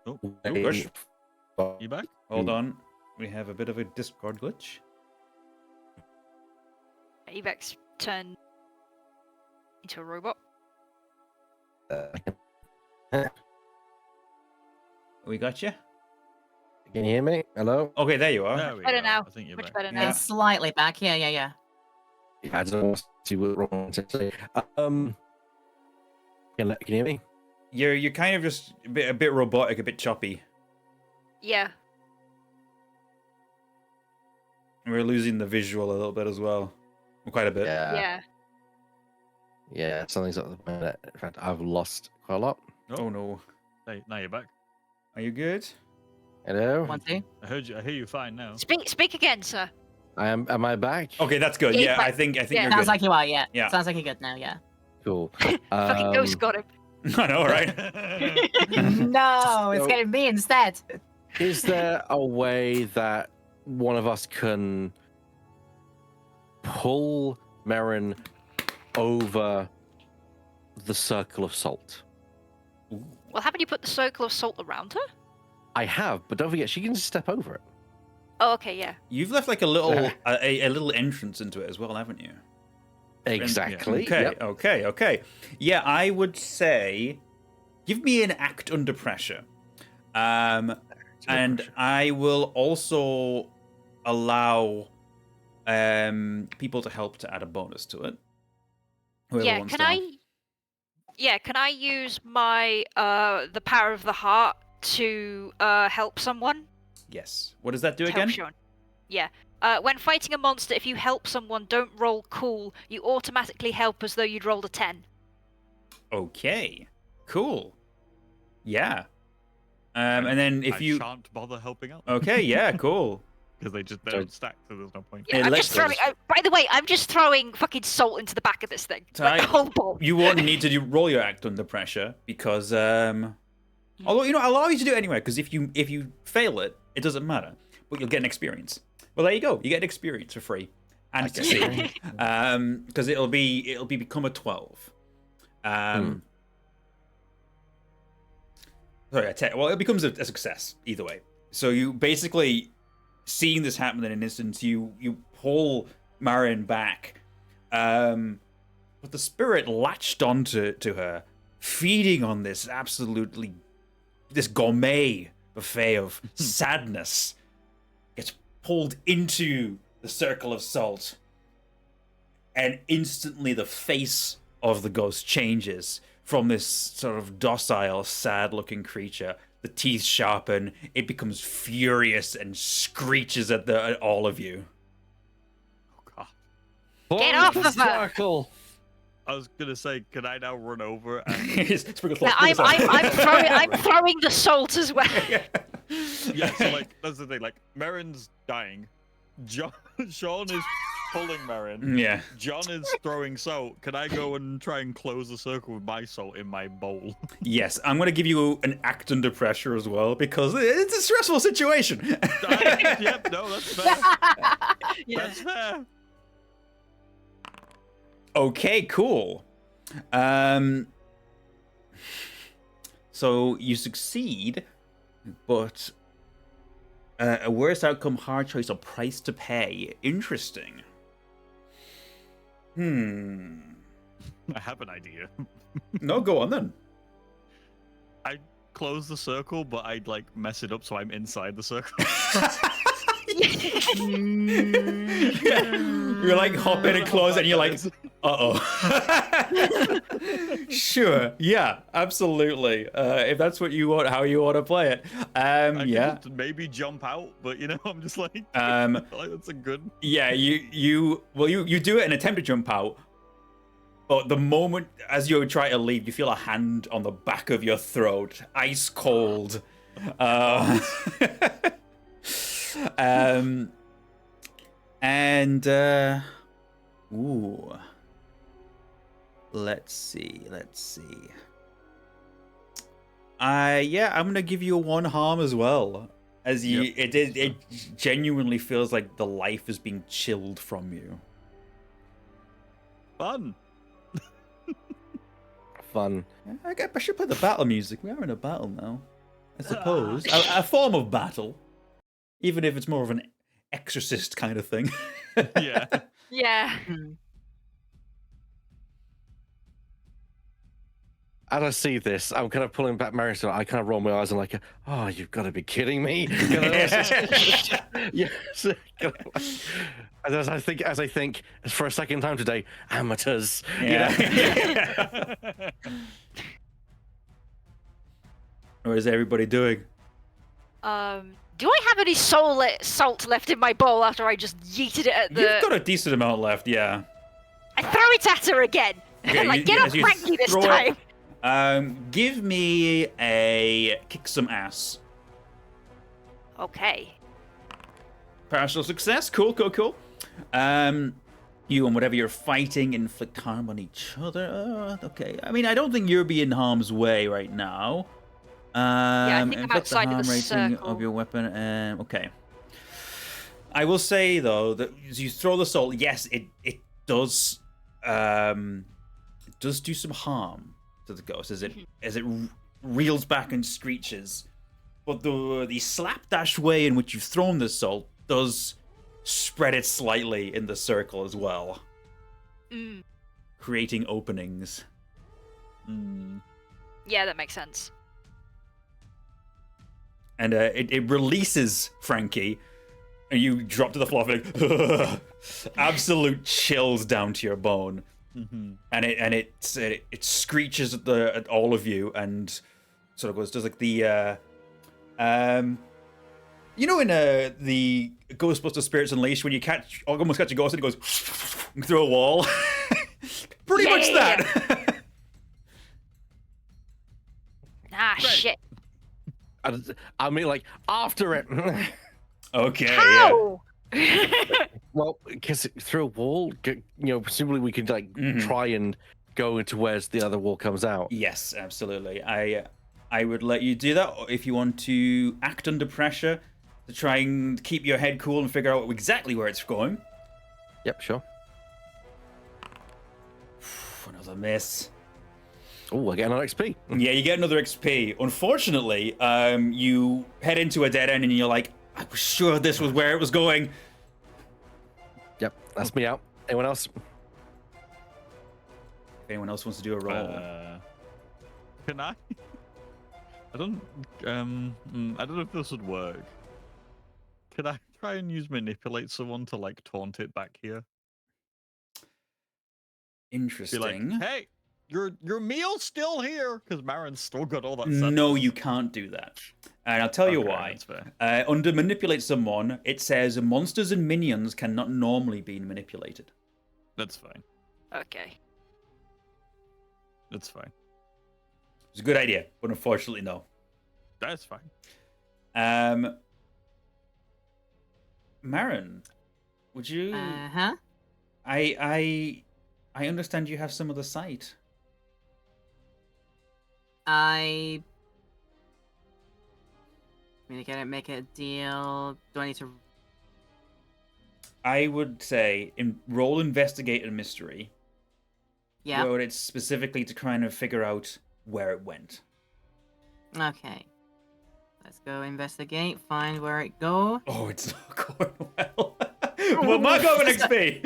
Oh, gosh. You back? Hold on. We have a bit of a Discord glitch. Ebak's turned into a robot. We got you? Can you hear me? Hello? Okay, there you are. There we Better go. now. I think you're Much back. better Yeah. now. And slightly back. Yeah. Yeah, I don't know what wrong to say. Can you hear me? You're kind of just a bit robotic, a bit choppy. Yeah. We're losing the visual a little bit as well. Quite a bit. Yeah. Yeah, something's up the minute. In fact, I've lost quite a lot. Oh no. Hey, now you're back. Are you good? Hello? 1, 2. I hear you fine now. Speak again, sir. I am. Am I back? Okay, that's good. Yeah, Yeah, but- I think yeah. you're Sounds good. like you are, yeah. Yeah. Sounds like you're good now, yeah. Cool. Fucking ghost got him. I know, right? No, it's So- getting me instead. Is there a way that one of us can pull Marin over the circle of salt? Well, haven't you put the circle of salt around her? I have, but don't forget she can just step over it. Oh, okay, yeah. You've left like a little a little entrance into it as well, haven't you? Exactly. Okay, Yep. okay. Yeah, I would say give me an act under pressure. And pressure. I will also allow people to help to add a bonus to it. Whoever Yeah, wants can to help. I? Yeah, can I use my the power of the heart to help someone? Yes. What does that do To help again? Sean. Yeah. When fighting a monster, if you help someone, don't roll cool. You automatically help as though you'd rolled a 10. Okay. Cool. Yeah. And then if I you shan't bother helping out okay, yeah, cool. because they So- don't stack, so there's no point. Yeah, It I'm lets just throwing. us- By the way, I'm just throwing fucking salt into the back of this thing. Like Ty- a whole bowl. You won't need to roll your act under pressure because although I'll allow you to do it anyway because if you fail it, it doesn't matter, but you'll get an experience. Well, there you go. You get an experience for free and Okay. succeed because it'll become a 12. Sorry, well, it becomes a success either way. So you basically seeing this happen in an instant, you pull Marin back, but the spirit latched onto her, feeding on this gourmet buffet of sadness, gets pulled into the circle of salt, and instantly the face of the ghost changes from this sort of docile, sad-looking creature. The teeth sharpen, it becomes furious and screeches at all of you. Oh god. Get Form off the of her! circle. I was gonna say, can I now run over and Sprinkle Yeah, salt, sprinkle salt. I'm throwing the salt as well. yeah, so like that's the thing, like Marin's dying. Sean is pulling Marin. Yeah. John is throwing salt. Can I go and try and close the circle with my salt in my bowl? Yes, I'm going to give you an act under pressure as well because it's a stressful situation. Yep, no, that's fair. Yeah. That's fair. Okay, cool. So you succeed, but a worse outcome, hard choice, or price to pay. Interesting. I have an idea. No, go on then. I close the circle, but I'd like mess it up so I'm inside the circle. You're like hop in and close, and you're like, uh-oh. Sure, yeah, absolutely. If that's what you want, how you want to play it, I yeah. could maybe jump out, but you know, I'm just like, Um, like that's a good. Yeah, you do it and attempt to jump out, but the moment as you try to leave, you feel a hand on the back of your throat, ice cold. Ooh. Let's see. Yeah, I'm gonna give you a 1 harm as well. As you, it genuinely feels like the life is being chilled from you. Fun. Fun. I should play the battle music. We are in a battle now, I suppose. A form of battle, even if it's more of an exorcist kind of thing. Yeah. Yeah. As I see this, I'm kind of pulling back Marin, so I kind of roll my eyes and like, oh, you've got to be kidding me. Yes. As I think, for a second time today, amateurs. Yeah. What is everybody doing? Do I have any salt left in my bowl after I just yeeted it at the? You've got a decent amount left, yeah. I throw it at her again. Okay, Like, get as off you Frankie this throw it- time. Give me a kick some ass. Okay. Partial success. Cool. You and whatever you're fighting inflict harm on each other. Okay. I mean, I don't think you're being harm's way right now. I think I'm inflict the outside of harm the rating circle. of your weapon. Okay. I will say though that as you throw the salt, yes, it does do some harm to the ghost as it reels back and screeches. But the slapdash way in which you've thrown the salt does spread it slightly in the circle as well, creating openings. Yeah, that makes sense. And it releases Frankie, and you drop to the floor, like, absolute chills down to your bone. And it screeches at all of you, and sort of does like the you know in the Ghostbuster Spirits Unleashed when you almost catch a ghost and it goes through a wall. Pretty much that. Shit. I mean, like, after it. Okay. How? Well, because through a wall, presumably we could like try and go into where the other wall comes out. Yes, absolutely. I would let you do that if you want to act under pressure to try and keep your head cool and figure out exactly where it's going. Yep, sure. Another miss. Oh, I get another XP. Yeah, you get another XP. Unfortunately, you head into a dead end and you're like, I was sure this was where it was going. Yep, that's me out. Anyone else? If anyone else wants to do a roll. Can I? I don't know if this would work. Could I try and use manipulate someone to like taunt it back here? Interesting. Be like, hey, your meal's still here because Marin's still got all that stuff. No, you can't do that. And I'll tell you why. Under manipulate someone, it says monsters and minions cannot normally be manipulated. That's fine. Okay. That's fine. It's a good idea, but unfortunately, no. That's fine. Marin, would you? I understand you have some of the sight. I mean, can I make it a deal? Do I need to? I would say roll investigate and mystery. Yeah. Where it's specifically to kind of figure out where it went. Okay. Let's go investigate. Find where it go. Oh, it's not going well. Well, mark off an XP.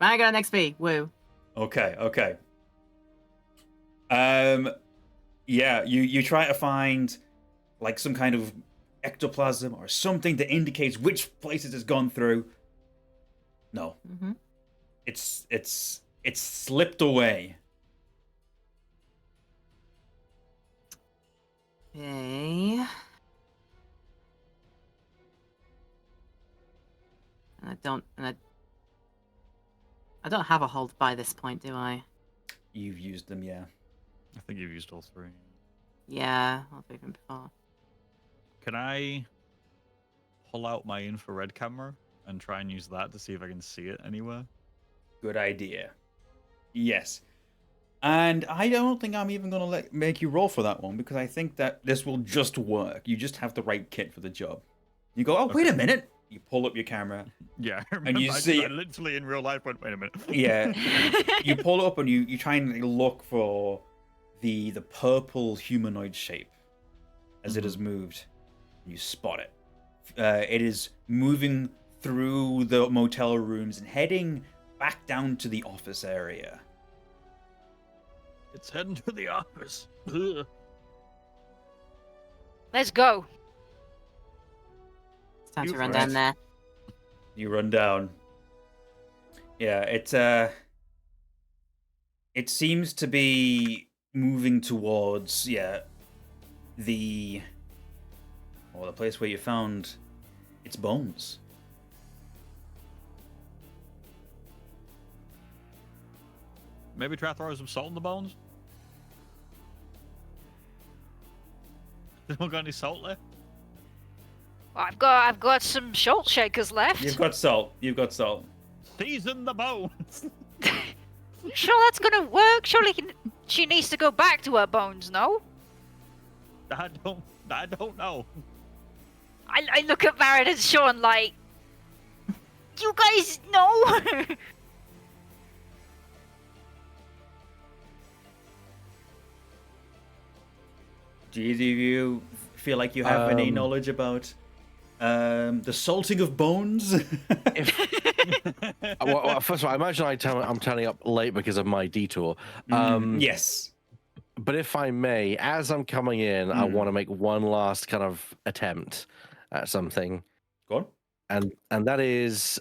I got an XP. Woo. Okay. Yeah, you try to find like some kind of ectoplasm or something that indicates which places it's gone through. No. Mm-hmm. It's slipped away. Okay. I don't have a hold by this point, do I? You've used them, yeah. I think you've used all three. Yeah, I'll do them before. Can I pull out my infrared camera and try and use that to see if I can see it anywhere? Good idea. Yes. And I don't think I'm even going to make you roll for that one because I think that this will just work. You just have the right kit for the job. You go, wait a minute. You pull up your camera. Yeah, I remember. And you see I literally in real life went, wait a minute. Yeah. You pull it up and you try and look for the purple humanoid shape as it has moved. You spot it. It is moving through the motel rooms and heading back down to the office area. It's heading to the office. Ugh. Let's go. It's time to You run right. down there. You run down. Yeah, it seems to be moving towards the place where you found its bones. Maybe try throwing some salt in the bones? Anyone got any salt left? I've got some salt shakers left. You've got salt. You've got salt. Season the bones. You sure that's gonna work? Surely she needs to go back to her bones, no? I don't know. I look at Marin and Sean like, you guys know? Do either of you feel like you have any knowledge about the salting of bones? Well, first of all, I imagine I'm turning up late because of my detour. Yes. But if I may, as I'm coming in, I want to make one last kind of attempt at something. Go on. And that is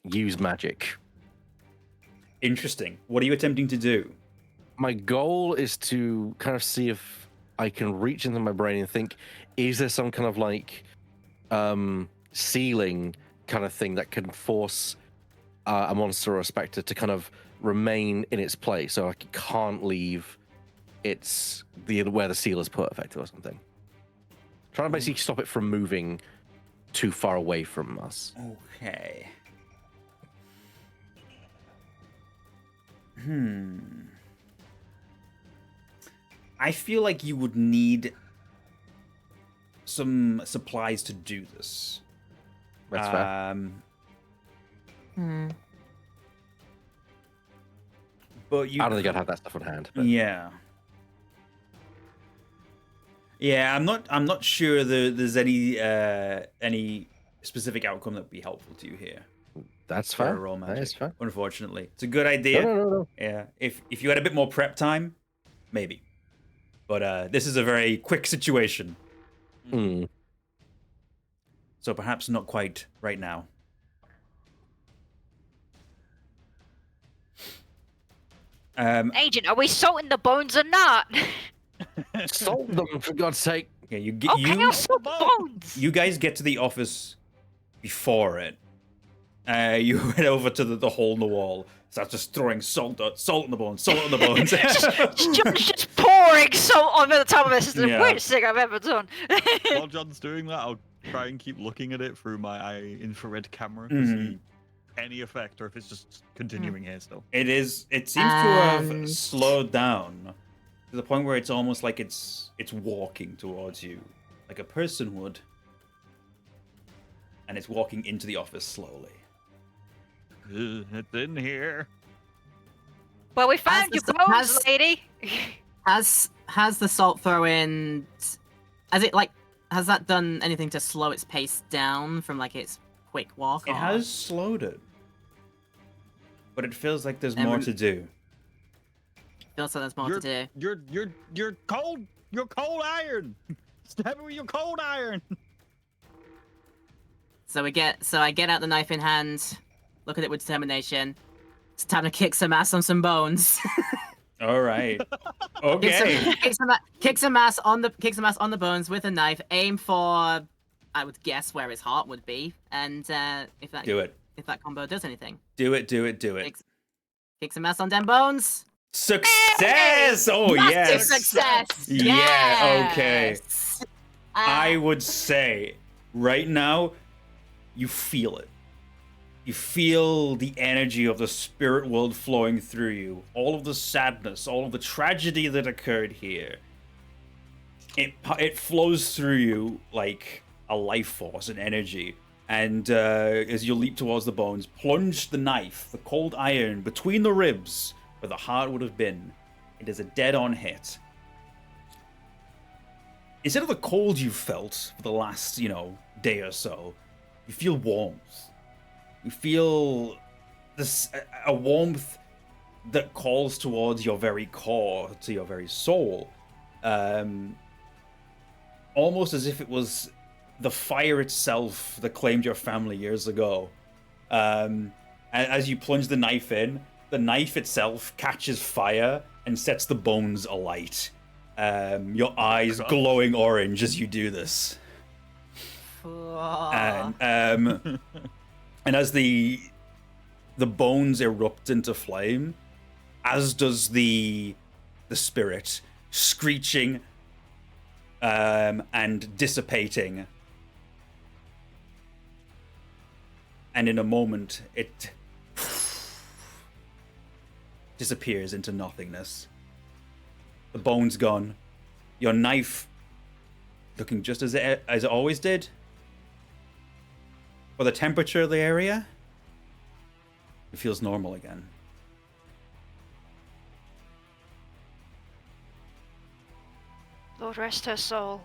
use magic. Interesting. What are you attempting to do? My goal is to kind of see if I can reach into my brain and think, is there some kind of like ceiling kind of thing that can force a monster or a specter to kind of remain in its place, so like it can't leave where the seal is put, effectively, or something. Trying to basically stop it from moving too far away from us. Okay. I feel like you would need some supplies to do this. That's fair. But you I don't think I'd have that stuff on hand. But... Yeah. Yeah, I'm not sure there's any specific outcome that would be helpful to you here. That's for fair. roll magic, That is fair. unfortunately. It's a good idea. No. Yeah. If you had a bit more prep time, maybe. But this is a very quick situation. So perhaps not quite right now. Agent, are we salting the bones or not? Salt them, for God's sake. Yeah, you get Okay, I'll salt the bones. you guys get to the office before it. You head over to the hole in the wall. Start just throwing salt on the bones, salt on the bones. John's just pouring salt on the top of it. It's the Yeah. weirdest thing I've ever done. While John's doing that, I'll try and keep looking at it through my infrared camera to see any effect, or if it's just continuing here still. It seems to have slowed down to the point where it's almost like it's walking towards you, like a person would, and it's walking into the office slowly. It's in here. Well, we found your bones, lady. Has the salt throw-in... Has that done anything to slow its pace down from, like, its quick walk? It has slowed it, but it feels like there's more to do. Feels like there's more to do. You're cold. You're cold iron. Stab it with your cold iron. So I get out the knife in hand, look at it with determination. It's time to kick some ass on some bones. All right. Okay. Kick some ass on the bones with a knife. Aim for, I would guess, where his heart would be, and if that combo does anything. Do it. Kick some ass on them bones. Success! Oh, Massive yes. success. Yeah. Yes. Okay. I would say right now, you feel it. You feel the energy of the spirit world flowing through you. All of the sadness, all of the tragedy that occurred here. It flows through you like a life force, an energy. And as you leap towards the bones, plunge the knife, the cold iron, between the ribs where the heart would have been. It is a dead-on hit. Instead of the cold you felt for the last, day or so, you feel warmth. You feel a warmth that calls towards your very core, to your very soul. Almost as if it was the fire itself that claimed your family years ago. And as you plunge the knife in, the knife itself catches fire and sets the bones alight. Your eyes glowing orange as you do this. And as the bones erupt into flame, as does the spirit, screeching and dissipating and in a moment, it disappears into nothingness. The bone's gone. Your knife looking just as it always did. For the temperature of the area, it feels normal again. Lord rest her soul.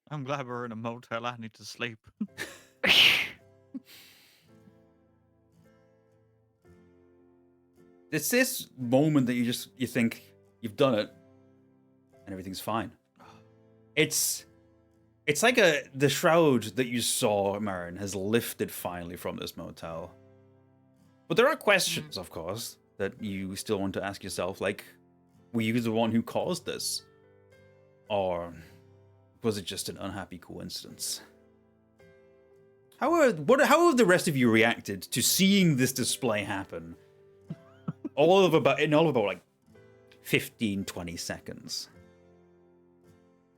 I'm glad we're in a motel. I need to sleep. It's this moment that you think you've done it, and everything's fine. It's like the shroud that you saw, Marin, has lifted finally from this motel. But there are questions, of course, that you still want to ask yourself, like, were you the one who caused this? Or was it just an unhappy coincidence? How have the rest of you reacted to seeing this display happen? all of about like 15, 20 seconds.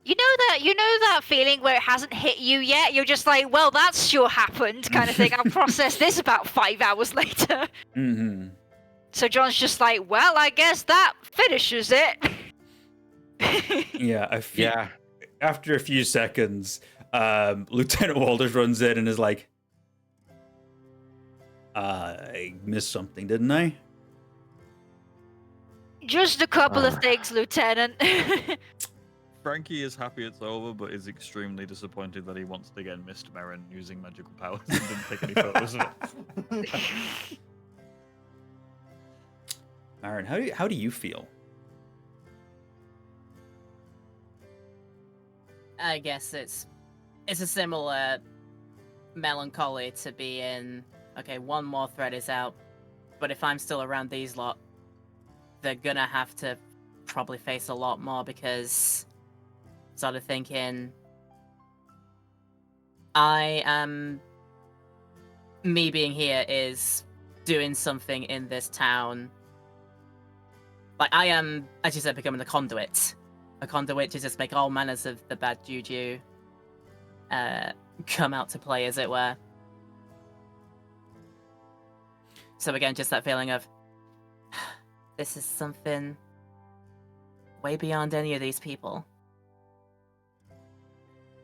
You know that feeling where it hasn't hit you yet? You're just like, well, that's sure happened, kind of thing. I'll process this about 5 hours later. Mm-hmm. So John's just like, well, I guess that finishes it. Yeah, after a few seconds, Lieutenant Walters runs in and is like, I missed something, didn't I? Just a couple of things, Lieutenant. Frankie is happy it's over, but is extremely disappointed that he once again missed Marin using magical powers and didn't take any photos of it. Marin, how do you feel? I guess it's a similar melancholy to be in. Okay, one more thread is out, but if I'm still around these lot, they're gonna have to probably face a lot more, because sort of thinking me being here is doing something in this town. Like, I am, as you said, becoming a conduit to just make all manners of the bad juju come out to play, as it were. So again, just that feeling of, this is something way beyond any of these people.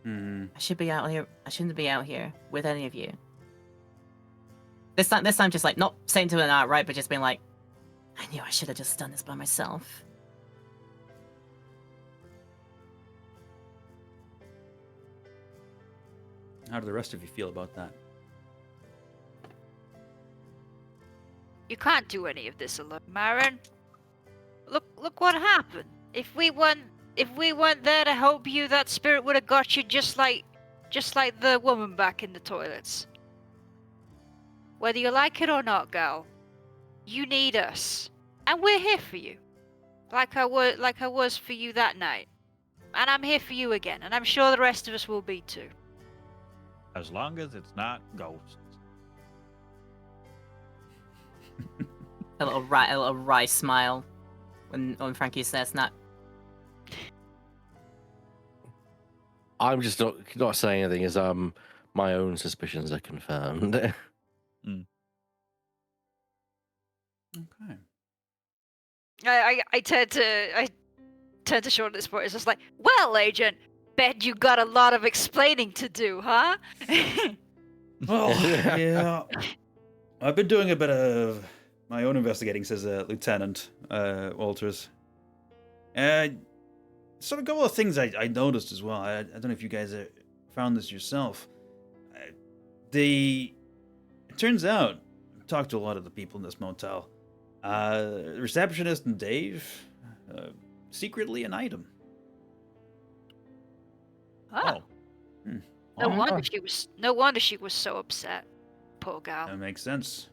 Mm-hmm. I shouldn't be out here with any of you. This time just like, not saying to an outright, but just being like, I knew I should have just done this by myself. How do the rest of you feel about that? You can't do any of this alone, Marin. Look what happened. If we weren't there to help you, that spirit would have got you just like the woman back in the toilets. Whether you like it or not, gal, you need us, and we're here for you, like I was for you that night, and I'm here for you again, and I'm sure the rest of us will be too. As long as it's not ghosts. A little wry smile when Frankie says that. I'm just not saying anything, as my own suspicions are confirmed. Okay. I turn to Sean at this point. It's just like, well, Agent, bet you got a lot of explaining to do, huh? Well, yeah. I've been doing a bit of my own investigating, says Lieutenant Walters. Sort of a couple of things I noticed as well. I don't know if you guys found this yourself. It turns out, I've talked to a lot of the people in this motel. The receptionist and Dave, secretly an item. Oh. No wonder she was so upset. Poor gal. That makes sense.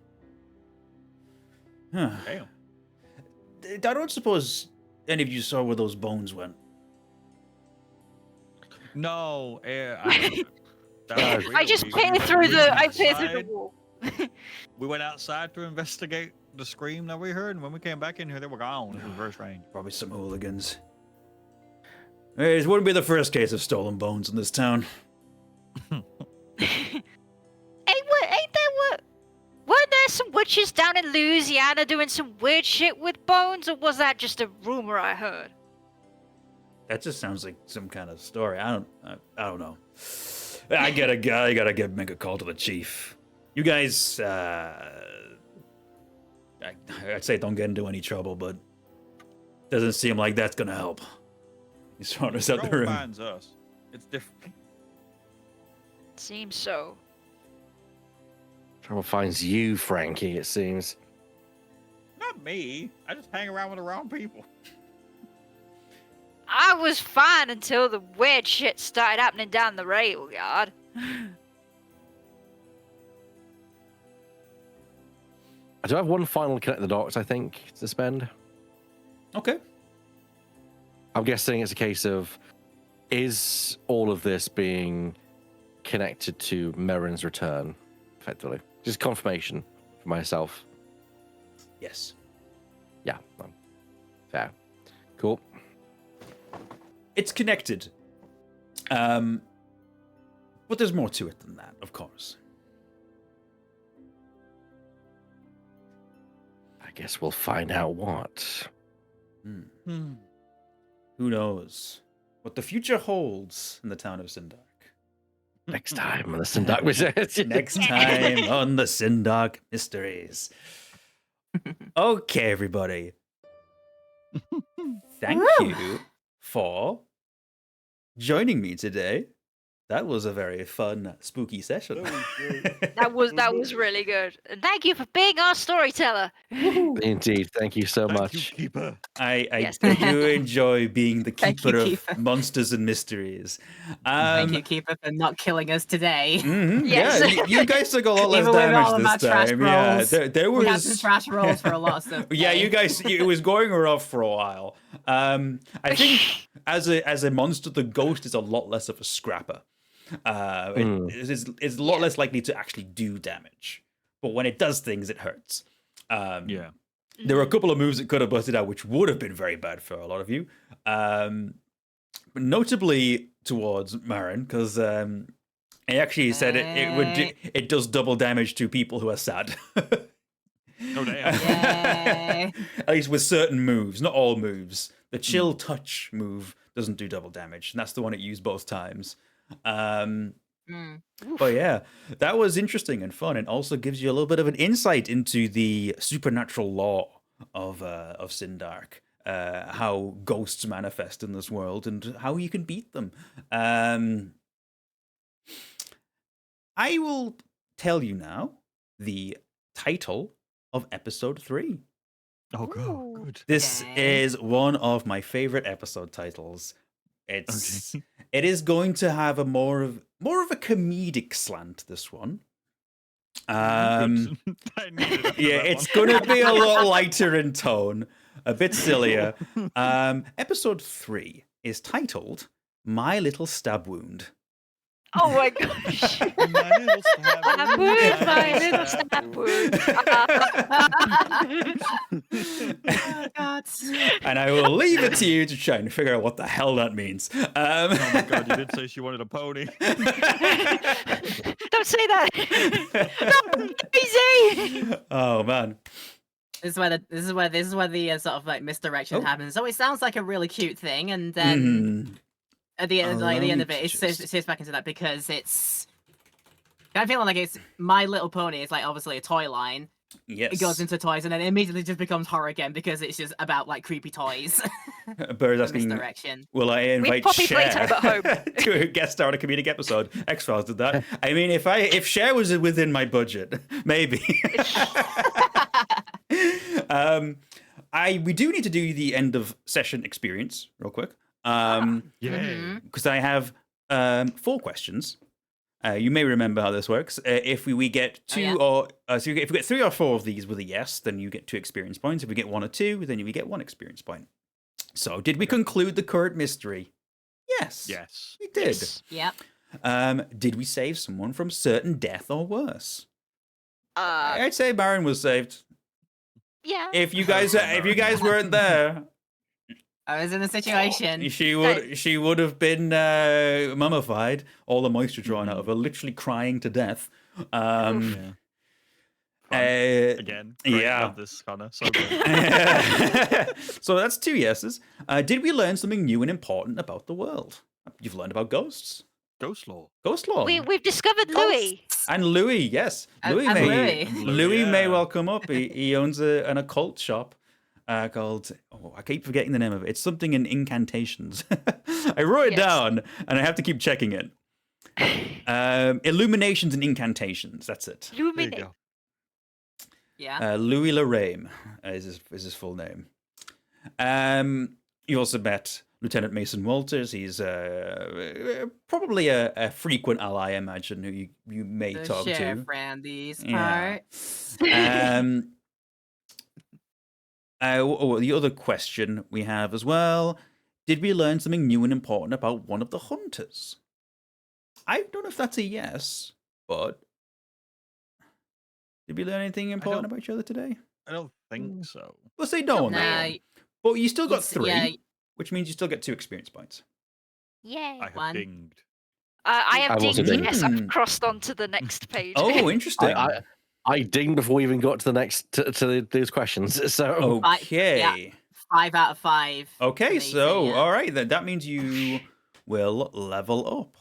Huh. Damn. I don't suppose any of you saw where those bones went. No, I just peered through the wall. We went outside to investigate the scream that we heard, and when we came back in here, they were gone. It was very strange. Probably some hooligans. It wouldn't be the first case of stolen bones in this town. some witches down in Louisiana doing some weird shit with bones, or was that just a rumor I heard? That just sounds like some kind of story. I don't know. I gotta make a call to the chief. You guys, I'd say don't get into any trouble, but doesn't seem like that's gonna help. He's throwing us out the Trouble room. finds us. It's different. Seems so. Trouble finds you, Frankie, it seems. Not me. I just hang around with the wrong people. I was fine until the weird shit started happening down the rail yard. I do have one final connect the dots, I think, to spend. Okay. I'm guessing it's a case of, is all of this being connected to Marin's return, effectively? Just confirmation for myself. Yes. Yeah, fair. Cool. It's connected. But there's more to it than that, of course. I guess we'll find out what. Who knows what the future holds in the town of Sindark? Next time on the Sindark Wizards. Next time on the Sindark Mysteries. Okay, everybody. Thank you for joining me today. That was a very fun, spooky session. That was really good. And thank you for being our storyteller. Indeed. Thank you so Thank much. you, Keeper. I Yes. do enjoy being the Thank you, keeper of Keeper. monsters and mysteries. Thank you, Keeper, for not killing us today. Yes. Yeah, you guys took a lot less Even with all damage of our this trash time. Yeah, rolls. there We had some was. trash rolls for a lot of stuff. Yeah, today. you guys, it was going rough for a while. I think as a monster, the ghost is a lot less of a scrapper. It's a lot less likely to actually do damage, but when it does things, it hurts. Yeah. There were a couple of moves that could have busted out, which would have been very bad for a lot of you. But notably towards Marin, because he actually said it does double damage to people who are sad. No damn. Yay. At least with certain moves, not all moves. The chill touch move doesn't do double damage, and that's the one it used both times. But yeah, that was interesting and fun, and also gives you a little bit of an insight into the supernatural law of Sindark, how ghosts manifest in this world, and how you can beat them. I will tell you now the title of episode 3. Oh, God. Good. This Okay. is one of my favorite episode titles. It is going to have a more of a comedic slant, this one. Good. I needed after Yeah, that it's one. going to be a lot lighter in tone, a bit sillier. Episode 3 is titled My Little Stab Wound. Oh my gosh. My little stab Stab wound, wound, my little stab wound. Oh, God. And I will leave it to you to try and figure out what the hell that means. Oh my God, you did say she wanted a pony. Don't say that. No, easy. Oh, man. This is where the sort of like misdirection Oh. happens. So it sounds like a really cute thing, and then at the end, Allow the end me of it, to it just- sits back into that because it's kind of feeling like it's My Little Pony is like obviously a toy line. Yes. It goes into toys and then it immediately just becomes horror again because it's just about like creepy toys. Bird's asking, Misdirection. will I invite poppy Cher playtime at home. to guest star on a comedic episode? X-Files did that. I mean, if Cher was within my budget, maybe. We do need to do the end of session experience real quick. Yeah. Because I have 4 questions. You may remember how this works. If we get 2 yeah. or if we get 3 or 4 of these with a yes, then you get 2 experience points. If we get 1 or 2, then you get 1 experience point. So, did we conclude the current mystery? Yes. Yes. We did. Yes. Yep. Did we save someone from certain death or worse? Uh, I'd say Marin was saved. yeah. If you guys weren't there, I was in a situation. she would have been mummified, all the moisture drawn out of her, literally crying to death. Yeah. Again. Great, yeah. love this, Connor. So good. So that's 2 yeses. Did we learn something new and important about the world? You've learned about ghosts. Ghost lore. Ghost lore. We've discovered Louis. And Louis, yes. And Louis Louis. may yeah. well come up. He owns an occult shop called, I keep forgetting the name of it. It's something in incantations. I wrote it Yes. down, and I have to keep checking it. Illuminations and incantations. That's it. There you Luminate. go. Yeah. Louis Lorraine is his full name. You also met Lieutenant Mason Walters. He's probably a frequent ally, I imagine, who you may The talk Sheriff to. Randy's Yeah. part. The other question we have as well: did we learn something new and important about one of the hunters? I don't know if that's a yes, but did we learn anything important about each other today? I don't think so. Let's say no on Nah, that one. But you still got it's- 3, yeah, which means you still get 2 experience points. Yay. I have One. dinged. I have I've also dinged. dinged. Yes, I've crossed on to the next page. Oh, interesting. I dinged before we even got to the next to those questions. So Okay. 5 out of 5. Okay, for me, so yeah. all right then. That means you will level up.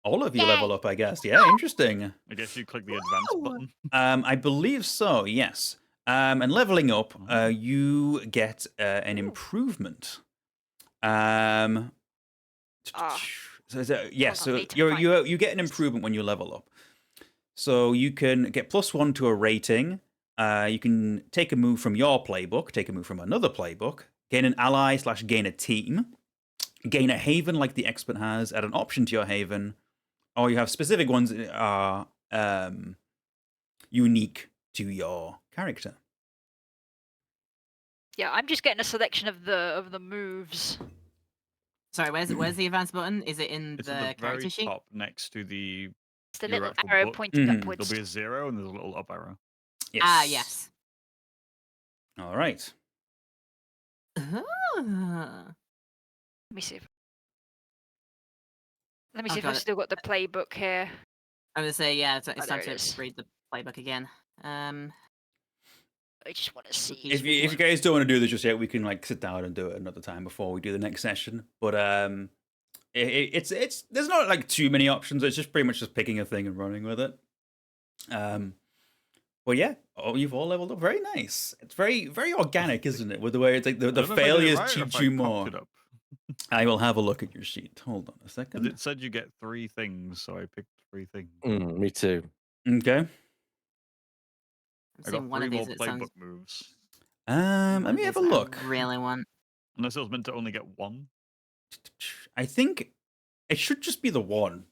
All of you level Yay. up, I guess. Yeah, interesting. I guess you click the advanced button. I believe so. Yes. And leveling up, you get an improvement. Ah. Yes. Hold on, So need to find you get an improvement when you level up. So you can get +1 to a rating. You can take a move from your playbook, take a move from another playbook, gain an ally / gain a team, gain a haven like the expert has, add an option to your haven, or you have specific ones that are unique to your character. Yeah, I'm just getting a selection of the moves. Sorry, where's the advance button? Is it in It's the at the character very sheet? top next to the It's the Your little actual arrow book. pointing Mhm. upwards. there'll be a 0 and there's a little up arrow. Yes. Ah, yes. All right. Ah. Let me see. Let me see if got I've it. still got the playbook here. I was gonna say, yeah, it's there time it to is. read the playbook again. I just want to see. If you guys don't want to do this just yet, we can like sit down and do it another time before we do the next session. But it's there's not like too many options. It's just pretty much just picking a thing and running with it. But yeah, you've all leveled up. Very nice. It's very organic, isn't it? With the way it's like I the don't know if I did it failures right or teach if I you cocked more. it up. I will have a look at your sheet. Hold on a 'Cause second. it said you get 3 things, so I picked 3 things. me too. Okay. I'm I seeing got one 3 of more these that sounds. playbook moves. Let one me of have a these that I look. really want. Unless it was meant to only get 1. I think it should just be the one.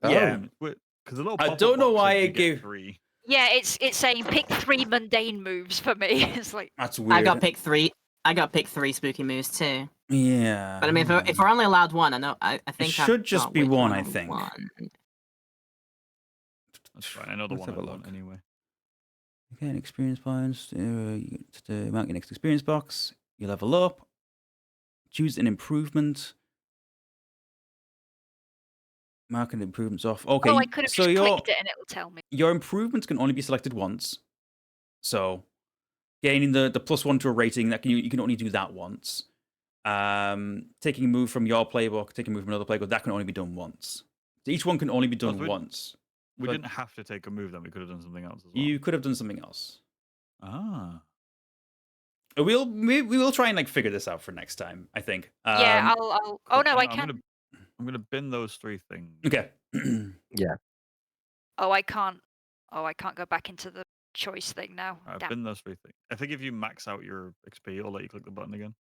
Oh. Yeah. Because the little I pop-up don't know box why said it you get gave- 3. Yeah, it's saying pick 3 mundane moves for me. It's like That's weird. I got pick 3. I got pick 3 spooky moves too. Yeah. But I mean, if we're only allowed one, I know. I think should I've just got be which one, I I think. want. That's fine. I know the Let's one I have a want look. anyway. Okay, experience points. You get to mark your next experience box. You level up. Choose an improvement. Marking the improvements off. Okay, oh, I could have so just your clicked it and it will tell me. your improvements can only be selected once. So gaining the +1 to a rating, that you can only do that once. Taking a move from your playbook, taking a move from another playbook, that can only be done once. So each one can only be done we- once. We But- didn't have to take a move then. We could have done something else as well. You could have done something else. Ah. We will try and like figure this out for next time, I think. Yeah, I'll. Oh no, I can. I'm gonna bin those 3 things. Okay. Oh, I can't. Oh, I can't go back into the choice thing now. I've Damn. bin those 3 things. I think if you max out your XP, it'll let you click the button again.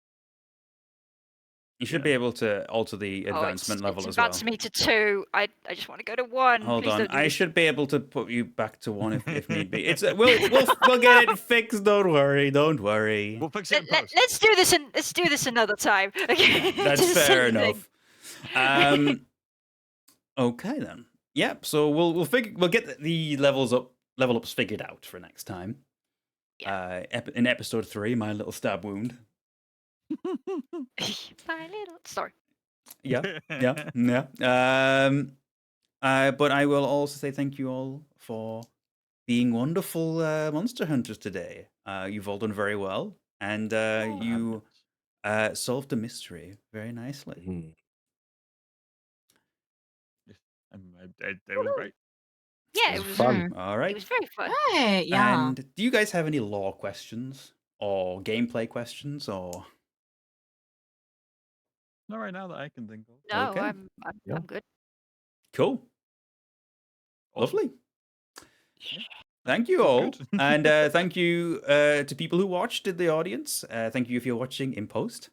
You should Yeah. be able to alter the advancement level it's as well. advanced me to 2. I just want to go to 1. Hold Please on, don't do I this. should be able to put you back to 1 if need be. It's we'll get it fixed. Don't worry. We'll fix it in post. Let's do this and let's do this another time. Okay. That's Just fair something. enough. Okay then. Yep. So we'll get the level ups figured out for next time. In episode 3, my little stab wound. My little. Sorry. Yeah. But I will also say thank you all for being wonderful monster hunters today. You've all done very well, and you solved the mystery very nicely. Mhm. It was great. Yeah, It it was was fun. All it right. was very fun. Right, yeah. And do you guys have any lore questions or gameplay questions or? Not right now that I can think of. No, Okay. Yeah. I'm good. Cool. Awesome. Lovely. Yeah. Thank you Sounds all. good. And thank you to people who watched in the audience. Thank you if you're watching in post.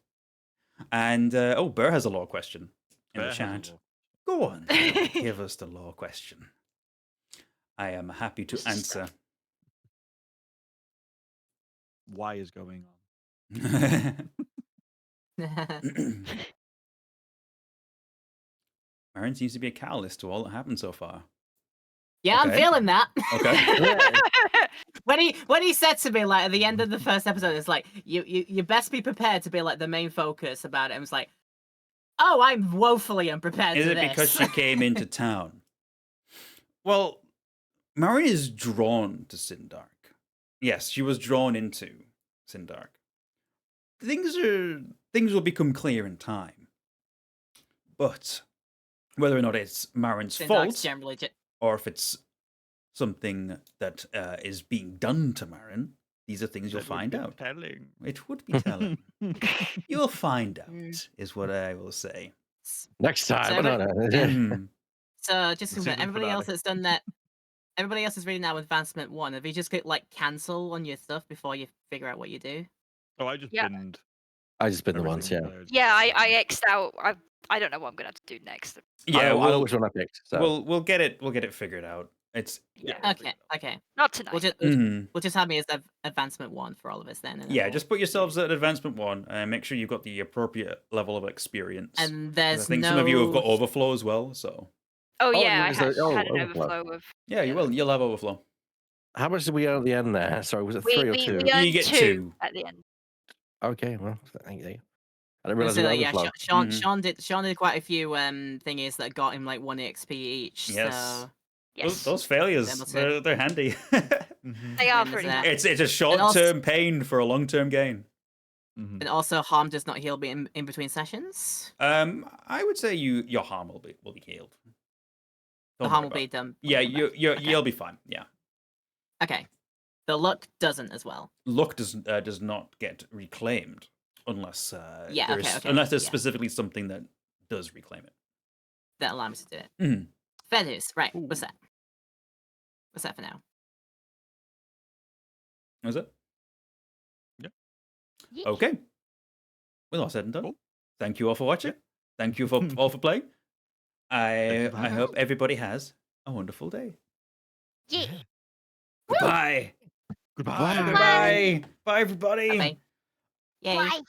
And oh, Burr has a lore question in Bear the has a chat. law. Go on, Burr, give us the lore question. I am happy to answer. Why is going on? Marin seems to be a catalyst to all that happened so far. Yeah, I'm Okay. feeling that. Okay. when he said to me like at the end of the first episode, it's like you best be prepared to be like the main focus about it. I was like, oh, I'm woefully unprepared. Is to it this. because she came into town? Well, Marin is drawn to Sindark. Yes, she was drawn into Sindark. Things will become clear in time. But whether or not it's Marin's Sindark's fault, generally or if it's something that is being done to Marin, these are things you'll That would find be out. telling. It would be telling. You'll find out, Mm. is what I will say. Next time. So no. Mhm. So just The season everybody else finale. that's done that. Everybody else is reading now Advancement 1. Have you just got like cancel on your stuff before you figure out what you do? Oh, I just Yeah. pinned I just been the ones, yeah. everything. Yeah, I X'd out. I don't know what I'm gonna have to do next. I Yeah, know which one I picked. So. we'll get it figured out. It's Yeah. we'll Okay, okay. Not tonight. We'll just have me as Advancement 1 for all of us then. And then Yeah, we'll- just put yourselves at Advancement 1 and make sure you've got the appropriate level of experience. And 'Cause there's I think some of you have got no- overflow as well, so. Oh Oh, yeah, I is there- had an overflow. overflow of. Yeah, you will. You'll have overflow. How much did we get at the end there? Sorry, was it We 3 or we 2? we earned You get 2 2. at the end. Okay, well, thank you. I didn't realize So, it was yeah, overflow. Sean did quite a few thingies that got him like 1 XP each. Yes. So Yes, Those failures, Then that's they're handy. they are then pretty. there's that. Good. It's a short-term pain for a long-term gain. And also harm does not heal in between sessions. I would say your harm will be healed. The Don't harm worry will be about it. done. Yeah, Okay. you'll be fine. Yeah. Okay. The luck doesn't as well. Luck does not get reclaimed unless Yeah, there's okay, unless there's yeah. specifically something that does reclaim it. That allows me to do it. Mhm. Fair news. Right. What's that? What's that for now? Was it? Yeah. Okay. With all said and done, Cool. thank you all for watching. Thank you for all for playing. you I for having hope everybody has a wonderful day. Yeah. Goodbye. Goodbye. Bye. Goodbye. Bye, everybody. Bye. Yay. Bye.